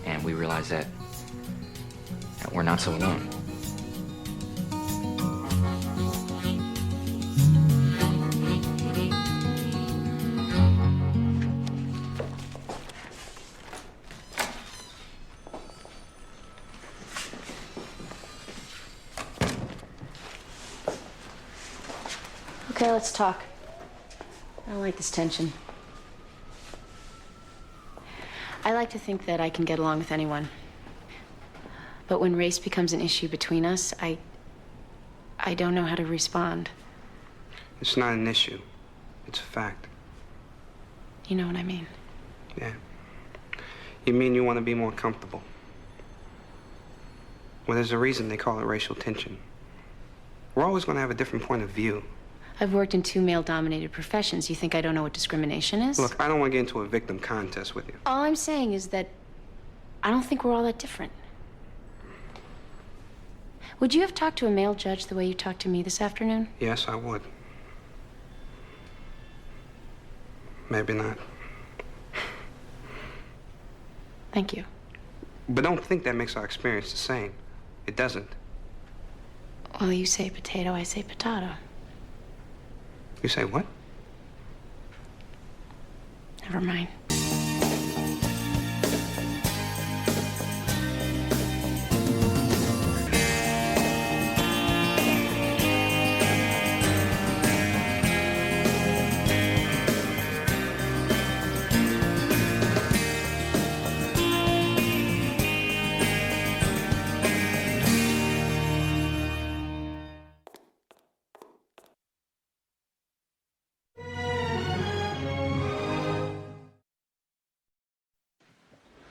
And we realize that we're not so alone. Okay, let's talk. I don't like this tension. I like to think that I can get along with anyone. But when race becomes an issue between us, I don't know how to respond. It's not an issue. It's a fact. You know what I mean? Yeah. You mean you want to be more comfortable? Well, there's a reason they call it racial tension. We're always going to have a different point of view. I've worked in 2 male-dominated professions. You think I don't know what discrimination is? Look, I don't want to get into a victim contest with you. All I'm saying is that I don't think we're all that different. Would you have talked to a male judge the way you talked to me this afternoon? Yes, I would. Maybe not. Thank you. But don't think that makes our experience the same. It doesn't. Well, you say potato, I say potato. You say what? Never mind.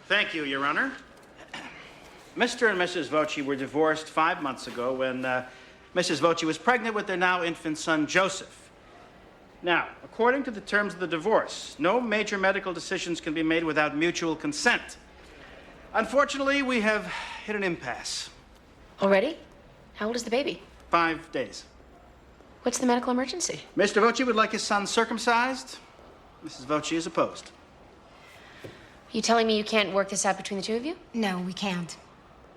Thank you, Your Honor. Mr. and Mrs. Voce were divorced 5 months ago when Mrs. Voce was pregnant with their now infant son, Joseph. Now, according to the terms of the divorce, no major medical decisions can be made without mutual consent. Unfortunately, we have hit an impasse. Already? How old is the baby? 5 days. What's the medical emergency? Mr. Voce would like his son circumcised. Mrs. Voce is opposed. You telling me you can't work this out between the 2 of you? No, we can't.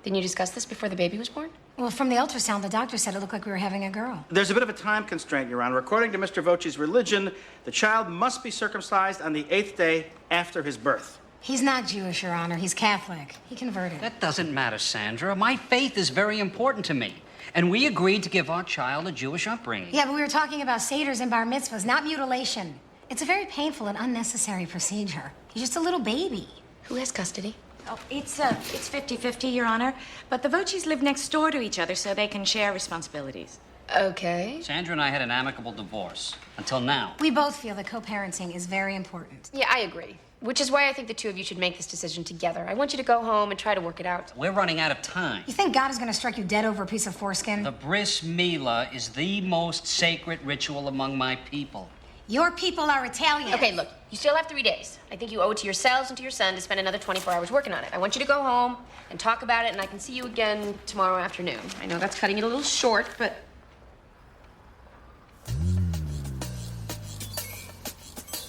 Didn't you discuss this before the baby was born? Well, from the ultrasound, the doctor said it looked like we were having a girl. There's a bit of a time constraint, Your Honor. According to Mr. Voce's religion, the child must be circumcised on the 8th day after his birth. He's not Jewish, Your Honor. He's Catholic. He converted. That doesn't matter, Sandra. My faith is very important to me. And we agreed to give our child a Jewish upbringing. Yeah, but we were talking about seders and bar mitzvahs, not mutilation. It's a very painful and unnecessary procedure. He's just a little baby. Who has custody? Oh, it's 50-50, Your Honor. But the Voces live next door to each other, so they can share responsibilities. Okay. Sandra and I had an amicable divorce. Until now. We both feel that co-parenting is very important. Yeah, I agree. Which is why I think the 2 of you should make this decision together. I want you to go home and try to work it out. We're running out of time. You think God is going to strike you dead over a piece of foreskin? The bris milah is the most sacred ritual among my people. Your people are Italian. Okay, look, you still have 3 days. I think you owe it to yourselves and to your son to spend another 24 hours working on it. I want you to go home and talk about it, and I can see you again tomorrow afternoon. I know that's cutting it a little short, but...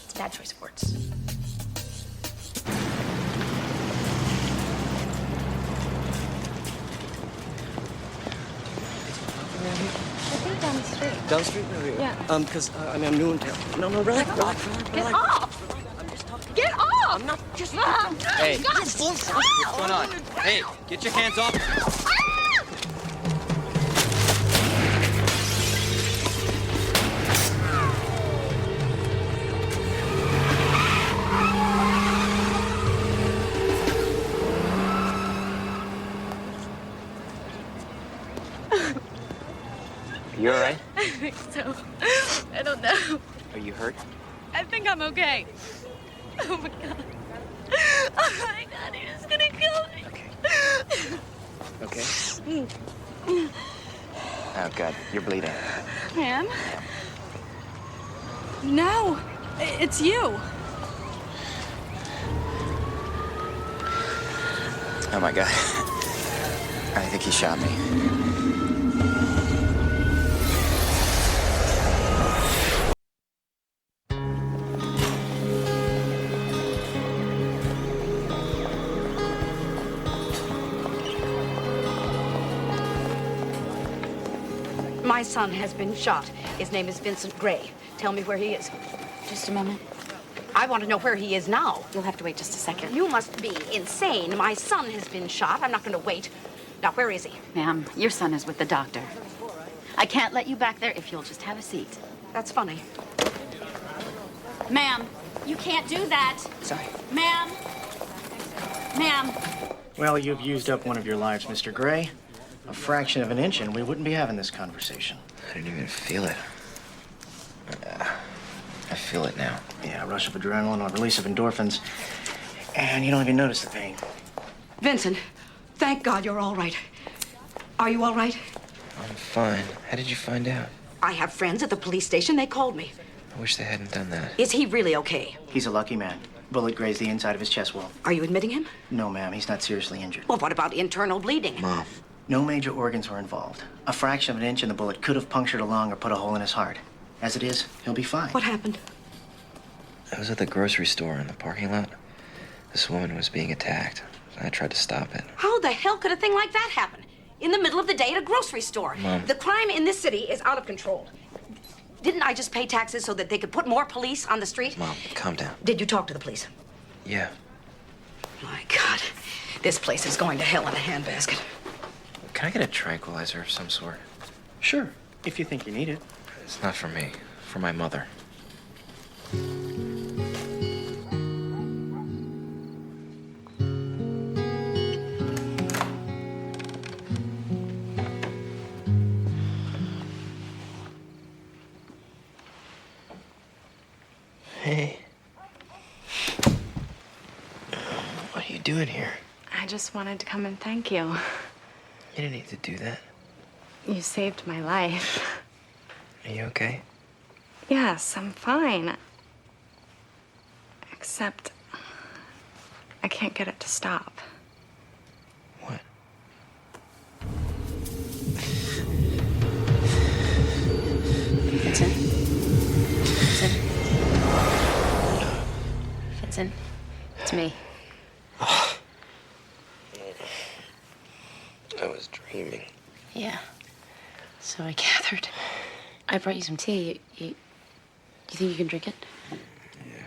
It's a bad choice of words. I think down the street. Down the street? Yeah. Because, I'm new in town. No, relax. Get off! Get off! I'm not just. Hey, what's going on? Hey, get your hands off. You all right? I think so. I don't know. Are you hurt? I think I'm okay. Oh my god. Oh my god, he's gonna kill me. Okay. Oh, God, you're bleeding. Man. No, it's you. Oh my God. I think he shot me. My son has been shot. His name is Vincent Gray. Tell me where he is. Just a moment. I want to know where he is now. You'll have to wait just a second. You must be insane. My son has been shot. I'm not going to wait. Now, where is he? Ma'am, your son is with the doctor. I can't let you back there if you'll just have a seat. That's funny. Ma'am, you can't do that. Sorry. Ma'am. Ma'am. Well, you've used up one of your lives, Mr. Gray. A fraction of an inch, and we wouldn't be having this conversation. I didn't even feel it. I feel it now. Yeah, a rush of adrenaline, a release of endorphins, and you don't even notice the pain. Vincent, thank God you're all right. Are you all right? I'm fine. How did you find out? I have friends at the police station. They called me. I wish they hadn't done that. Is he really okay? He's a lucky man. Bullet grazed the inside of his chest wall. Are you admitting him? No, ma'am, he's not seriously injured. Well, what about internal bleeding? Mom. No major organs were involved. A fraction of an inch and the bullet could have punctured a lung or put a hole in his heart. As it is, he'll be fine. What happened? I was at the grocery store in the parking lot. This woman was being attacked. I tried to stop it. How the hell could a thing like that happen? In the middle of the day at a grocery store. Mom. The crime in this city is out of control. Didn't I just pay taxes so that they could put more police on the street? Mom, calm down. Did you talk to the police? Yeah. My God, this place is going to hell in a handbasket. Can I get a tranquilizer of some sort? Sure, if you think you need it. It's not for me. For my mother. Hey. What are you doing here? I just wanted to come and thank you. You didn't need to do that. You saved my life. Are you okay? Yes, I'm fine. Except I can't get it to stop. What? Vincent? Vincent? Vincent? It's me. I was dreaming. Yeah. So I gathered. I brought you some tea. You think you can drink it? Yeah.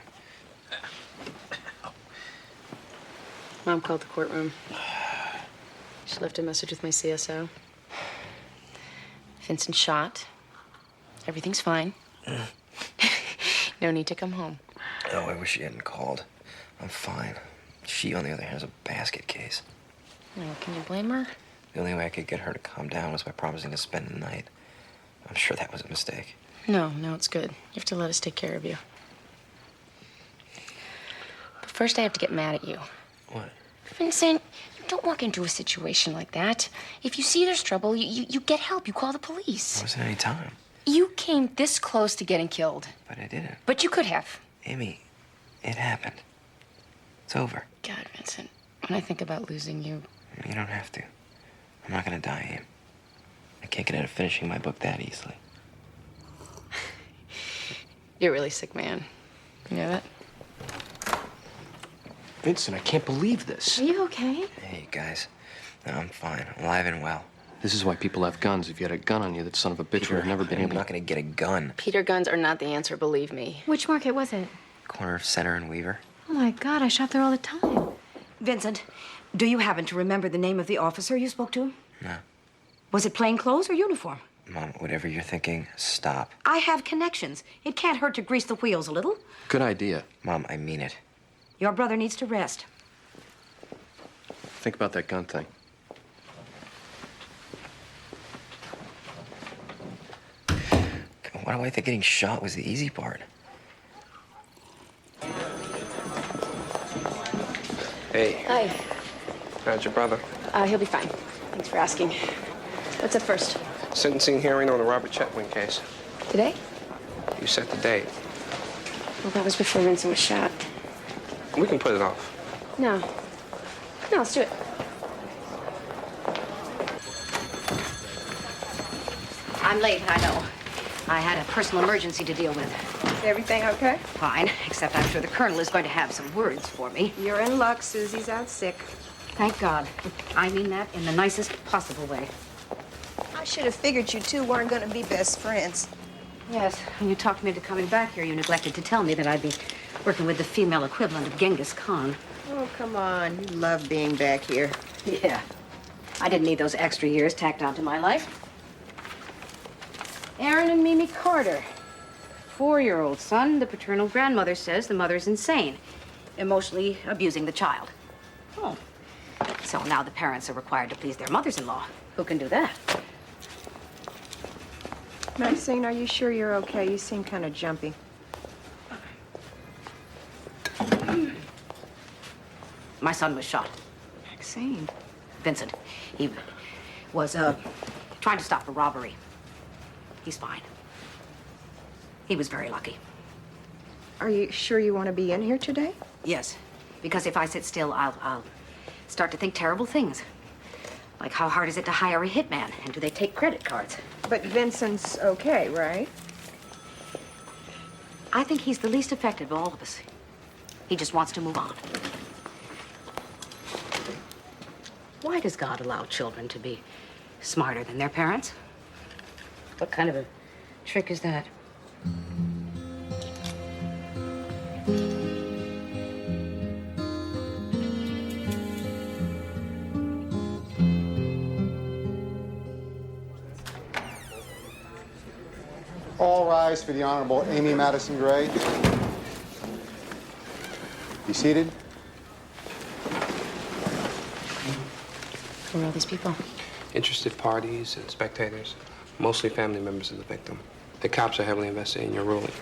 Mom called the courtroom. She left a message with my CSO. Vincent shot. Everything's fine. No need to come home. Oh, I wish she hadn't called. I'm fine. She, on the other hand, has a basket case. No, can you blame her? The only way I could get her to calm down was by promising to spend the night. I'm sure that was a mistake. No, it's good. You have to let us take care of you. But first I have to get mad at you. What? Vincent, you don't walk into a situation like that. If you see there's trouble, you get help. You call the police. There wasn't any time. You came this close to getting killed. But I didn't. But you could have. Amy, it happened. It's over. God, Vincent, when I think about losing you... You don't have to. I'm not gonna die, Aim. I can't get out of finishing my book that easily. You're a really sick man. You know that? Vincent, I can't believe this. Are you okay? Hey, guys. No, I'm fine. I'm alive and well. This is why people have guns. If you had a gun on you, that son of a bitch would have never been I'm able to... not gonna get a gun. Peter, guns are not the answer, believe me. Which market was it? Corner of Center and Weaver. Oh my God, I shop there all the time. Vincent, do you happen to remember the name of the officer you spoke to? No. Was it plain clothes or uniform? Mom, whatever you're thinking, stop. I have connections. It can't hurt to grease the wheels a little. Good idea. Mom, I mean it. Your brother needs to rest. Think about that gun thing. Why do I think getting shot was the easy part? Hey. Hi. How's your brother? He'll be fine. Thanks for asking. What's up first? Sentencing hearing on the Robert Chetwynd case. Today? You set the date. Well, that was before Vincent was shot. We can put it off. No. No, let's do it. I'm late, I know. I had a personal emergency to deal with. Is everything okay? Fine, except I'm sure the Colonel is going to have some words for me. You're in luck. Susie's out sick. Thank God. I mean that in the nicest possible way. I should have figured you two weren't going to be best friends. Yes, when you talked me into coming back here, you neglected to tell me that I'd be working with the female equivalent of Genghis Khan. Oh, come on. You love being back here. Yeah. I didn't need those extra years tacked onto my life. Aaron and Mimi Carter. 4-year-old son. The paternal grandmother says the mother's insane, emotionally abusing the child. Oh. So now the parents are required to please their mothers-in-law. Who can do that? Maxine, are you sure you're okay? You seem kind of jumpy. My son was shot. Maxine. Vincent. He was, trying to stop a robbery. He's fine. He was very lucky. Are you sure you want to be in here today? Yes, because if I sit still, I'll start to think terrible things. Like how hard is it to hire a hitman, and do they take credit cards? But Vincent's okay, right? I think he's the least affected of all of us. He just wants to move on. Why does God allow children to be smarter than their parents? What kind of a trick is that? All rise for the Honorable Amy Madison Gray. Be seated. Who are all these people? Interested parties and spectators, mostly family members of the victim. The cops are heavily investigating your ruling.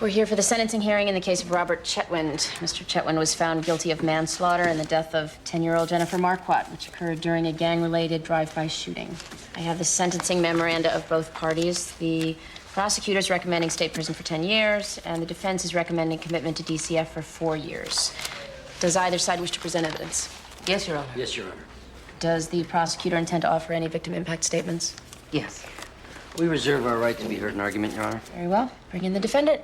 We're here for the sentencing hearing in the case of Robert Chetwynd. Mr. Chetwynd was found guilty of manslaughter in the death of 10-year-old Jennifer Marquardt, which occurred during a gang-related drive-by shooting. I have the sentencing memoranda of both parties. The prosecutor's recommending state prison for 10 years, and the defense is recommending commitment to DCF for 4 years. Does either side wish to present evidence? Yes, Your Honor. Yes, Your Honor. Does the prosecutor intend to offer any victim impact statements? Yes. We reserve our right to be heard in argument, Your Honor. Very well. Bring in the defendant.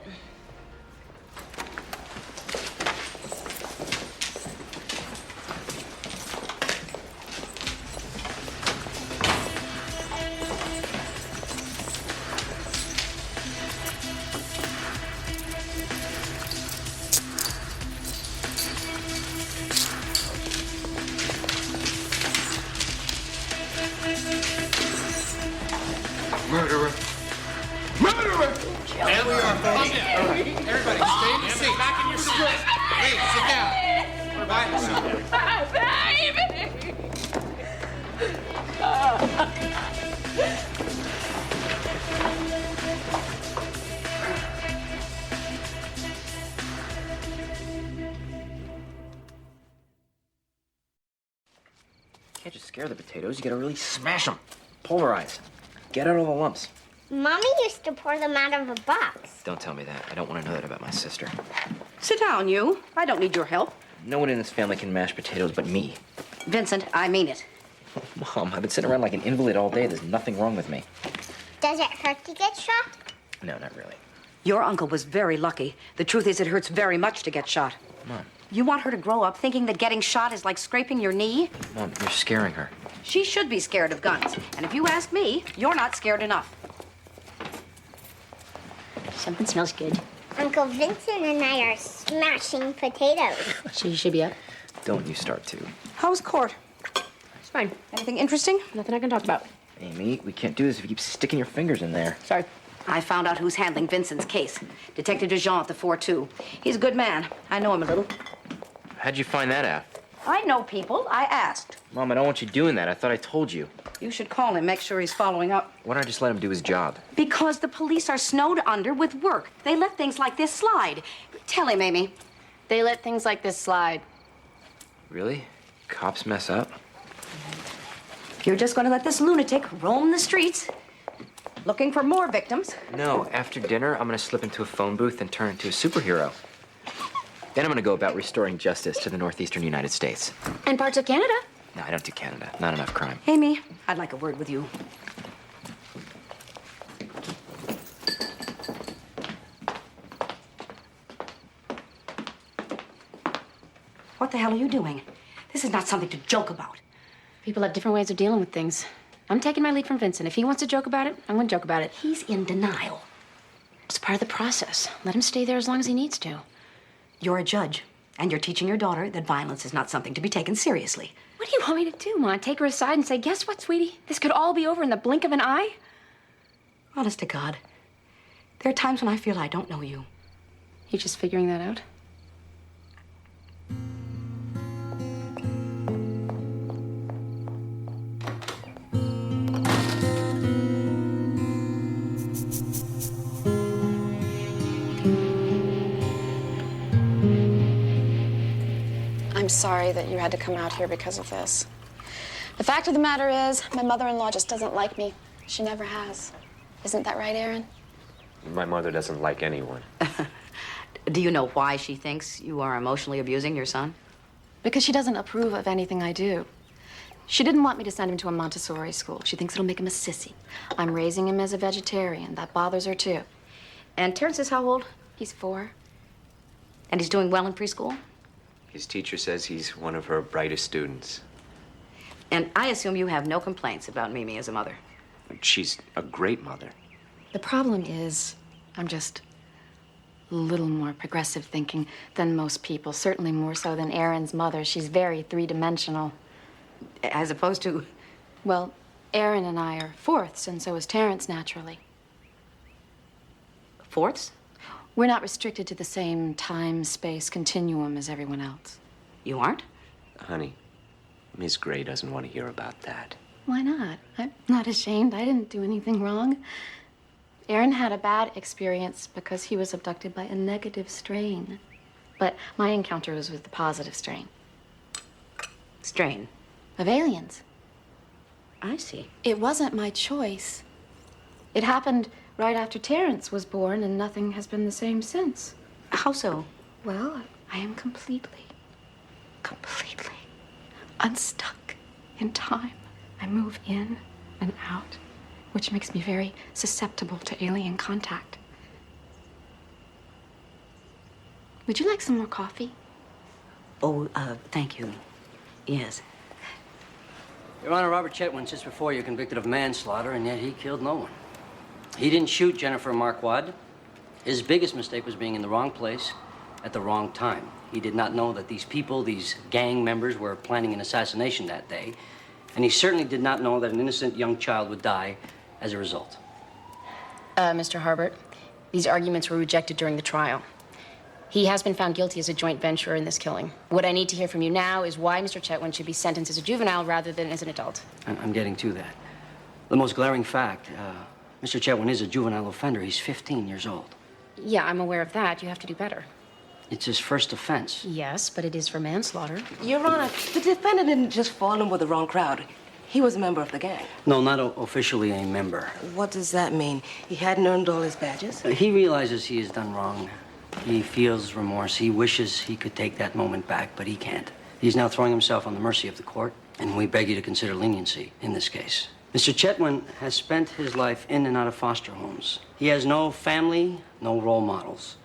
Murderer. Murderer! And we are voting. Everybody, stay in your seat. Back in your seat. Please, sit down. Quiet yourself. You can't just scare the potatoes. You gotta really smash them. Pulverize. Get out all the lumps. Mommy used to pour them out of a box. Don't tell me that. I don't want to know that about my sister. Sit down, you. I don't need your help. No one in this family can mash potatoes but me. Vincent, I mean it. Mom, I've been sitting around like an invalid all day. There's nothing wrong with me. Does it hurt to get shot? No, not really. Your uncle was very lucky. The truth is, it hurts very much to get shot. Mom. You want her to grow up thinking that getting shot is like scraping your knee? Mom, you're scaring her. She should be scared of guns. And if you ask me, you're not scared enough. Something smells good. Uncle Vincent and I are smashing potatoes. She should be up. Don't you start to. How's court? It's fine. Anything interesting? Nothing I can talk about. Amy, we can't do this if you keep sticking your fingers in there. Sorry. I found out who's handling Vincent's case. Detective DeJean at the 4-2. He's a good man. I know him a little. How'd you find that out? I know people. I asked. Mom, I don't want you doing that. I thought I told you. You should call him, make sure he's following up. Why don't I just let him do his job? Because the police are snowed under with work. They let things like this slide. Tell him, Amy. They let things like this slide. Really? Cops mess up? You're just going to let this lunatic roam the streets? looking for more victims. No, after dinner, I'm gonna slip into a phone booth and turn into a superhero. Then I'm gonna go about restoring justice to the northeastern United States. And parts of Canada. No, I don't do Canada. Not enough crime. Amy, I'd like a word with you. What the hell are you doing? This is not something to joke about. People have different ways of dealing with things. I'm taking my lead from Vincent. If he wants to joke about it, I'm going to joke about it. He's in denial. It's part of the process. Let him stay there as long as he needs to. You're a judge, and you're teaching your daughter that violence is not something to be taken seriously. What do you want me to do, Ma? Take her aside and say, guess what, sweetie? This could all be over in the blink of an eye? Honest to God, there are times when I feel I don't know you. You just figuring that out? I'm sorry that you had to come out here because of this. The fact of the matter is, my mother-in-law just doesn't like me. She never has. Isn't that right, Aaron? My mother doesn't like anyone. Do you know why she thinks you are emotionally abusing your son? Because she doesn't approve of anything I do. She didn't want me to send him to a Montessori school. She thinks it'll make him a sissy. I'm raising him as a vegetarian. That bothers her, too. And Terrence is how old? He's 4. And he's doing well in preschool? His teacher says he's one of her brightest students. And I assume you have no complaints about Mimi as a mother. She's a great mother. The problem is, I'm just a little more progressive thinking than most people, certainly more so than Aaron's mother. She's very three-dimensional. As opposed to? Well, Aaron and I are fourths, and so is Terrence, naturally. Fourths? We're not restricted to the same time-space continuum as everyone else. You aren't? Honey, Miss Gray doesn't want to hear about that. Why not? I'm not ashamed. I didn't do anything wrong. Aaron had a bad experience because he was abducted by a negative strain. But my encounter was with the positive strain. Strain? Of aliens. I see. It wasn't my choice. It happened right after Terrence was born, and nothing has been the same since. How so? Well, I am completely unstuck in time. I move in and out, which makes me very susceptible to alien contact. Would you like some more coffee? Oh, thank you. Yes. Your Honor, Robert Chetwynd sits before you convicted of manslaughter, and yet he killed no one. He didn't shoot Jennifer Marquardt. His biggest mistake was being in the wrong place at the wrong time. He did not know that these people, these gang members, were planning an assassination that day. And he certainly did not know that an innocent young child would die as a result. Mr. Harbert, these arguments were rejected during the trial. He has been found guilty as a joint venturer in this killing. What I need to hear from you now is why Mr. Chetwynd should be sentenced as a juvenile rather than as an adult. I'm getting to that. The most glaring fact, Mr. Chetwynd is a juvenile offender. He's 15 years old. Yeah, I'm aware of that. You have to do better. It's his first offense. Yes, but it is for manslaughter. Your Honor, the defendant didn't just fall in with the wrong crowd. He was a member of the gang. No, not officially a member. What does that mean? He hadn't earned all his badges? He realizes he has done wrong. He feels remorse. He wishes he could take that moment back, but he can't. He's now throwing himself on the mercy of the court, and we beg you to consider leniency in this case. Mr. Chetwynd has spent his life in and out of foster homes. He has no family, no role models.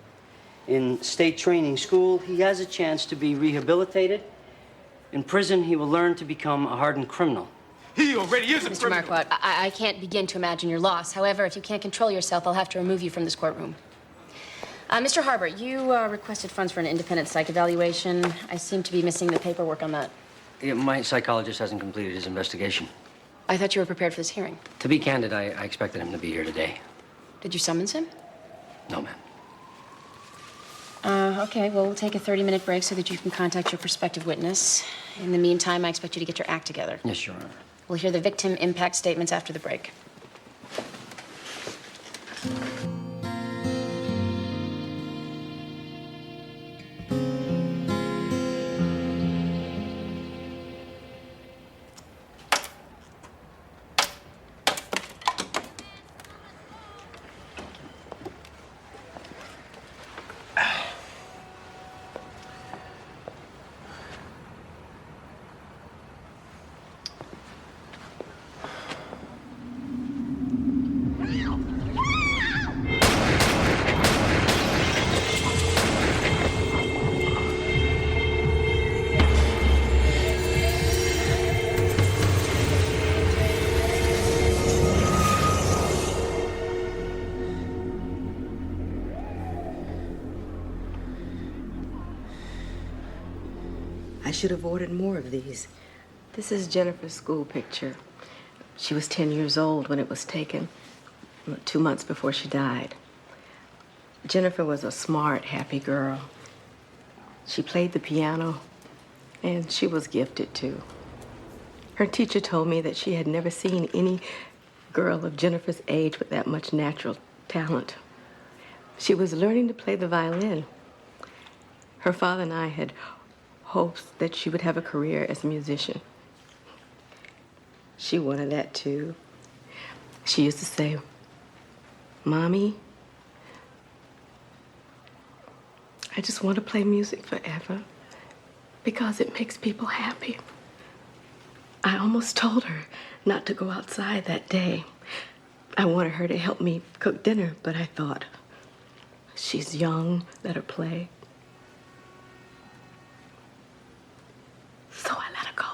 In state training school, he has a chance to be rehabilitated. In prison, he will learn to become a hardened criminal. He already is a Mr. Marquardt, I can't begin to imagine your loss. However, if you can't control yourself, I'll have to remove you from this courtroom. Mr. Harbert, you requested funds for an independent psych evaluation. I seem to be missing the paperwork on that. Yeah, my psychologist hasn't completed his investigation. I thought you were prepared for this hearing. To be candid, I expected him to be here today. Did you summons him? No, ma'am. Okay, well, we'll take a 30-minute break so that you can contact your prospective witness. In the meantime, I expect you to get your act together. Yes, Your Honor. We'll hear the victim impact statements after the break. should have ordered more of these. This is Jennifer's school picture. She was 10 years old when it was taken, 2 months before she died. Jennifer was a smart, happy girl. She played the piano, and she was gifted too. Her teacher told me that she had never seen any girl of Jennifer's age with that much natural talent. She was learning to play the violin. Her father and I had hopes that she would have a career as a musician. She wanted that too. She used to say, "Mommy, I just want to play music forever because it makes people happy." I almost told her not to go outside that day. I wanted her to help me cook dinner, but I thought, she's young, let her play. So I let her go.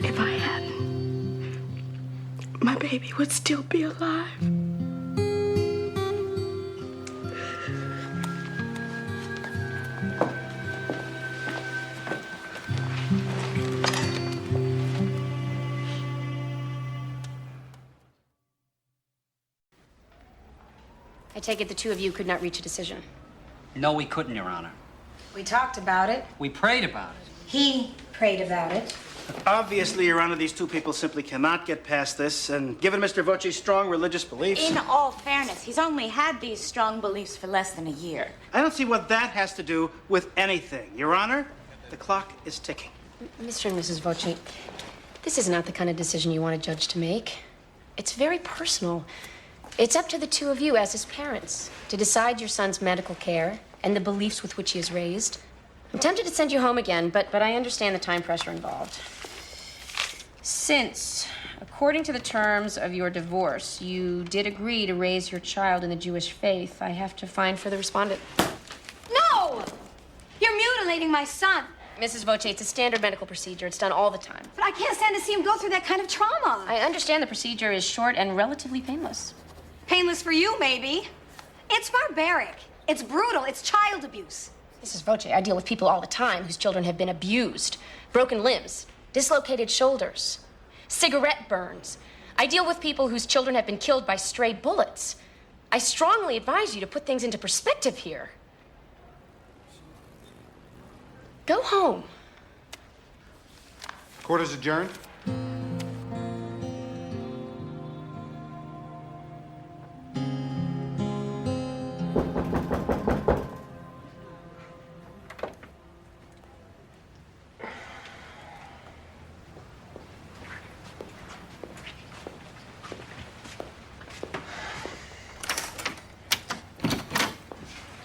If I hadn't, my baby would still be alive. I take it the two of you could not reach a decision. No, we couldn't, Your Honor. We talked about it. We prayed about it. He prayed about it. Obviously, Your Honor, these two people simply cannot get past this, and given Mr. Voce's strong religious beliefs... In all fairness, he's only had these strong beliefs for less than a year. I don't see what that has to do with anything. Your Honor, the clock is ticking. Mr. and Mrs. Voce, this is not the kind of decision you want a judge to make. It's very personal. It's up to the two of you as his parents to decide your son's medical care and the beliefs with which he is raised. I'm tempted to send you home again, but I understand the time pressure involved. Since, according to the terms of your divorce, you did agree to raise your child in the Jewish faith, I have to find for the respondent. No! You're mutilating my son. Mrs. Voce, it's a standard medical procedure. It's done all the time. But I can't stand to see him go through that kind of trauma. I understand the procedure is short and relatively painless. Painless for you, maybe. It's barbaric. It's brutal. It's child abuse. Mrs. Voce, I deal with people all the time whose children have been abused. Broken limbs, dislocated shoulders, cigarette burns. I deal with people whose children have been killed by stray bullets. I strongly advise you to put things into perspective here. Go home. Court is adjourned.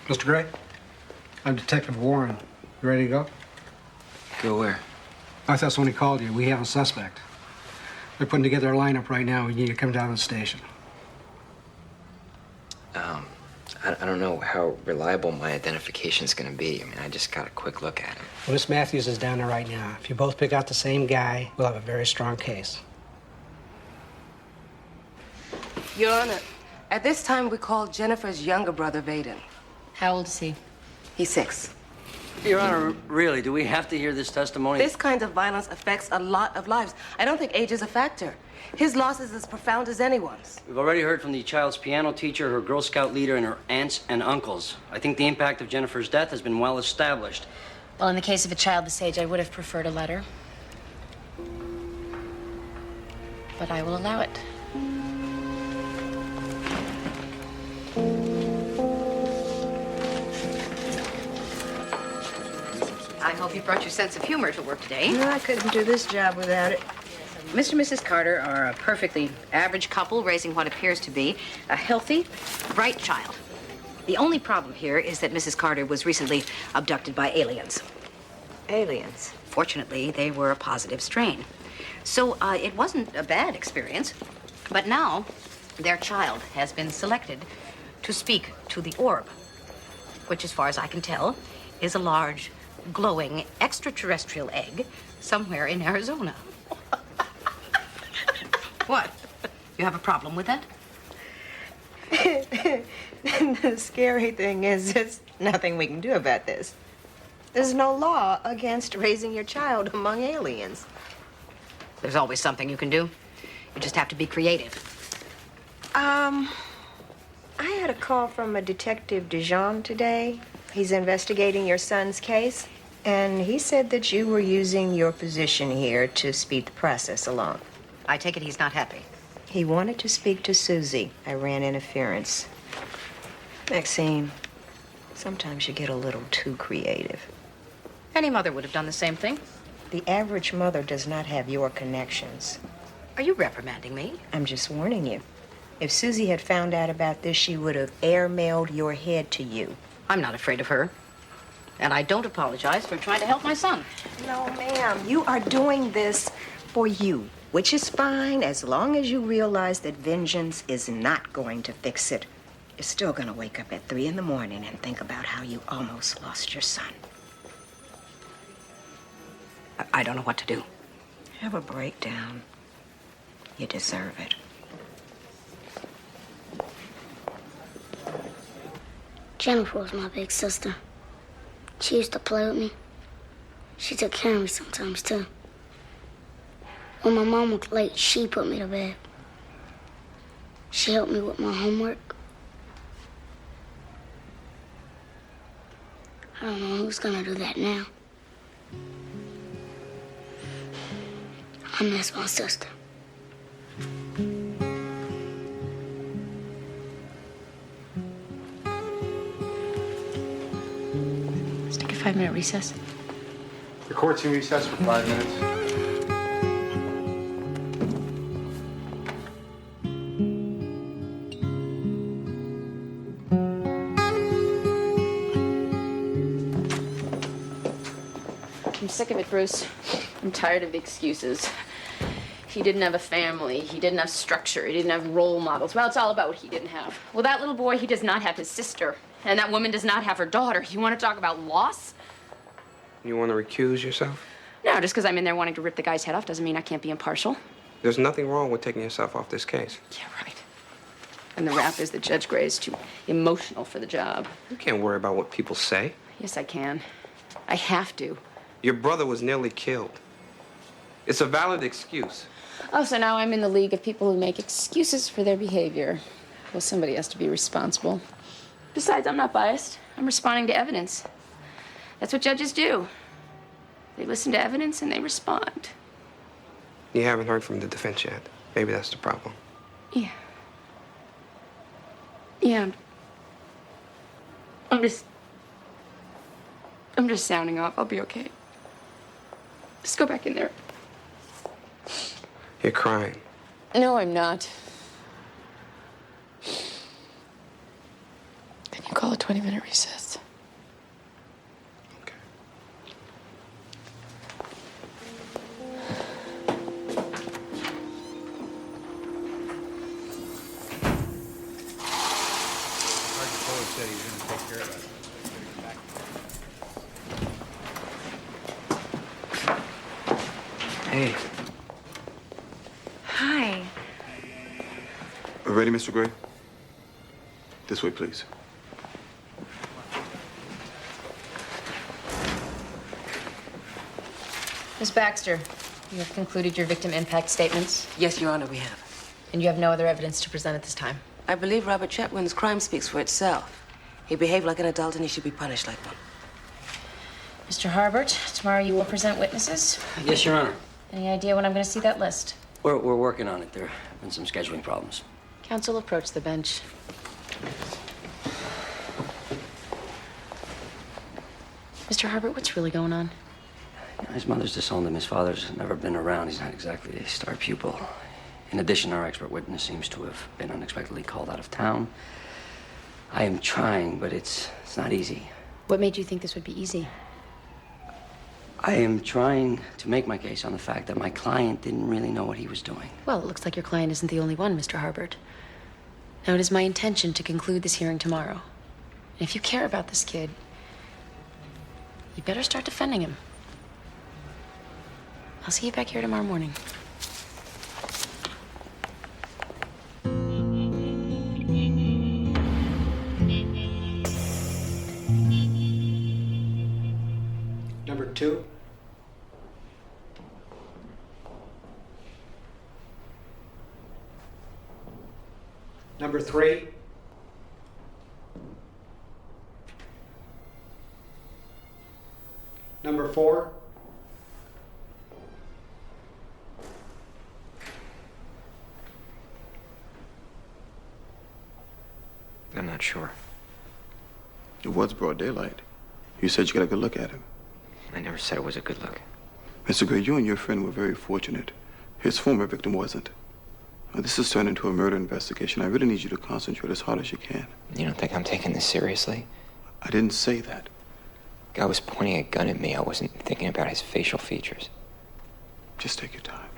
Mr. Gray, I'm Detective Warren. You ready to go? Go where? I thought somebody called you. We have a suspect. They're putting together a lineup right now. You need to come down to the station. I don't know how reliable my identification's gonna be. I mean, I just got a quick look at him. Well, Miss Matthews is down there right now. If you both pick out the same guy, we'll have a very strong case. Your Honor, at this time we called Jennifer's younger brother, Vaden. How old is he? He's 6. Your Honor, really, do we have to hear this testimony? This kind of violence affects a lot of lives. I don't think age is a factor. His loss is as profound as anyone's. We've already heard from the child's piano teacher, her Girl Scout leader, and her aunts and uncles. I think the impact of Jennifer's death has been well established. Well, in the case of a child this age, I would have preferred a letter. But I will allow it. I hope you brought your sense of humor to work today. No, I couldn't do this job without it. Mr. and Mrs. Carter are a perfectly average couple raising what appears to be a healthy, bright child. The only problem here is that Mrs. Carter was recently abducted by aliens. Aliens? Fortunately, they were a positive strain. So it wasn't a bad experience. But now, their child has been selected to speak to the orb, which, as far as I can tell, is a large, glowing extraterrestrial egg somewhere in Arizona. What? You have a problem with that? The scary thing is, nothing we can do about this. There's no law against raising your child among aliens. There's always something you can do. You just have to be creative. I had a call from a Detective Dijon today. He's investigating your son's case, and he said that you were using your position here to speed the process along. I take it he's not happy. He wanted to speak to Susie. I ran interference. Maxine, sometimes you get a little too creative. Any mother would have done the same thing. The average mother does not have your connections. Are you reprimanding me? I'm just warning you. If Susie had found out about this, she would have airmailed your head to you. I'm not afraid of her. And I don't apologize for trying to help my son. No, ma'am. You are doing this for you, which is fine as long as you realize that vengeance is not going to fix it. You're still going to wake up at 3 in the morning and think about how you almost lost your son. I don't know what to do. Have a breakdown. You deserve it. Jennifer was my big sister. She used to play with me. She took care of me sometimes, too. When my mom was late, she put me to bed. She helped me with my homework. I don't know who's gonna do that now. I miss my sister. Let's take a 5-minute recess. The court's in recess for 5 minutes. I'm sick of it, Bruce. I'm tired of the excuses. He didn't have a family. He didn't have structure. He didn't have role models. Well, it's all about what he didn't have. Well, that little boy, he does not have his sister. And that woman does not have her daughter. You want to talk about loss? You want to recuse yourself? No, just because I'm in there wanting to rip the guy's head off doesn't mean I can't be impartial. There's nothing wrong with taking yourself off this case. Yeah, right. And the rap is that Judge Gray is too emotional for the job. You can't worry about what people say. Yes, I can. I have to. Your brother was nearly killed. It's a valid excuse. Oh, so now I'm in the league of people who make excuses for their behavior. Well, somebody has to be responsible. Besides, I'm not biased. I'm responding to evidence. That's what judges do. They listen to evidence and they respond. You haven't heard from the defense yet. Maybe that's the problem. Yeah. Yeah. I'm just sounding off. I'll be okay. Just go back in there. You're crying. No, I'm not. Can you call a 20-minute recess? Said he was going to take care of us. Hey. Hi. Ready, Mr. Gray? This way, please. Miss Baxter, you have concluded your victim impact statements, Yes, Your Honor, we have. and you have no other evidence to present at this time. I believe Robert Chetwynd's crime speaks for itself. He behaved like an adult and he should be punished like one. Mr. Harbert, tomorrow you will present witnesses. Yes, Your Honor. Any idea when I'm going to see that list? We're working on it. There have been some scheduling problems. Counsel, approach the bench. Mr. Harbert, what's really going on? His mother's disowned him. His father's never been around. He's not exactly a star pupil. In addition, our expert witness seems to have been unexpectedly called out of town. I am trying, but it's not easy. What made you think this would be easy? I am trying to make my case on the fact that my client didn't really know what he was doing. Well, it looks like your client isn't the only one, Mr. Harbert. Now, it is my intention to conclude this hearing tomorrow. And if you care about this kid, you better start defending him. I'll see you back here tomorrow morning. Number 2. Number 3. Number 4. I'm not sure. It was broad daylight. You said you got a good look at him. I never said it was a good look. Mr. Gray, you and your friend were very fortunate. His former victim wasn't. Now, this has turned into a murder investigation. I really need you to concentrate as hard as you can. You don't think I'm taking this seriously? I didn't say that. Guy was pointing a gun at me. I wasn't thinking about his facial features. Just take your time.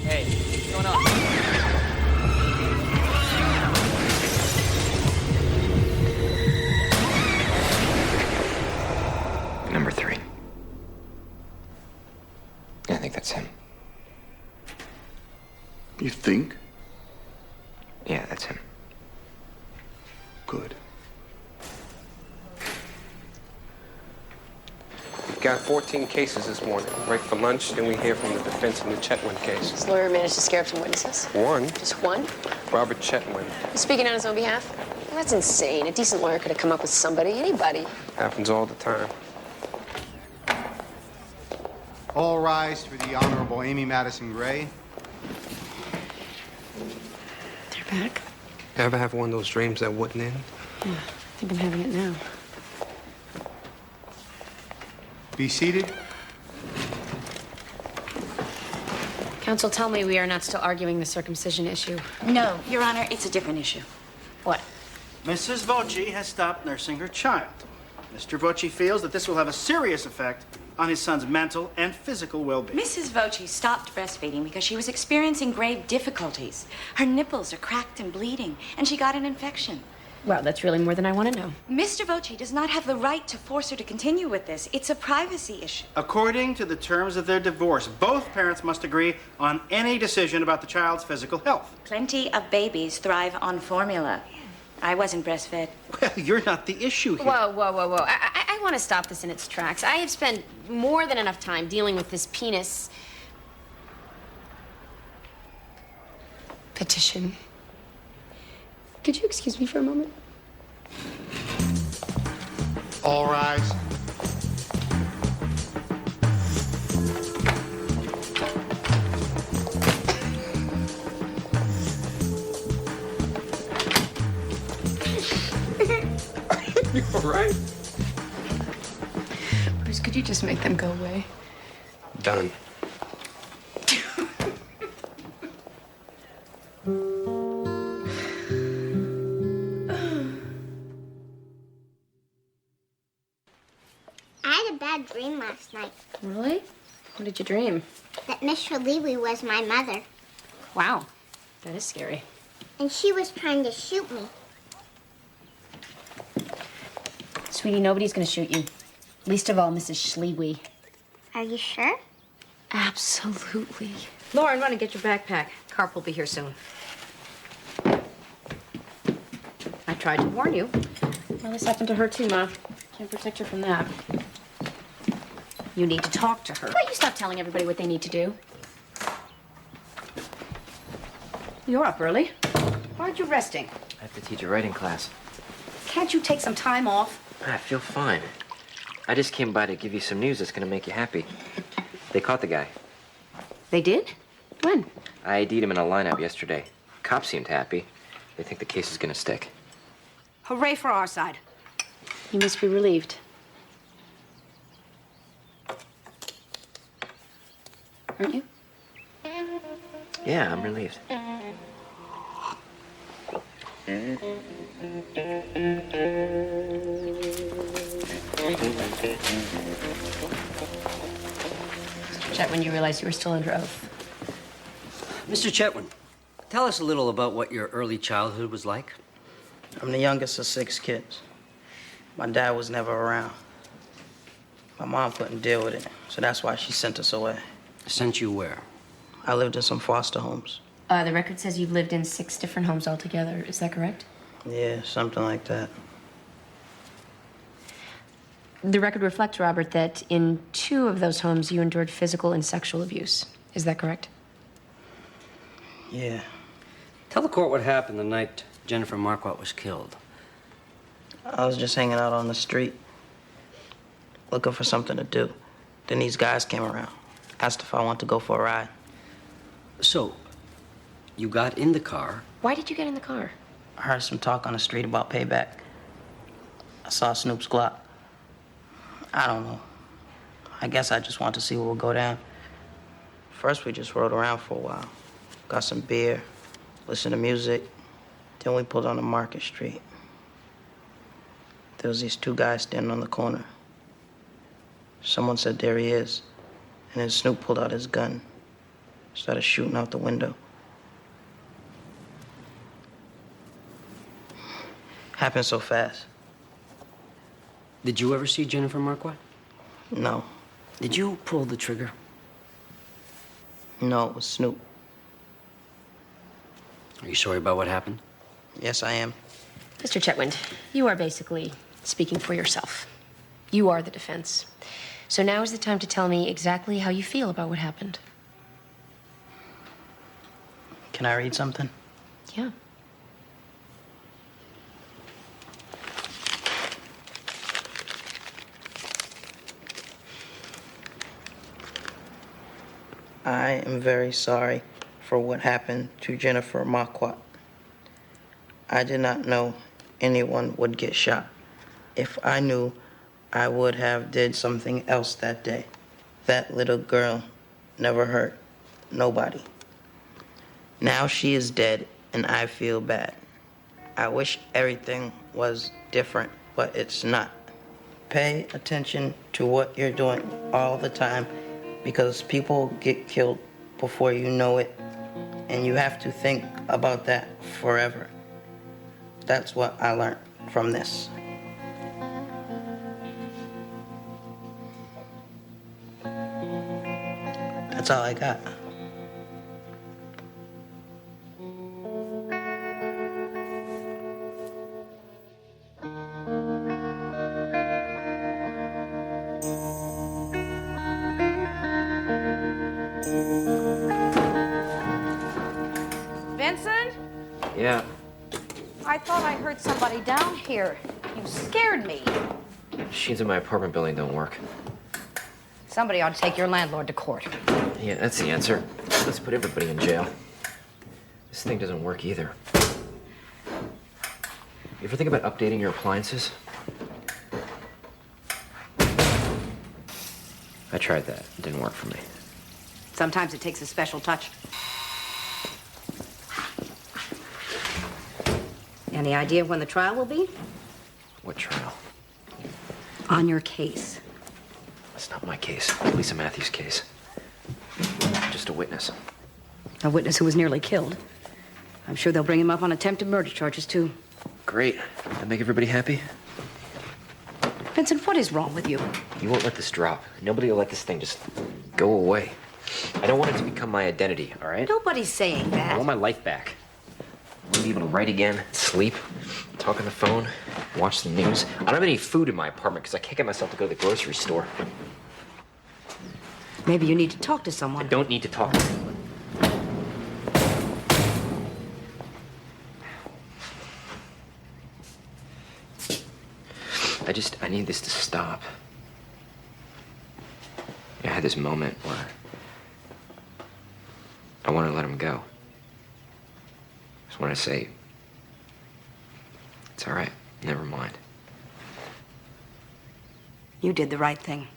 Hey, what's going on? Number 3. I think that's him. You think? Yeah, that's him. Good. We've got 14 cases this morning. Right for lunch, then we hear from the defense in the Chetwynd case. This lawyer managed to scare up some witnesses. One, Just one? Robert Chetwynd. He's speaking on his own behalf? Well, that's insane. A decent lawyer could have come up with somebody, anybody. Happens all the time. All rise for the Honorable Amy Madison Gray. They're back? Ever have one of those dreams that wouldn't end? Yeah, I think I'm having it now. Be seated. Counsel, tell me we are not still arguing the circumcision issue. No, Your Honor, it's a different issue. What? Mrs. Voci has stopped nursing her child. Mr. Voci feels that this will have a serious effect on his son's mental and physical well-being. Mrs. Voci stopped breastfeeding because she was experiencing grave difficulties. Her nipples are cracked and bleeding, and she got an infection. Well, that's really more than I want to know. Mr. Voci does not have the right to force her to continue with this. It's a privacy issue. According to the terms of their divorce, both parents must agree on any decision about the child's physical health. Plenty of babies thrive on formula. I wasn't breastfed. Well, you're not the issue here. Whoa, whoa, whoa, whoa. I want to stop this in its tracks. I have spent more than enough time dealing with this penis petition. Could you excuse me for a moment? All rise. You all right? Bruce, could you just make them go away? Done. I had a bad dream last night. Really? What did you dream? That Miss Shalewy was my mother. Wow, that is scary. And she was trying to shoot me. Sweetie, nobody's gonna shoot you. Least of all, Mrs. Schlewy. Are you sure? Absolutely. Lauren, run and get your backpack. Carp will be here soon. I tried to warn you. Well, this happened to her too, Ma. Can't protect her from that. You need to talk to her. Why don't you stop telling everybody what they need to do? You're up early. Why aren't you resting? I have to teach a writing class. Can't you take some time off? I feel fine. I just came by to give you some news that's gonna make you happy. They caught the guy. They did? When? I ID'd him in a lineup yesterday. Cops seemed happy. They think the case is gonna stick. Hooray for our side. You must be relieved. Aren't you? Yeah, I'm relieved. Mr. Chetwynd, you realized you were still under oath. Mr. Chetwynd, tell us a little about what your early childhood was like. I'm the youngest of 6 kids. My dad was never around. My mom couldn't deal with it, so that's why she sent us away. Sent you where? I lived in some foster homes. The record says you've lived in 6 different homes altogether. Is that correct? Yeah, something like that. The record reflects, Robert, that in 2 of those homes you endured physical and sexual abuse. Is that correct? Yeah. Tell the court what happened the night Jennifer Marquardt was killed. I was just hanging out on the street, looking for something to do. Then these guys came around, asked if I wanted to go for a ride. So, you got in the car. Why did you get in the car? I heard some talk on the street about payback. I saw Snoop's Glock. I don't know. I guess I just wanted to see what would go down. First, we just rode around for a while. Got some beer, listened to music. Then we pulled on the Market Street. There was these 2 guys standing on the corner. Someone said, "There he is." And then Snoop pulled out his gun, started shooting out the window. Happened so fast. Did you ever see Jennifer Marquardt? No. Did you pull the trigger? No, it was Snoop. Are you sorry about what happened? Yes, I am. Mr. Chetwynd, you are basically speaking for yourself. You are the defense. So now is the time to tell me exactly how you feel about what happened. Can I read something? Yeah. I am very sorry for what happened to Jennifer Marquardt. I did not know anyone would get shot. If I knew, I would have did something else that day. That little girl never hurt nobody. Now she is dead and I feel bad. I wish everything was different, but it's not. Pay attention to what you're doing all the time because people get killed before you know it, and you have to think about that forever. That's what I learned from this. That's all I got. Vincent? Yeah. I thought I heard somebody down here. You scared me. Machines in my apartment building don't work. Somebody ought to take your landlord to court. Yeah, that's the answer. Let's put everybody in jail. This thing doesn't work either. You ever think about updating your appliances? I tried that. It didn't work for me. Sometimes it takes a special touch. Any idea when the trial will be? What trial? On your case. That's not my case. Lisa Matthews' case. Just a witness. A witness who was nearly killed. I'm sure they'll bring him up on attempted murder charges, too. Great. That make everybody happy? Vincent, what is wrong with you? You won't let this drop. Nobody will let this thing just go away. I don't want it to become my identity, all right? Nobody's saying I that. want my life back. I want to be able to write again, sleep, talk on the phone, watch the news. I don't have any food in my apartment because I can't get myself to go to the grocery store. Maybe you need to talk to someone. I don't need to talk to anyone. I need this to stop. I had this moment where I wanted to let him go. I just wanted to say, it's all right, never mind. You did the right thing.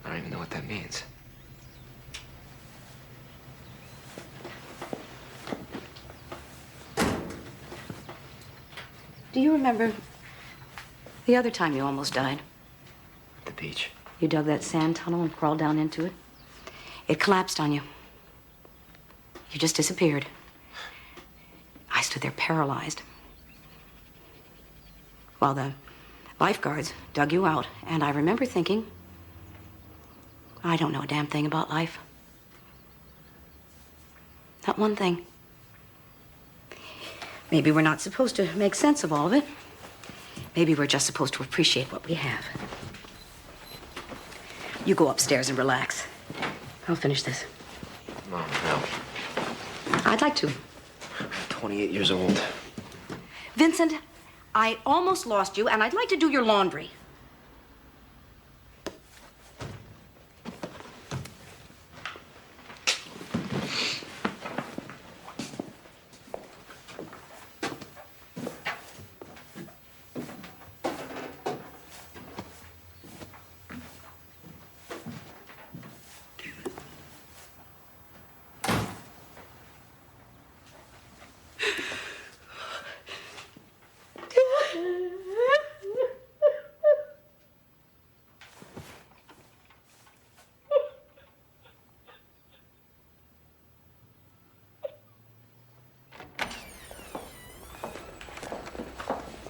I don't even know what that means. Do you remember the other time you almost died? At the beach. You dug that sand tunnel and crawled down into it. It collapsed on you. You just disappeared. I stood there paralyzed while the lifeguards dug you out. And I remember thinking, I don't know a damn thing about life. Not one thing. Maybe we're not supposed to make sense of all of it. Maybe we're just supposed to appreciate what we have. You go upstairs and relax. I'll finish this. Mom, no. I'd like to. 28 years old. Vincent, I almost lost you, and I'd like to do your laundry.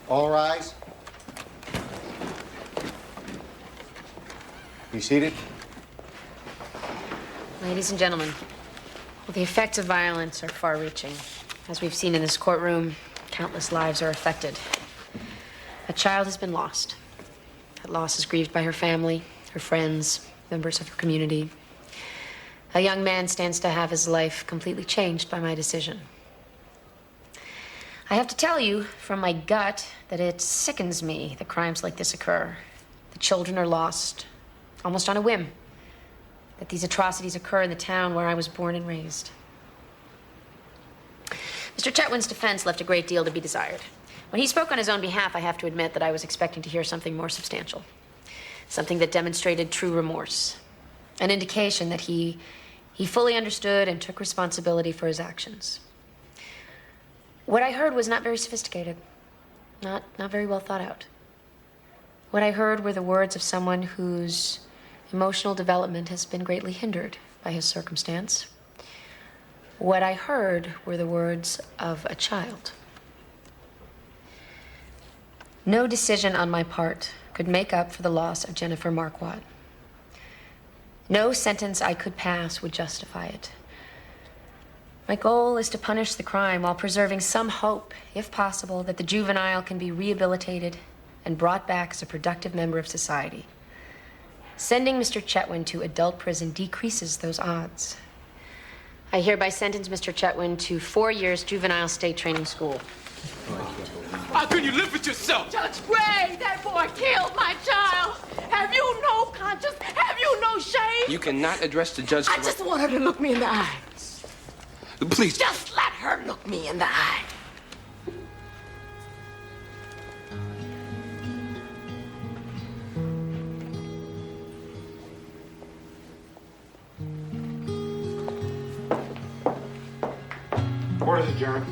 All rise. Be seated. Ladies and gentlemen, well, the effects of violence are far-reaching. As we've seen in this courtroom, countless lives are affected. A child has been lost. That loss is grieved by her family, her friends, members of her community. A young man stands to have his life completely changed by my decision. I have to tell you from my gut that it sickens me that crimes like this occur. The children are lost, almost on a whim. That these atrocities occur in the town where I was born and raised. Mr. Chetwynd's defense left a great deal to be desired. When he spoke on his own behalf, I have to admit that I was expecting to hear something more substantial. Something that demonstrated true remorse. An indication that he fully understood and took responsibility for his actions. What I heard was not very sophisticated, not very well thought out. What I heard were the words of someone whose emotional development has been greatly hindered by his circumstance. What I heard were the words of a child. No decision on my part could make up for the loss of Jennifer Marquardt. No sentence I could pass would justify it. My goal is to punish the crime while preserving some hope, if possible, that the juvenile can be rehabilitated and brought back as a productive member of society. Sending Mr. Chetwynd to adult prison decreases those odds. I hereby sentence Mr. Chetwynd to 4 years juvenile state training school. How can you live with yourself? Judge Gray, that boy killed my child. Have you no conscience? Have you no shame? You cannot address the judge. I just want her to look me in the eye. Please. Just let her look me in the eye. Court is adjourned.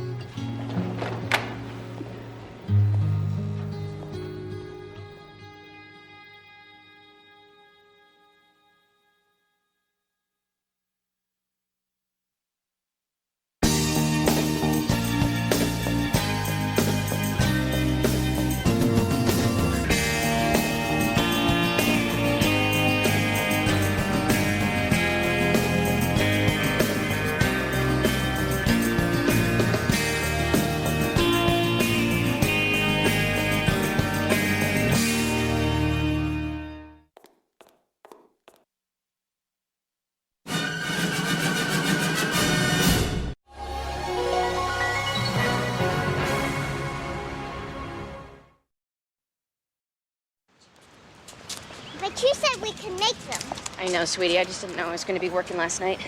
But you said we could make them. I know, sweetie. I just didn't know I was going to be working last night.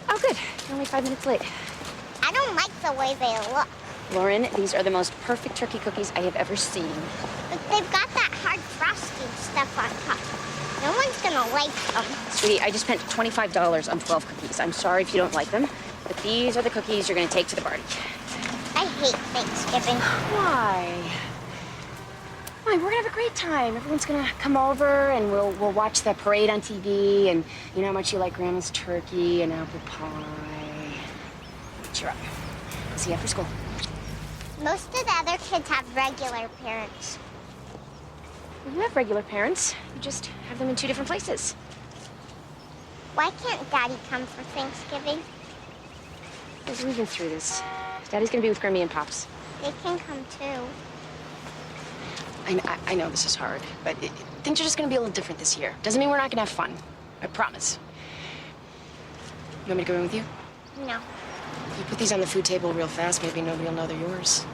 Oh, good. You're only 5 minutes late. I don't like the way they look. Lauren, these are the most perfect turkey cookies I have ever seen. But they've got that hard frosting stuff on top. No one's gonna like them. Sweetie, I just spent $25 on 12 cookies. I'm sorry if you don't like them, but these are the cookies you're going to take to the party. I hate Thanksgiving. Why? Why? We're going to have a great time. Everyone's going to come over, and we'll watch the parade on TV, and you know how much you like Grandma's turkey and apple pie. Cheer up. See you after school. Most of the other kids have regular parents. Well, you have regular parents. You just have them in 2 different places. Why can't Daddy come for Thanksgiving? Because we've been through this. Daddy's going to be with Grammy and Pops. They can come too. I know this is hard, but things are just gonna be a little different this year. Doesn't mean we're not gonna have fun. I promise. You want me to go in with you? No. If you put these on the food table real fast, maybe nobody will know they're yours.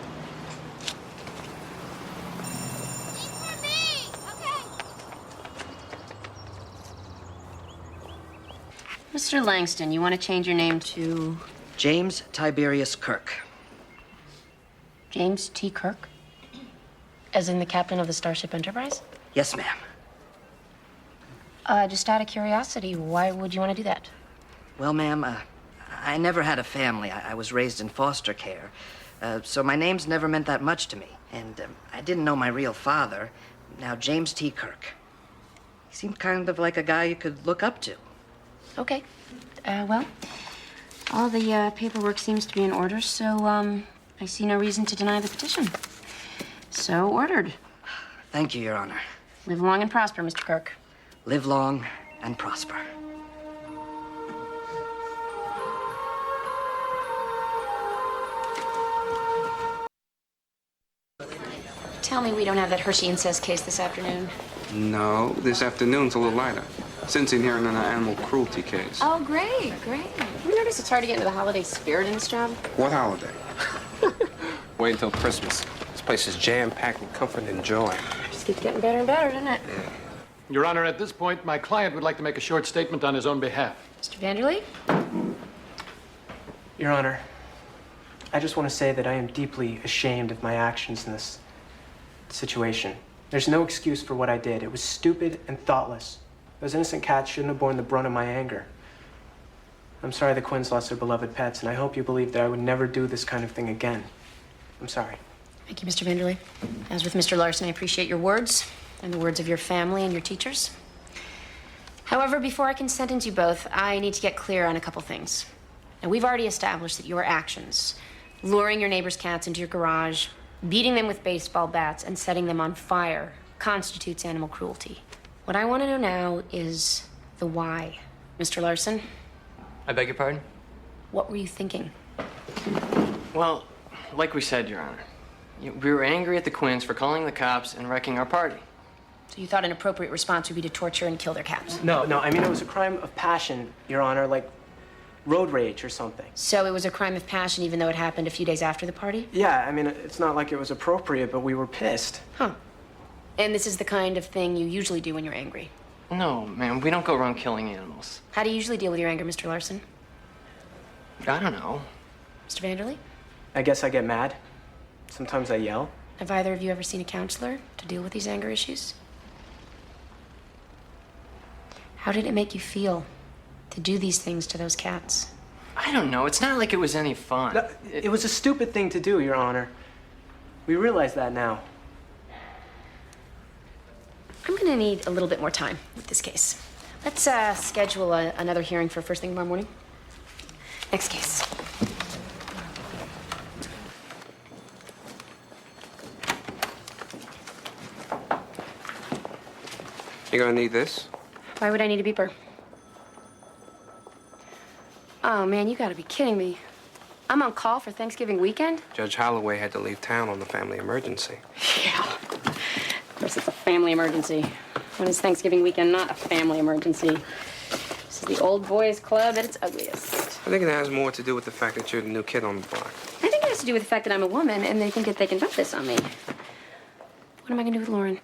Mr. Langston, you want to change your name to James Tiberius Kirk. James T. Kirk? As in the captain of the Starship Enterprise? Yes, ma'am. Just out of curiosity, why would you want to do that? Well, ma'am, I never had a family. I was raised in foster care. So my name's never meant that much to me. And I didn't know my real father. Now, James T. Kirk. He seemed kind of like a guy you could look up to. Okay. Well, all the paperwork seems to be in order, so, I see no reason to deny the petition. So ordered. Thank you, Your Honor. Live long and prosper, Mr. Kirk. Live long and prosper. Tell me we don't have that Hershey incest case this afternoon. No, this afternoon's a little lighter. Sentencing hearing on an animal cruelty case. Oh, great, great. You notice it's hard to get into the holiday spirit in this job? What holiday? Wait until Christmas. This place is jam-packed with comfort and joy. Just keeps getting better and better, doesn't it? Your Honor, at this point, my client would like to make a short statement on his own behalf. Mr. Vanderlee? Your Honor, I just want to say that I am deeply ashamed of my actions in this situation. There's no excuse for what I did. It was stupid and thoughtless. Those innocent cats shouldn't have borne the brunt of my anger. I'm sorry the Quinns lost their beloved pets, and I hope you believe that I would never do this kind of thing again. I'm sorry. Thank you, Mr. Vanderlee. As with Mr. Larson, I appreciate your words and the words of your family and your teachers. However, before I can sentence you both, I need to get clear on a couple things. Now, we've already established that your actions, luring your neighbor's cats into your garage, beating them with baseball bats, and setting them on fire, constitutes animal cruelty. What I want to know now is the why. Mr. Larson, I beg your pardon? what were you thinking? Well, like we said, Your Honor, we were angry at the Quinns for calling the cops and wrecking our party. So you thought an appropriate response would be to torture and kill their cats? No, I mean, it was a crime of passion, Your Honor, like road rage or something. So it was a crime of passion even though it happened a few days after the party? Yeah, I mean, it's not like it was appropriate, but we were pissed. Huh. And this is the kind of thing you usually do when you're angry? No, ma'am, we don't go around killing animals. How do you usually deal with your anger, Mr. Larson? I don't know. Mr. Vanderlee? I guess I get mad. Sometimes I yell. Have either of you ever seen a counselor to deal with these anger issues? How did it make you feel to do these things to those cats? I don't know. It's not like it was any fun. No, it was a stupid thing to do, Your Honor. We realize that now. I'm gonna need a little bit more time with this case. Let's schedule another hearing for first thing tomorrow morning. Next case. You're gonna need this? Why would I need a beeper? Oh, man, you gotta be kidding me. I'm on call for Thanksgiving weekend? Judge Holloway had to leave town on a family emergency. Yeah. Of course, it's a family emergency. When is Thanksgiving weekend not a family emergency? This is the old boys club at its ugliest. I think it has more to do with the fact that you're the new kid on the block. I think it has to do with the fact that I'm a woman and they think that they can dump this on me. What am I gonna do with Lauren?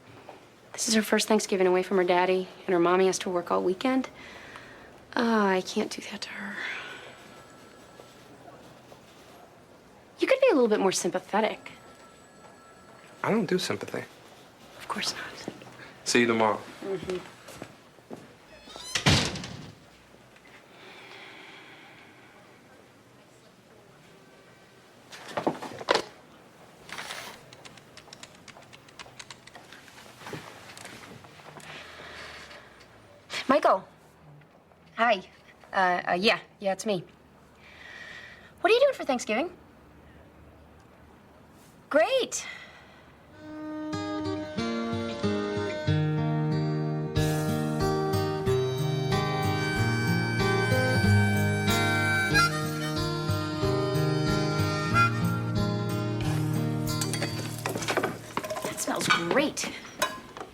This is her first Thanksgiving away from her daddy, and her mommy has to work all weekend. Oh, I can't do that to her. You could be a little bit more sympathetic. I don't do sympathy. Of course not. See you tomorrow. Mm-hmm. Michael. Hi. Yeah, it's me. What are you doing for Thanksgiving? Great. smells great.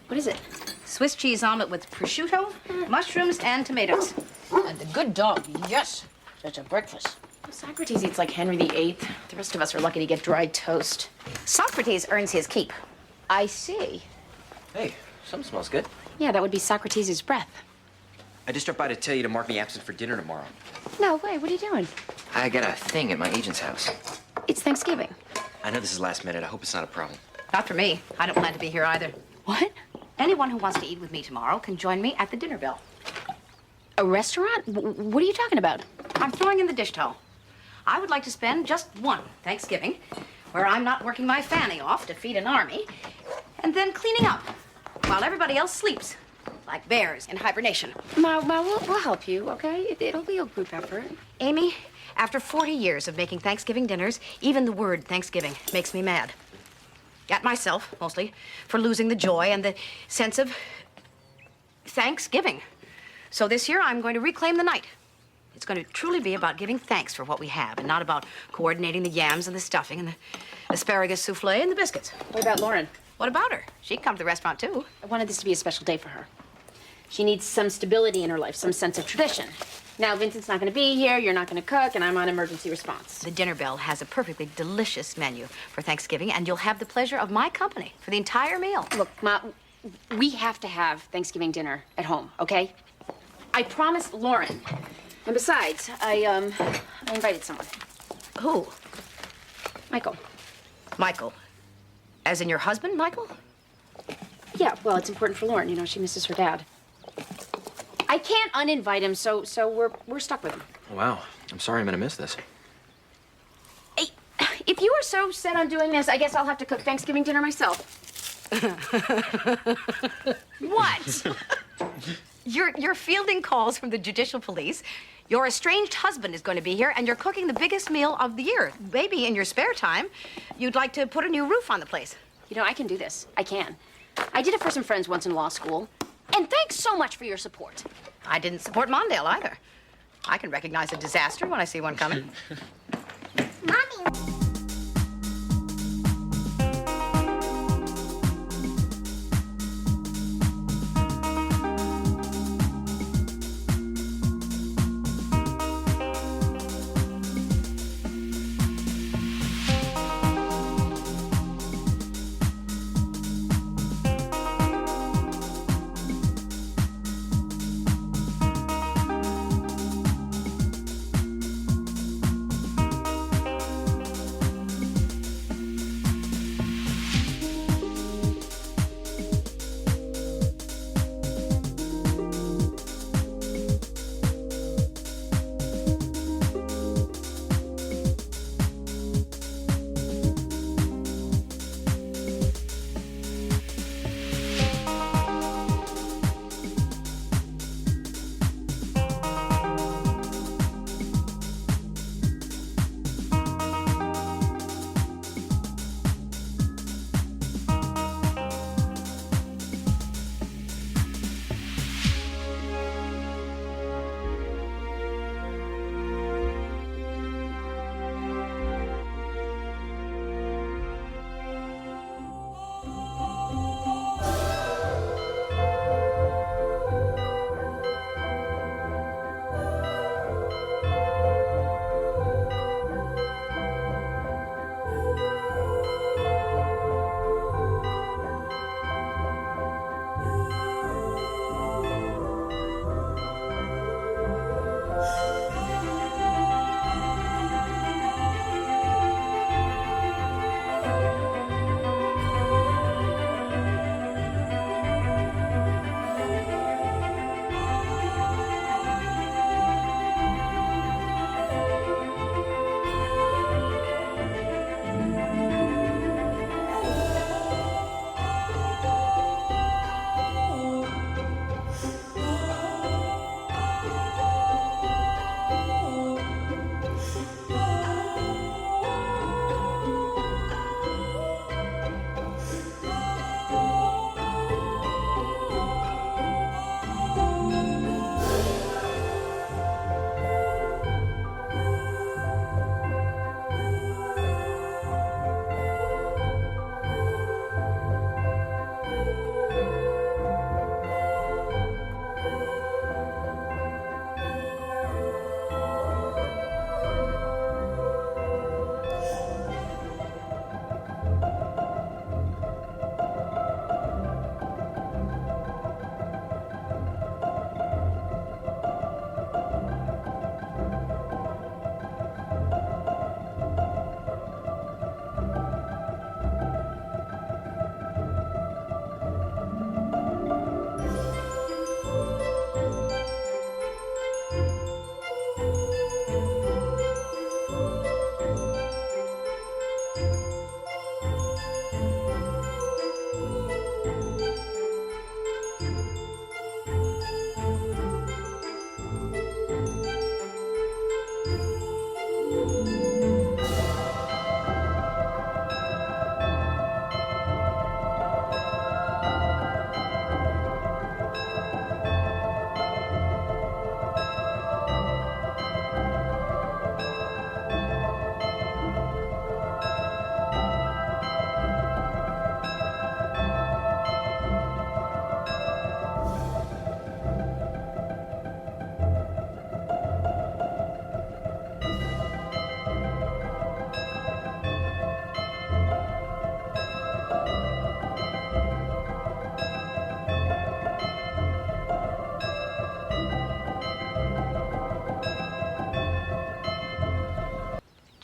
What is it? Swiss cheese omelet with prosciutto, mushrooms, and tomatoes. And a good dog, yes. Such a breakfast. Socrates eats like Henry VIII. The rest of us are lucky to get dry toast. Socrates earns his keep. I see. Hey, something smells good. Yeah, that would be Socrates' breath. I just dropped by to tell you to mark me absent for dinner tomorrow. No way, what are you doing? I got a thing at my agent's house. It's Thanksgiving. I know this is last minute. I hope it's not a problem. Not for me. I don't plan to be here either. What? Anyone who wants to eat with me tomorrow can join me at the dinner bell. A restaurant? What are you talking about? I'm throwing in the dish towel. I would like to spend just one Thanksgiving where I'm not working my fanny off to feed an army and then cleaning up while everybody else sleeps, like bears in hibernation. Ma, we'll help you, okay? It'll be a group effort. Amy, after 40 years of making Thanksgiving dinners, even the word Thanksgiving makes me mad. At myself, mostly, for losing the joy and the sense of Thanksgiving. So this year, I'm going to reclaim the night. It's going to truly be about giving thanks for what we have and not about coordinating the yams and the stuffing and the asparagus souffle and the biscuits. What about Lauren? What about her? She'd come to the restaurant, too. I wanted this to be a special day for her. She needs some stability in her life, some sense of tradition. Now, Vincent's not going to be here, you're not going to cook, and I'm on emergency response. The dinner bell has a perfectly delicious menu for Thanksgiving, and you'll have the pleasure of my company for the entire meal. Look, Ma, we have to have Thanksgiving dinner at home, okay? I promised Lauren. And besides, I invited someone. Who? Michael. Michael? As in your husband, Michael? Yeah, well, it's important for Lauren. You know, she misses her dad. I can't uninvite him, so we're stuck with him. Wow. I'm sorry I'm gonna miss this. Hey, if you are so set on doing this, I guess I'll have to cook Thanksgiving dinner myself. What? You're fielding calls from the judicial police. Your estranged husband is going to be here, and you're cooking the biggest meal of the year. Maybe in your spare time, you'd like to put a new roof on the place. You know, I can do this. I can. I did it for some friends once in law school. And thanks so much for your support. I didn't support Mondale either. I can recognize a disaster when I see one coming. Mommy.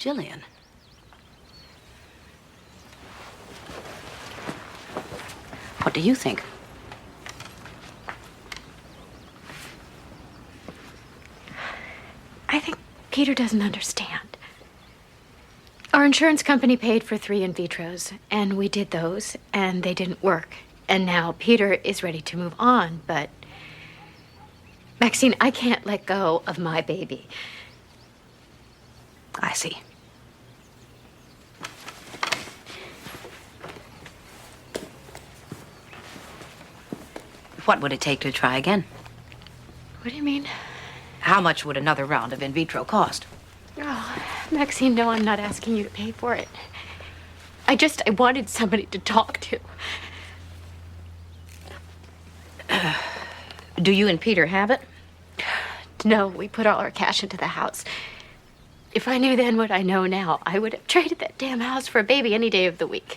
Jillian. What do you think? I think Peter doesn't understand. Our insurance company paid for 3 in vitros, and we did those, and they didn't work. And now Peter is ready to move on, but Maxine, I can't let go of my baby. I see. What would it take to try again? What do you mean? How much would another round of in vitro cost? Oh, Maxine, no, I'm not asking you to pay for it. I wanted somebody to talk to. Do you and Peter have it? No, we put all our cash into the house. If I knew then what I know now, I would have traded that damn house for a baby any day of the week.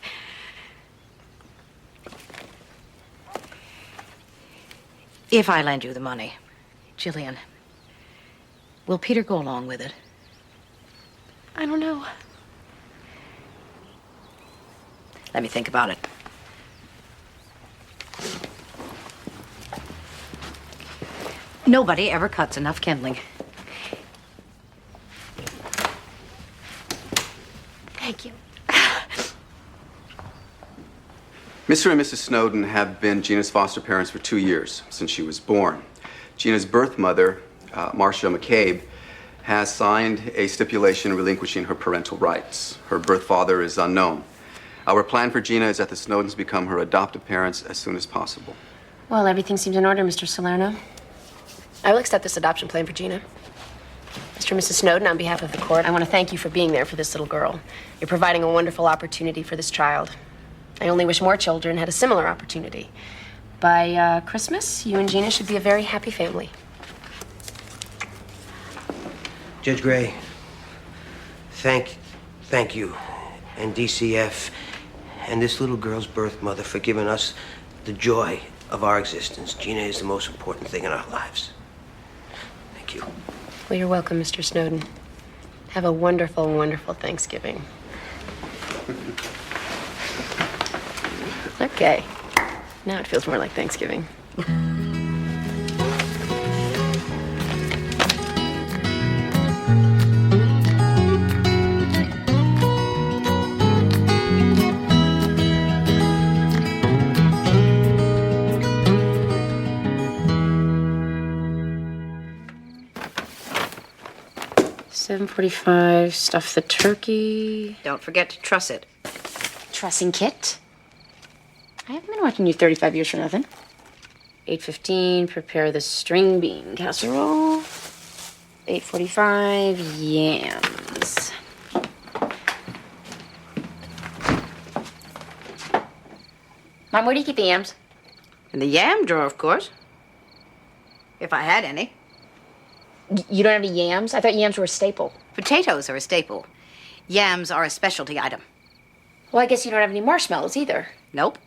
If I lend you the money, Jillian, will Peter go along with it? I don't know. Let me think about it. Nobody ever cuts enough kindling. Thank you. Mr. and Mrs. Snowden have been Gina's foster parents for 2 years, since she was born. Gina's birth mother, Marcia McCabe, has signed a stipulation relinquishing her parental rights. Her birth father is unknown. Our plan for Gina is that the Snowdens become her adoptive parents as soon as possible. Well, everything seems in order, Mr. Salerno. I will accept this adoption plan for Gina. Mr. and Mrs. Snowden, on behalf of the court, I want to thank you for being there for this little girl. You're providing a wonderful opportunity for this child. I only wish more children had a similar opportunity. By Christmas, you and Gina should be a very happy family. Judge Gray, thank you, and DCF, and this little girl's birth mother for giving us the joy of our existence. Gina is the most important thing in our lives. Thank you. Well, you're welcome, Mr. Snowden. Have a wonderful, wonderful Thanksgiving. Okay. Now it feels more like Thanksgiving. $7:45, stuff the turkey. Don't forget to truss it. Trussing kit? I haven't been watching you 35 years for nothing. 8:15, prepare the string bean casserole. 8:45, yams. Mom, where do you keep the yams? In the yam drawer, of course. If I had any. You don't have any yams? I thought yams were a staple. Potatoes are a staple. Yams are a specialty item. Well, I guess you don't have any marshmallows either. Nope.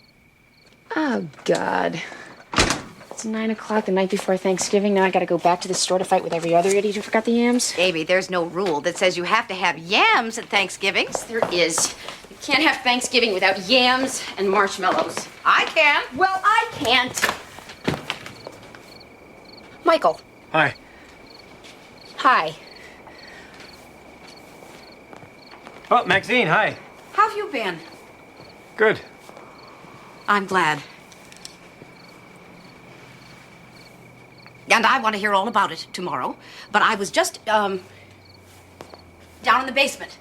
Oh, God. It's 9 o'clock the night before Thanksgiving. Now I gotta go back to the store to fight with every other idiot who forgot the yams. Baby, there's no rule that says you have to have yams at Thanksgiving. Yes, there is. You can't have Thanksgiving without yams and marshmallows. I can. Well, I can't. Michael. Hi. Hi. Oh, Maxine, hi. How have you been? Good. I'm glad. And I want to hear all about it tomorrow. But I was just, down in the basement.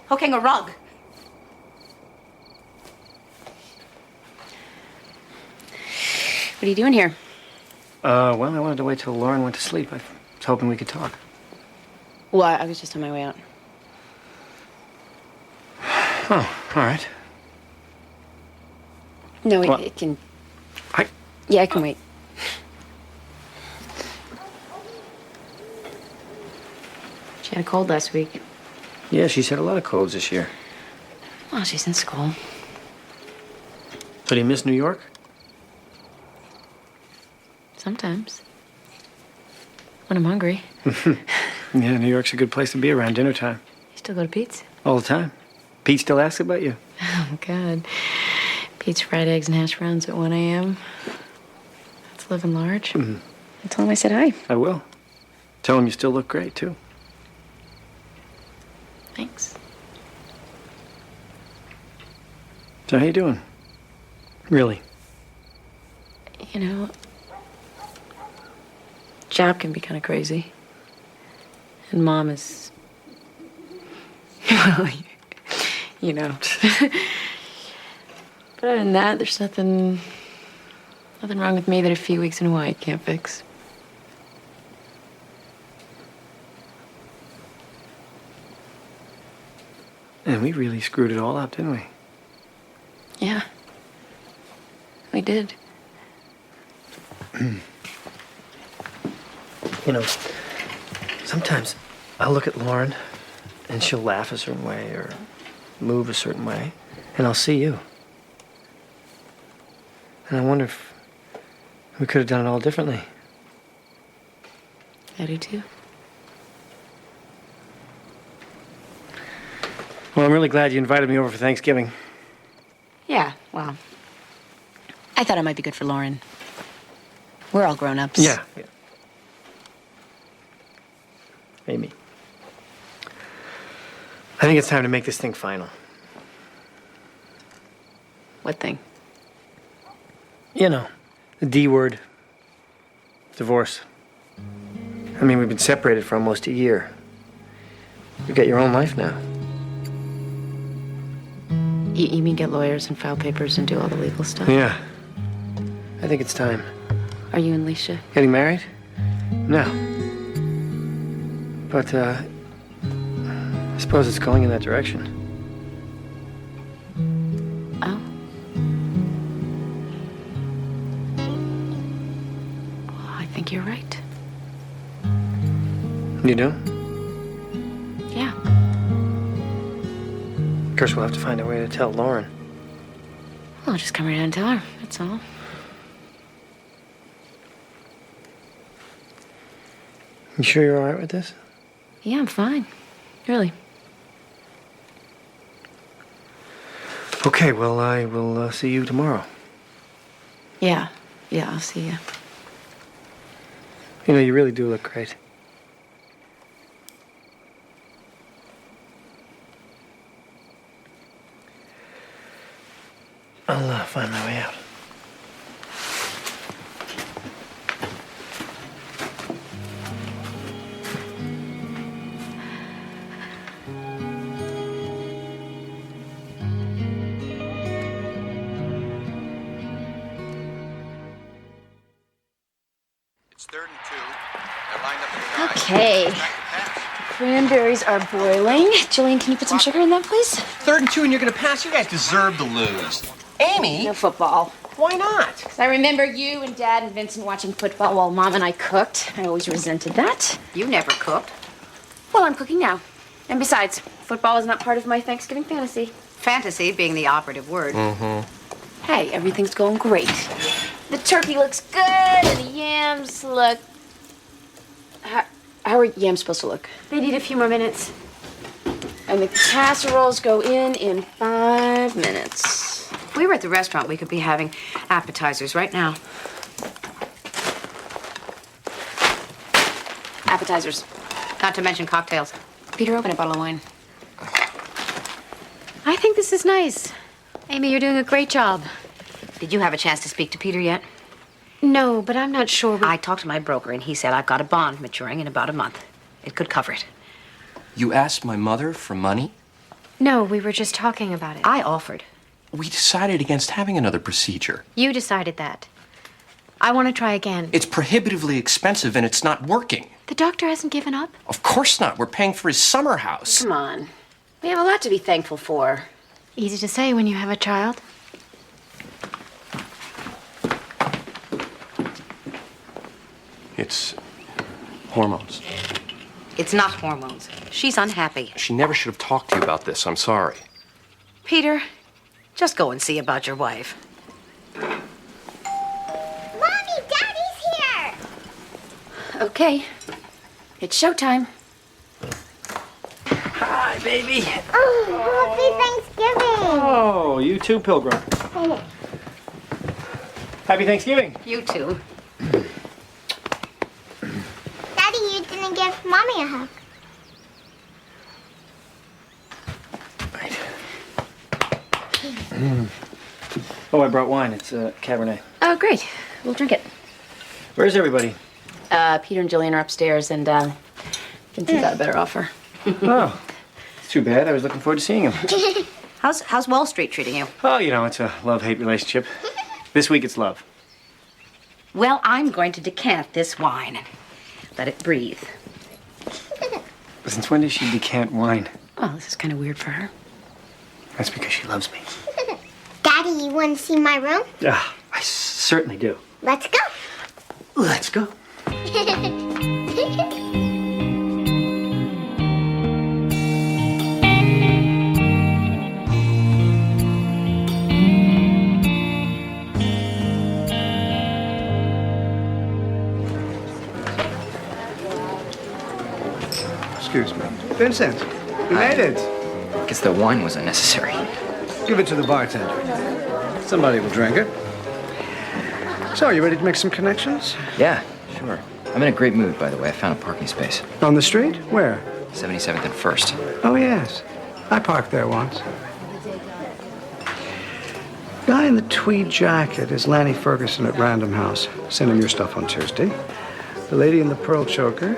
Hooking a rug. What are you doing here? Well, I wanted to wait till Lauren went to sleep. I was hoping we could talk. Well, I was just on my way out. Oh, all right. No, Well, it can... I... Yeah, I can wait. She had a cold last week. Yeah, she's had a lot of colds this year. Well, she's in school. So do you miss New York? Sometimes. When I'm hungry. Yeah, New York's a good place to be around dinner time. You still go to Pete's? All the time. Pete still asks about you. Oh, God. Pete's fried eggs and hash browns at 1 a.m. That's living large. Mhm. I told him I said hi. I will. Tell him you still look great, too. Thanks. So how you doing? Really? You know, job can be kind of crazy. And Mom is... well, you know. But other than that, there's nothing wrong with me that a few weeks in Hawaii can't fix. And we really screwed it all up, didn't we? Yeah. We did. You know, sometimes I'll look at Lauren and she'll laugh a certain way or move a certain way, and I'll see you. And I wonder if we could have done it all differently. I do too. Well, I'm really glad you invited me over for Thanksgiving. Yeah, well, I thought it might be good for Lauren. We're all grown-ups. Yeah. Amy. I think it's time to make this thing final. What thing? You know, the D word. Divorce. I mean, we've been separated for almost a year. You've got your own life now. You mean get lawyers and file papers and do all the legal stuff? Yeah. I think it's time. Are you and Leisha? Getting married? No. But, I suppose it's going in that direction. Oh. Well, I think you're right. You do? Yeah. Of course, we'll have to find a way to tell Lauren. Well, I'll just come right out and tell her. That's all. You sure you're all right with this? Yeah, I'm fine. Really. Okay, well, I will see you tomorrow. Yeah. Yeah, I'll see you. You know, you really do look great. I'll find my way out. Okay. Cranberries are boiling. Jillian, can you put some sugar in that, please? 3rd and 2, and you're gonna pass? You guys deserve to lose. Amy? No football. Why not? 'Cause I remember you and Dad and Vincent watching football while Mom and I cooked. I always resented that. You never cooked. Well, I'm cooking now. And besides, football is not part of my Thanksgiving fantasy. Fantasy being the operative word. Mm-hmm. Hey, everything's going great. The turkey looks good, and the yams look... How are yams supposed to look? They need a few more minutes. And the casseroles go in 5 minutes. If we were at the restaurant, we could be having appetizers right now. Appetizers. Not to mention cocktails. Peter, open a bottle of wine. I think this is nice. Amy, you're doing a great job. Did you have a chance to speak to Peter yet? No, but I'm not sure. I talked to my broker, and he said I've got a bond maturing in about a month. It could cover it. You asked my mother for money? No, we were just talking about it. I offered. We decided against having another procedure. You decided that. I want to try again. It's prohibitively expensive and it's not working. The doctor hasn't given up? Of course not. We're paying for his summer house. Come on. We have a lot to be thankful for. Easy to say when you have a child. It's hormones. It's not hormones. She's unhappy. She never should have talked to you about this. I'm sorry. Peter, just go and see about your wife. Mommy, Daddy's here! Okay. It's showtime. Hi, baby. Oh, happy Thanksgiving. Oh, you too, Pilgrim. Happy Thanksgiving. You too. Daddy, you didn't give Mommy a hug. Oh, I brought wine. It's Cabernet. Oh, great. We'll drink it. Where's everybody? Peter and Jillian are upstairs, and Vincent's got a better offer. Oh, it's too bad. I was looking forward to seeing him. How's Wall Street treating you? Oh, you know, it's a love-hate relationship. This week it's love. Well, I'm going to decant this wine and let it breathe. Since when does she decant wine? Oh, this is kind of weird for her. That's because she loves me. Daddy, you want to see my room? Yeah, I certainly do. Let's go. Let's go. Excuse me. Vincent, you made it. Guess the wine was unnecessary. Give it to the bartender. Somebody will drink it. So, you ready to make some connections? Yeah, sure. I'm in a great mood, by the way. I found a parking space. On the street? Where? 77th and 1st. Oh, yes. I parked there once. Guy in the tweed jacket is Lanny Ferguson at Random House. Send him your stuff on Tuesday. The lady in the pearl choker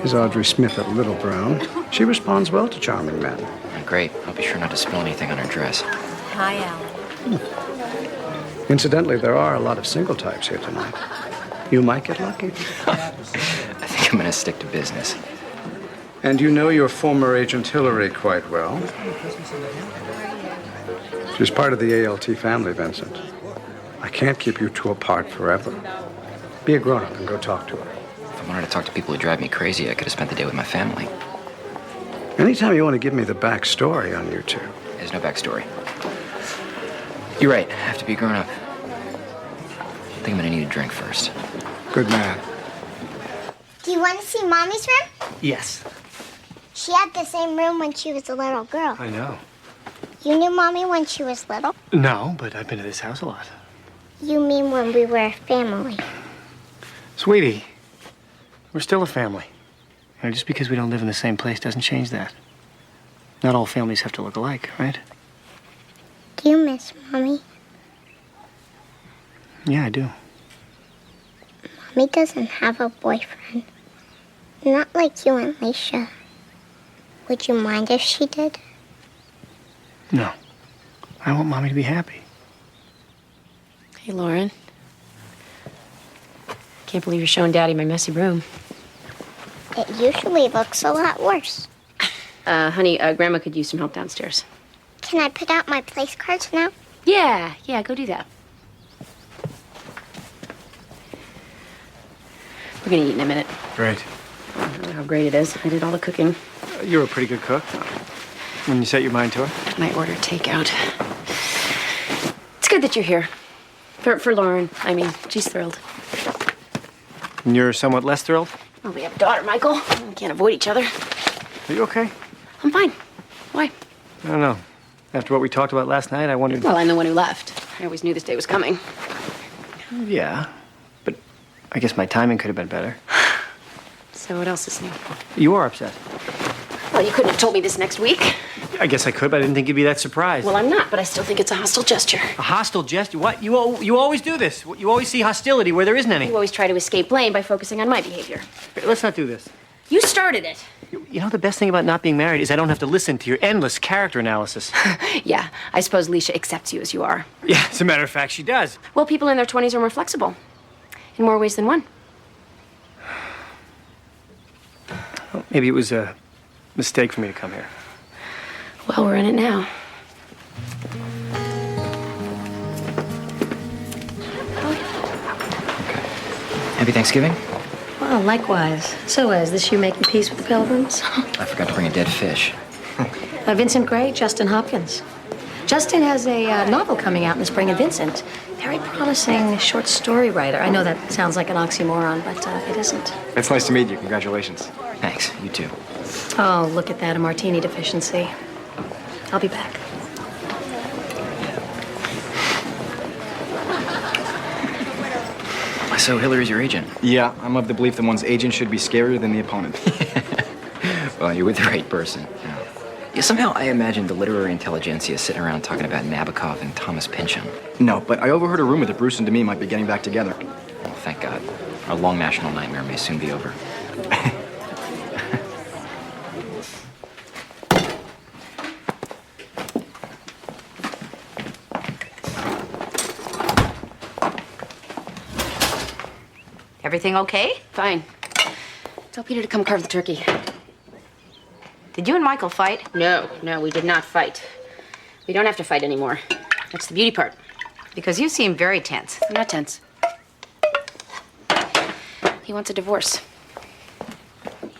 is Audrey Smith at Little Brown. She responds well to charming men. Great. I'll be sure not to spill anything on her dress. Hi, Alan. Incidentally, there are a lot of single types here tonight. You might get lucky. I think I'm gonna stick to business. And you know your former agent Hillary quite well. She's part of the ALT family, Vincent. I can't keep you two apart forever. Be a grown-up and go talk to her. If I wanted to talk to people who drive me crazy, I could have spent the day with my family. Anytime you want to give me the backstory on you two. There's no backstory. You're right. I have to be grown up. I think I'm gonna need a drink first. Good man. Do you want to see Mommy's room? Yes. She had the same room when she was a little girl. I know. You knew Mommy when she was little? No, but I've been to this house a lot. You mean when we were a family? Sweetie, we're still a family. You know, just because we don't live in the same place doesn't change that. Not all families have to look alike, right? Do you miss Mommy? Yeah, I do. Mommy doesn't have a boyfriend. Not like you and Leisha. Would you mind if she did? No. I want Mommy to be happy. Hey, Lauren. Can't believe you're showing Daddy my messy room. It usually looks a lot worse. Honey, Grandma could use some help downstairs. Can I put out my place cards now? Yeah, go do that. We're gonna eat in a minute. Great. I don't know how great it is. I did all the cooking. You're a pretty good cook. When you set your mind to it. I order takeout. It's good that you're here. For Lauren, I mean, she's thrilled. And you're somewhat less thrilled? Oh, we have a daughter, Michael. We can't avoid each other. Are you okay? I'm fine. Why? I don't know. After what we talked about last night, I wondered... Well, I'm the one who left. I always knew this day was coming. Yeah, but I guess my timing could have been better. So what else is new? You are upset. Well, you couldn't have told me this next week. I guess I could, but I didn't think you'd be that surprised. Well, I'm not, but I still think it's a hostile gesture. A hostile gesture? What? You always do this. You always see hostility where there isn't any. You always try to escape blame by focusing on my behavior. Let's not do this. You started it. You know, the best thing about not being married is I don't have to listen to your endless character analysis. Yeah, I suppose Leisha accepts you as you are. Yeah, as a matter of fact, she does. Well, people in their 20s are more flexible. In more ways than one. Well, maybe it was a mistake for me to come here. Well, we're in it now. Happy Thanksgiving? Well, likewise. So, is this you making peace with the Pilgrims? I forgot to bring a dead fish. Vincent Gray, Justin Hopkins. Justin has a novel coming out in the spring, and Vincent, very promising short story writer. I know that sounds like an oxymoron, but it isn't. It's nice to meet you. Congratulations. Thanks. You too. Oh, look at that, a martini deficiency. I'll be back. So Hillary's your agent? Yeah, I'm of the belief that one's agent should be scarier than the opponent. Well, you're with the right person. Yeah, somehow I imagined the literary intelligentsia sitting around talking about Nabokov and Thomas Pynchon. No, but I overheard a rumor that Bruce and Demi might be getting back together. Oh, thank God. Our long national nightmare may soon be over. Everything okay? Fine. Tell Peter to come carve the turkey. Did you and Michael fight? No, we did not fight. We don't have to fight anymore. That's the beauty part. Because you seem very tense. I'm not tense. He wants a divorce.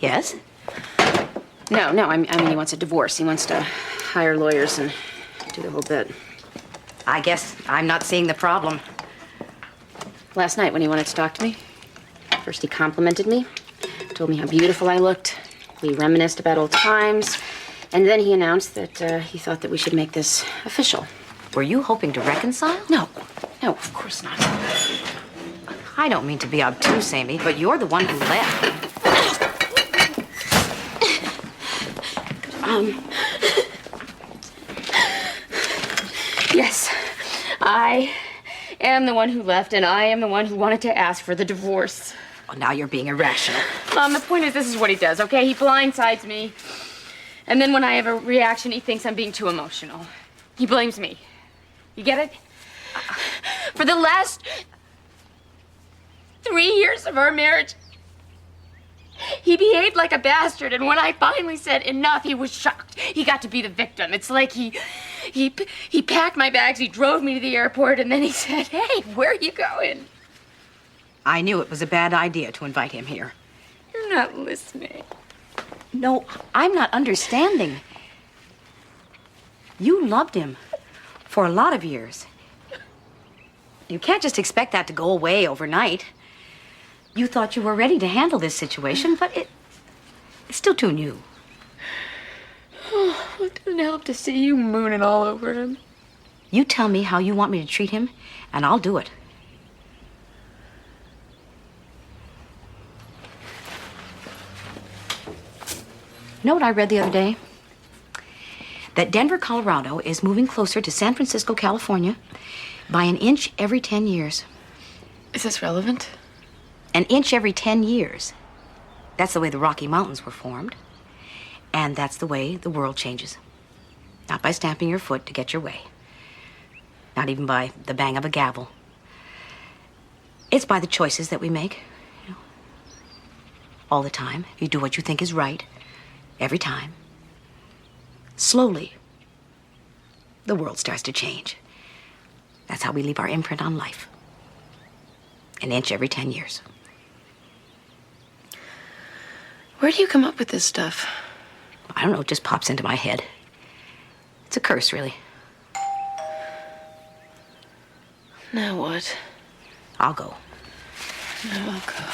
Yes? No, I mean he wants a divorce. He wants to hire lawyers and do the whole bit. I guess I'm not seeing the problem. Last night when he wanted to talk to me, first he complimented me, told me how beautiful I looked. We reminisced about old times, and then he announced that he thought that we should make this official. Were you hoping to reconcile? No, of course not. I don't mean to be obtuse, Amy, but you're the one who left. Yes, I am the one who left, and I am the one who wanted to ask for the divorce. Well, now you're being irrational. The point is, this is what he does, okay? He blindsides me, and then when I have a reaction, he thinks I'm being too emotional. He blames me. You get it? For the last 3 years of our marriage, he behaved like a bastard, and when I finally said enough, he was shocked. He got to be the victim. It's like he packed my bags, he drove me to the airport, and then he said, "Hey, where are you going?" I knew it was a bad idea to invite him here. You're not listening. No, I'm not understanding. You loved him for a lot of years. You can't just expect that to go away overnight. You thought you were ready to handle this situation, but it's still too new. Oh, it doesn't help to see you mooning all over him. You tell me how you want me to treat him, and I'll do it. You know what I read the other day? That Denver, Colorado is moving closer to San Francisco, California by an inch every 10 years. Is this relevant? An inch every 10 years. That's the way the Rocky Mountains were formed. And that's the way the world changes. Not by stamping your foot to get your way. Not even by the bang of a gavel. It's by the choices that we make. You know, all the time. You do what you think is right. Every time. Slowly, the world starts to change. That's how we leave our imprint on life. An inch every 10 years. Where do you come up with this stuff? I don't know, it just pops into my head. It's a curse, really. Now what? I'll go. No, I'll go.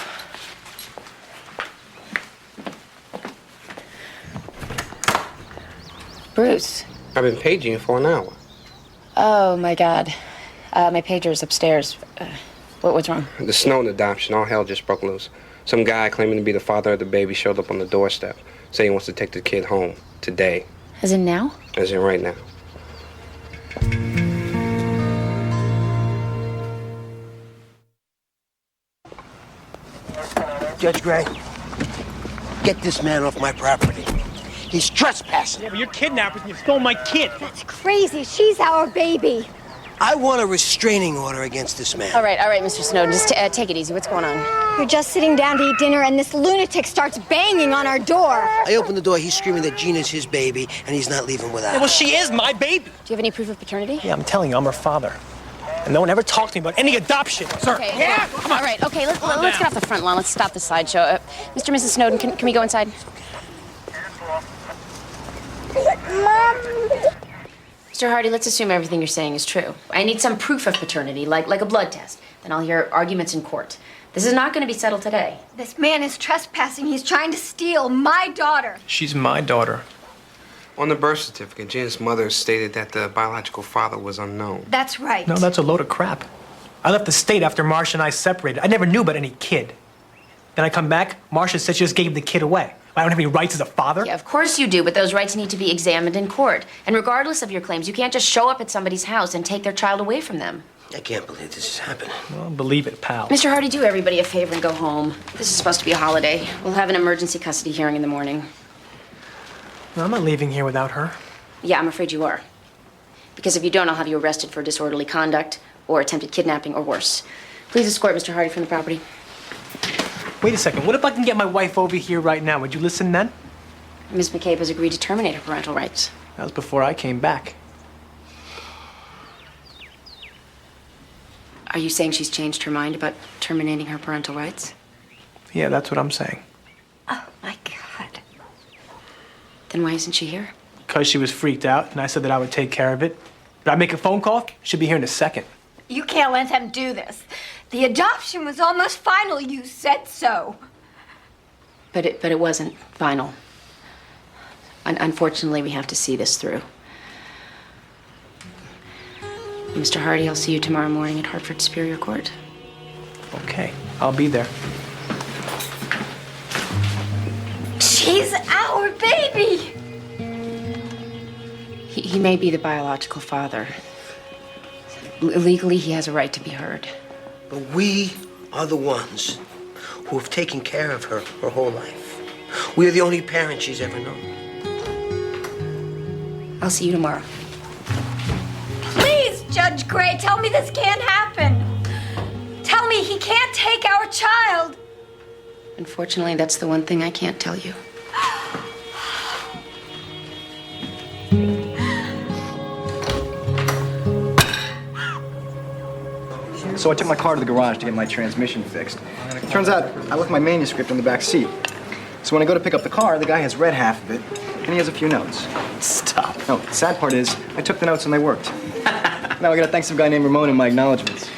Bruce. I've been paging you for an hour. Oh, my God. My pager's upstairs. What's wrong? The Snowden adoption, all hell just broke loose. Some guy claiming to be the father of the baby showed up on the doorstep, saying he wants to take the kid home today. As in now? As in right now. Judge Gray, get this man off my property. He's trespassing. Yeah, but you're kidnappers and you stole my kid. That's crazy. She's our baby. I want a restraining order against this man. All right, Mr. Snowden, just take it easy. What's going on? We're just sitting down to eat dinner, and this lunatic starts banging on our door. I open the door, he's screaming that Gina's his baby, and he's not leaving without Yeah, well, her. she is my baby. Do you have any proof of paternity? Yeah, I'm telling you, I'm her father. And no one ever talked to me about any adoption, sir. Okay, yeah, come on. All right, okay, let's get off the front lawn. Let's stop the sideshow. Mr. and Mrs. Snowden, can we go inside? Mom. Mr. Hardy, let's assume everything you're saying is true. I need some proof of paternity, like a blood test. Then I'll hear arguments in court. This is not going to be settled today. This man is trespassing. He's trying to steal my daughter. She's my daughter. On the birth certificate, Gina's mother stated that the biological father was unknown. That's right. No, that's a load of crap. I left the state after Marcia and I separated. I never knew about any kid. Then I come back, Marcia said she just gave the kid away. I don't have any rights as a father? Yeah, of course you do, but those rights need to be examined in court. And regardless of your claims, you can't just show up at somebody's house and take their child away from them. I can't believe this is happening. Well, believe it, pal. Mr. Hardy, do everybody a favor and go home. This is supposed to be a holiday. We'll have an emergency custody hearing in the morning. No, I'm not leaving here without her. Yeah, I'm afraid you are. Because if you don't, I'll have you arrested for disorderly conduct or attempted kidnapping or worse. Please escort Mr. Hardy from the property. Wait a second. What if I can get my wife over here right now? Would you listen then? Ms. McCabe has agreed to terminate her parental rights. That was before I came back. Are you saying she's changed her mind about terminating her parental rights? Yeah, that's what I'm saying. Oh, my God. Then why isn't she here? Because she was freaked out, and I said that I would take care of it. Did I make a phone call? She'll be here in a second. You can't let them do this. The adoption was almost final. You said so. But it wasn't final. Unfortunately, we have to see this through. Mr. Hardy, I'll see you tomorrow morning at Hartford Superior Court. Okay, I'll be there. She's our baby. He may be the biological father. Legally, he has a right to be heard. But we are the ones who have taken care of her whole life. We are the only parents she's ever known. I'll see you tomorrow. Please, Judge Gray, tell me this can't happen. Tell me he can't take our child. Unfortunately, that's the one thing I can't tell you. So I took my car to the garage to get my transmission fixed. Turns out I left my manuscript in the back seat. So when I go to pick up the car, the guy has read half of it, and he has a few notes. Stop. No, the sad part is, I took the notes and they worked. Now I gotta thank some guy named Ramon in my acknowledgments.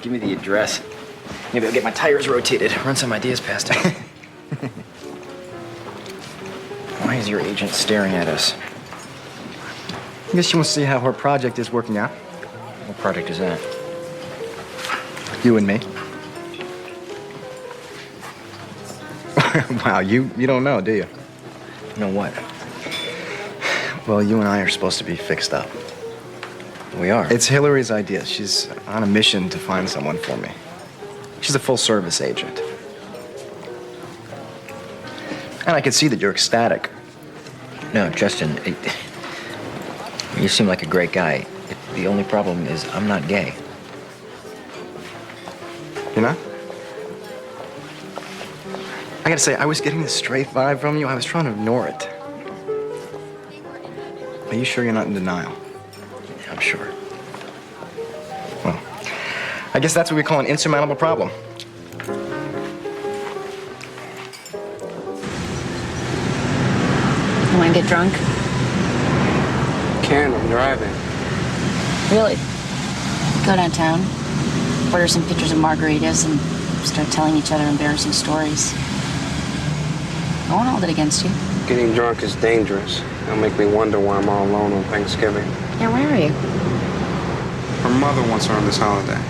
Give me the address. Maybe I'll get my tires rotated, run some ideas past him. Why is your agent staring at us? I guess she wants to see how her project is working out. What project is that? You and me. Wow, you don't know, do you? Know what? Well, you and I are supposed to be fixed up. We are. It's Hillary's idea. She's on a mission to find someone for me. She's a full-service agent. And I can see that you're ecstatic. No, Justin, you seem like a great guy. The only problem is I'm not gay. You're not? I gotta say, I was getting this stray vibe from you. I was trying to ignore it. Are you sure you're not in denial? Yeah, I'm sure. Well, I guess that's what we call an insurmountable problem. You want to get drunk? Can, I'm driving. Really? Go downtown, order some pictures of margaritas, and start telling each other embarrassing stories. I won't hold it against you. Getting drunk is dangerous. It'll make me wonder why I'm all alone on Thanksgiving. Yeah, where are you? Her mother wants her on this holiday.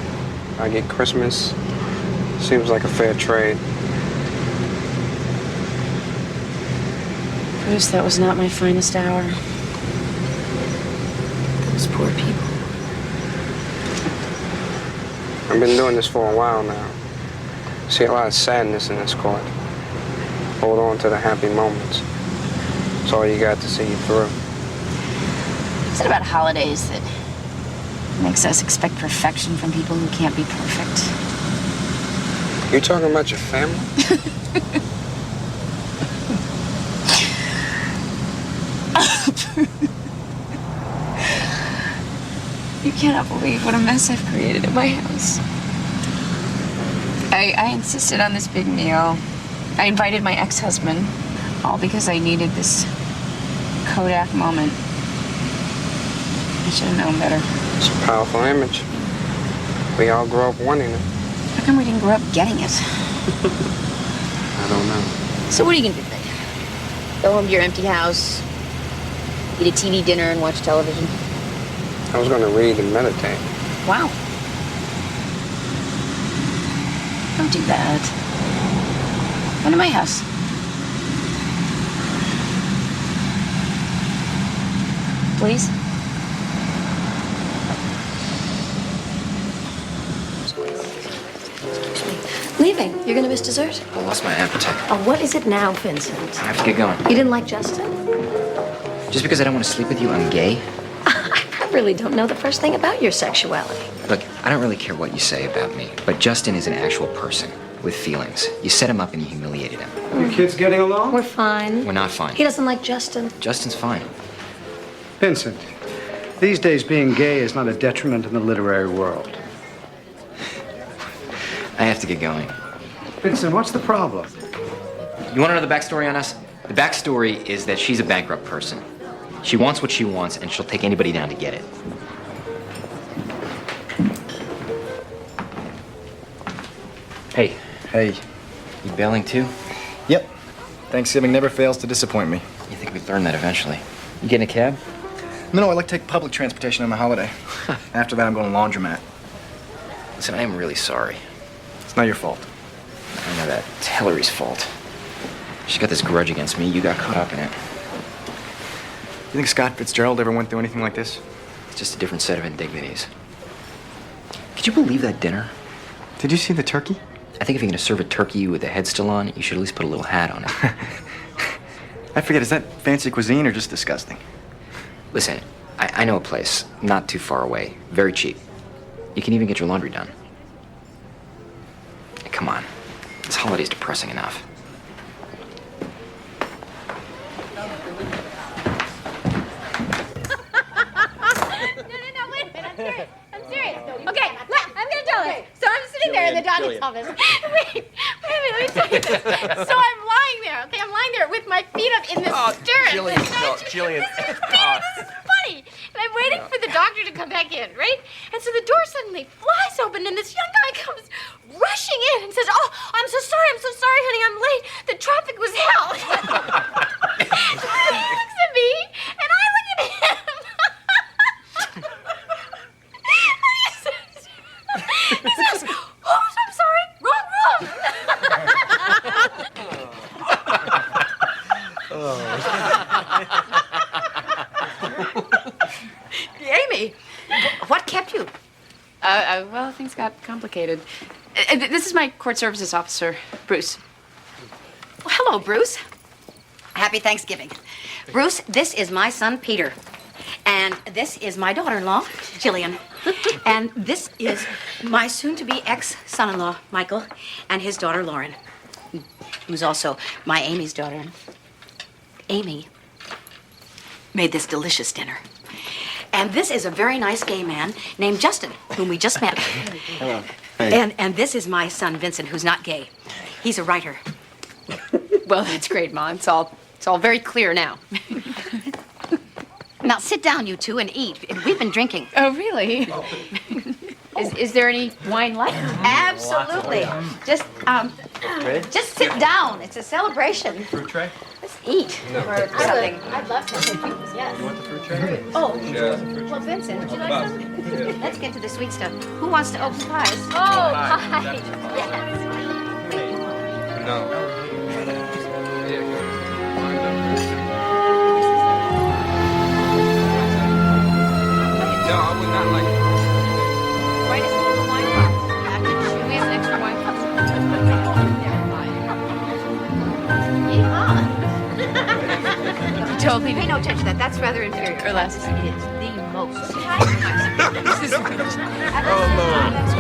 I get Christmas. Seems like a fair trade. Bruce, that was not my finest hour. Those poor people. I've been doing this for a while now. See a lot of sadness in this court. Hold on to the happy moments. It's all you got to see you through. What's it about holidays that makes us expect perfection from people who can't be perfect? You talking about your family? You cannot believe what a mess I've created at my house. I insisted on this big meal. I invited my ex-husband, all because I needed this Kodak moment. I should have known better. It's a powerful image. We all grew up wanting it. How come we didn't grow up getting it? I don't know. So what are you gonna do today? Go home to your empty house, eat a TV dinner, and watch television? I was going to read and meditate. Wow. Don't do that. Come to my house. Please? Leaving. You're gonna miss dessert? I lost my appetite. Oh, what is it now, Vincent? I have to get going. You didn't like Justin? Just because I don't want to sleep with you, I'm gay? I really don't know the first thing about your sexuality. Look, I don't really care what you say about me, but Justin is an actual person with feelings. You set him up and you humiliated him. You kids getting along? We're fine. We're not fine. He doesn't like Justin. Justin's fine. Vincent, these days being gay is not a detriment in the literary world. I have to get going. Vincent, what's the problem? You want to know the backstory on us? The backstory is that she's a bankrupt person. She wants what she wants, and she'll take anybody down to get it. Hey. Hey. You bailing too? Yep. Thanksgiving never fails to disappoint me. You think we'd learn that eventually? You getting a cab? No, I like to take public transportation on my holiday. After that, I'm going to laundromat. Listen, I am really sorry. It's not your fault. I know that. It's Hillary's fault. She got this grudge against me. You got caught up in it. You think Scott Fitzgerald ever went through anything like this? It's just a different set of indignities. Could you believe that dinner? Did you see the turkey? I think if you're going to serve a turkey with the head still on, you should at least put a little hat on it. I forget, is that fancy cuisine or just disgusting? Listen, I know a place not too far away, very cheap. You can even get your laundry done. Come on, this holiday's depressing enough. I'm serious. Okay, I'm gonna tell this. So I'm sitting there in the doctor's office. Wait a minute, let me tell you this. So I'm lying there, okay? I'm lying there with my feet up in the stirrups. Jillian. This is funny. And I'm waiting for the doctor to come back in, right? And so the door suddenly flies open and this young guy comes rushing in and says, "Oh, I'm so sorry, honey, I'm late. The traffic was hell." And he looks at me and I look at him. He says, "Oh, I'm sorry, wrong room." Amy, what kept you? Well, things got complicated. This is my court services officer, Bruce. Well, hello, Bruce. Happy Thanksgiving. Bruce, this is my son, Peter. And this is my daughter-in-law, Jillian. And this is my soon-to-be ex-son-in-law, Michael, and his daughter, Lauren, who's also my Amy's daughter. Amy made this delicious dinner. And this is a very nice gay man named Justin, whom we just met. Hello. Hey. And this is my son, Vincent, who's not gay. He's a writer. Well, that's great, Ma. It's all very clear now. Now sit down, you two, and eat. We've been drinking. Oh, really? Is there any wine left? Absolutely. Just sit down. It's a celebration. Fruit tray? Let's eat or something. I'd love to. Yes. You want the fruit tray? Oh, Yeah. well, Vincent, would you like some? Let's get to the sweet stuff. Who wants to open pies? Oh, hi. No. No, I would not like it. Why doesn't he have a wine box? We have an extra wine box. Totally. Pay no attention to that. That's rather inferior. Or less. It is the most. Oh, Lord.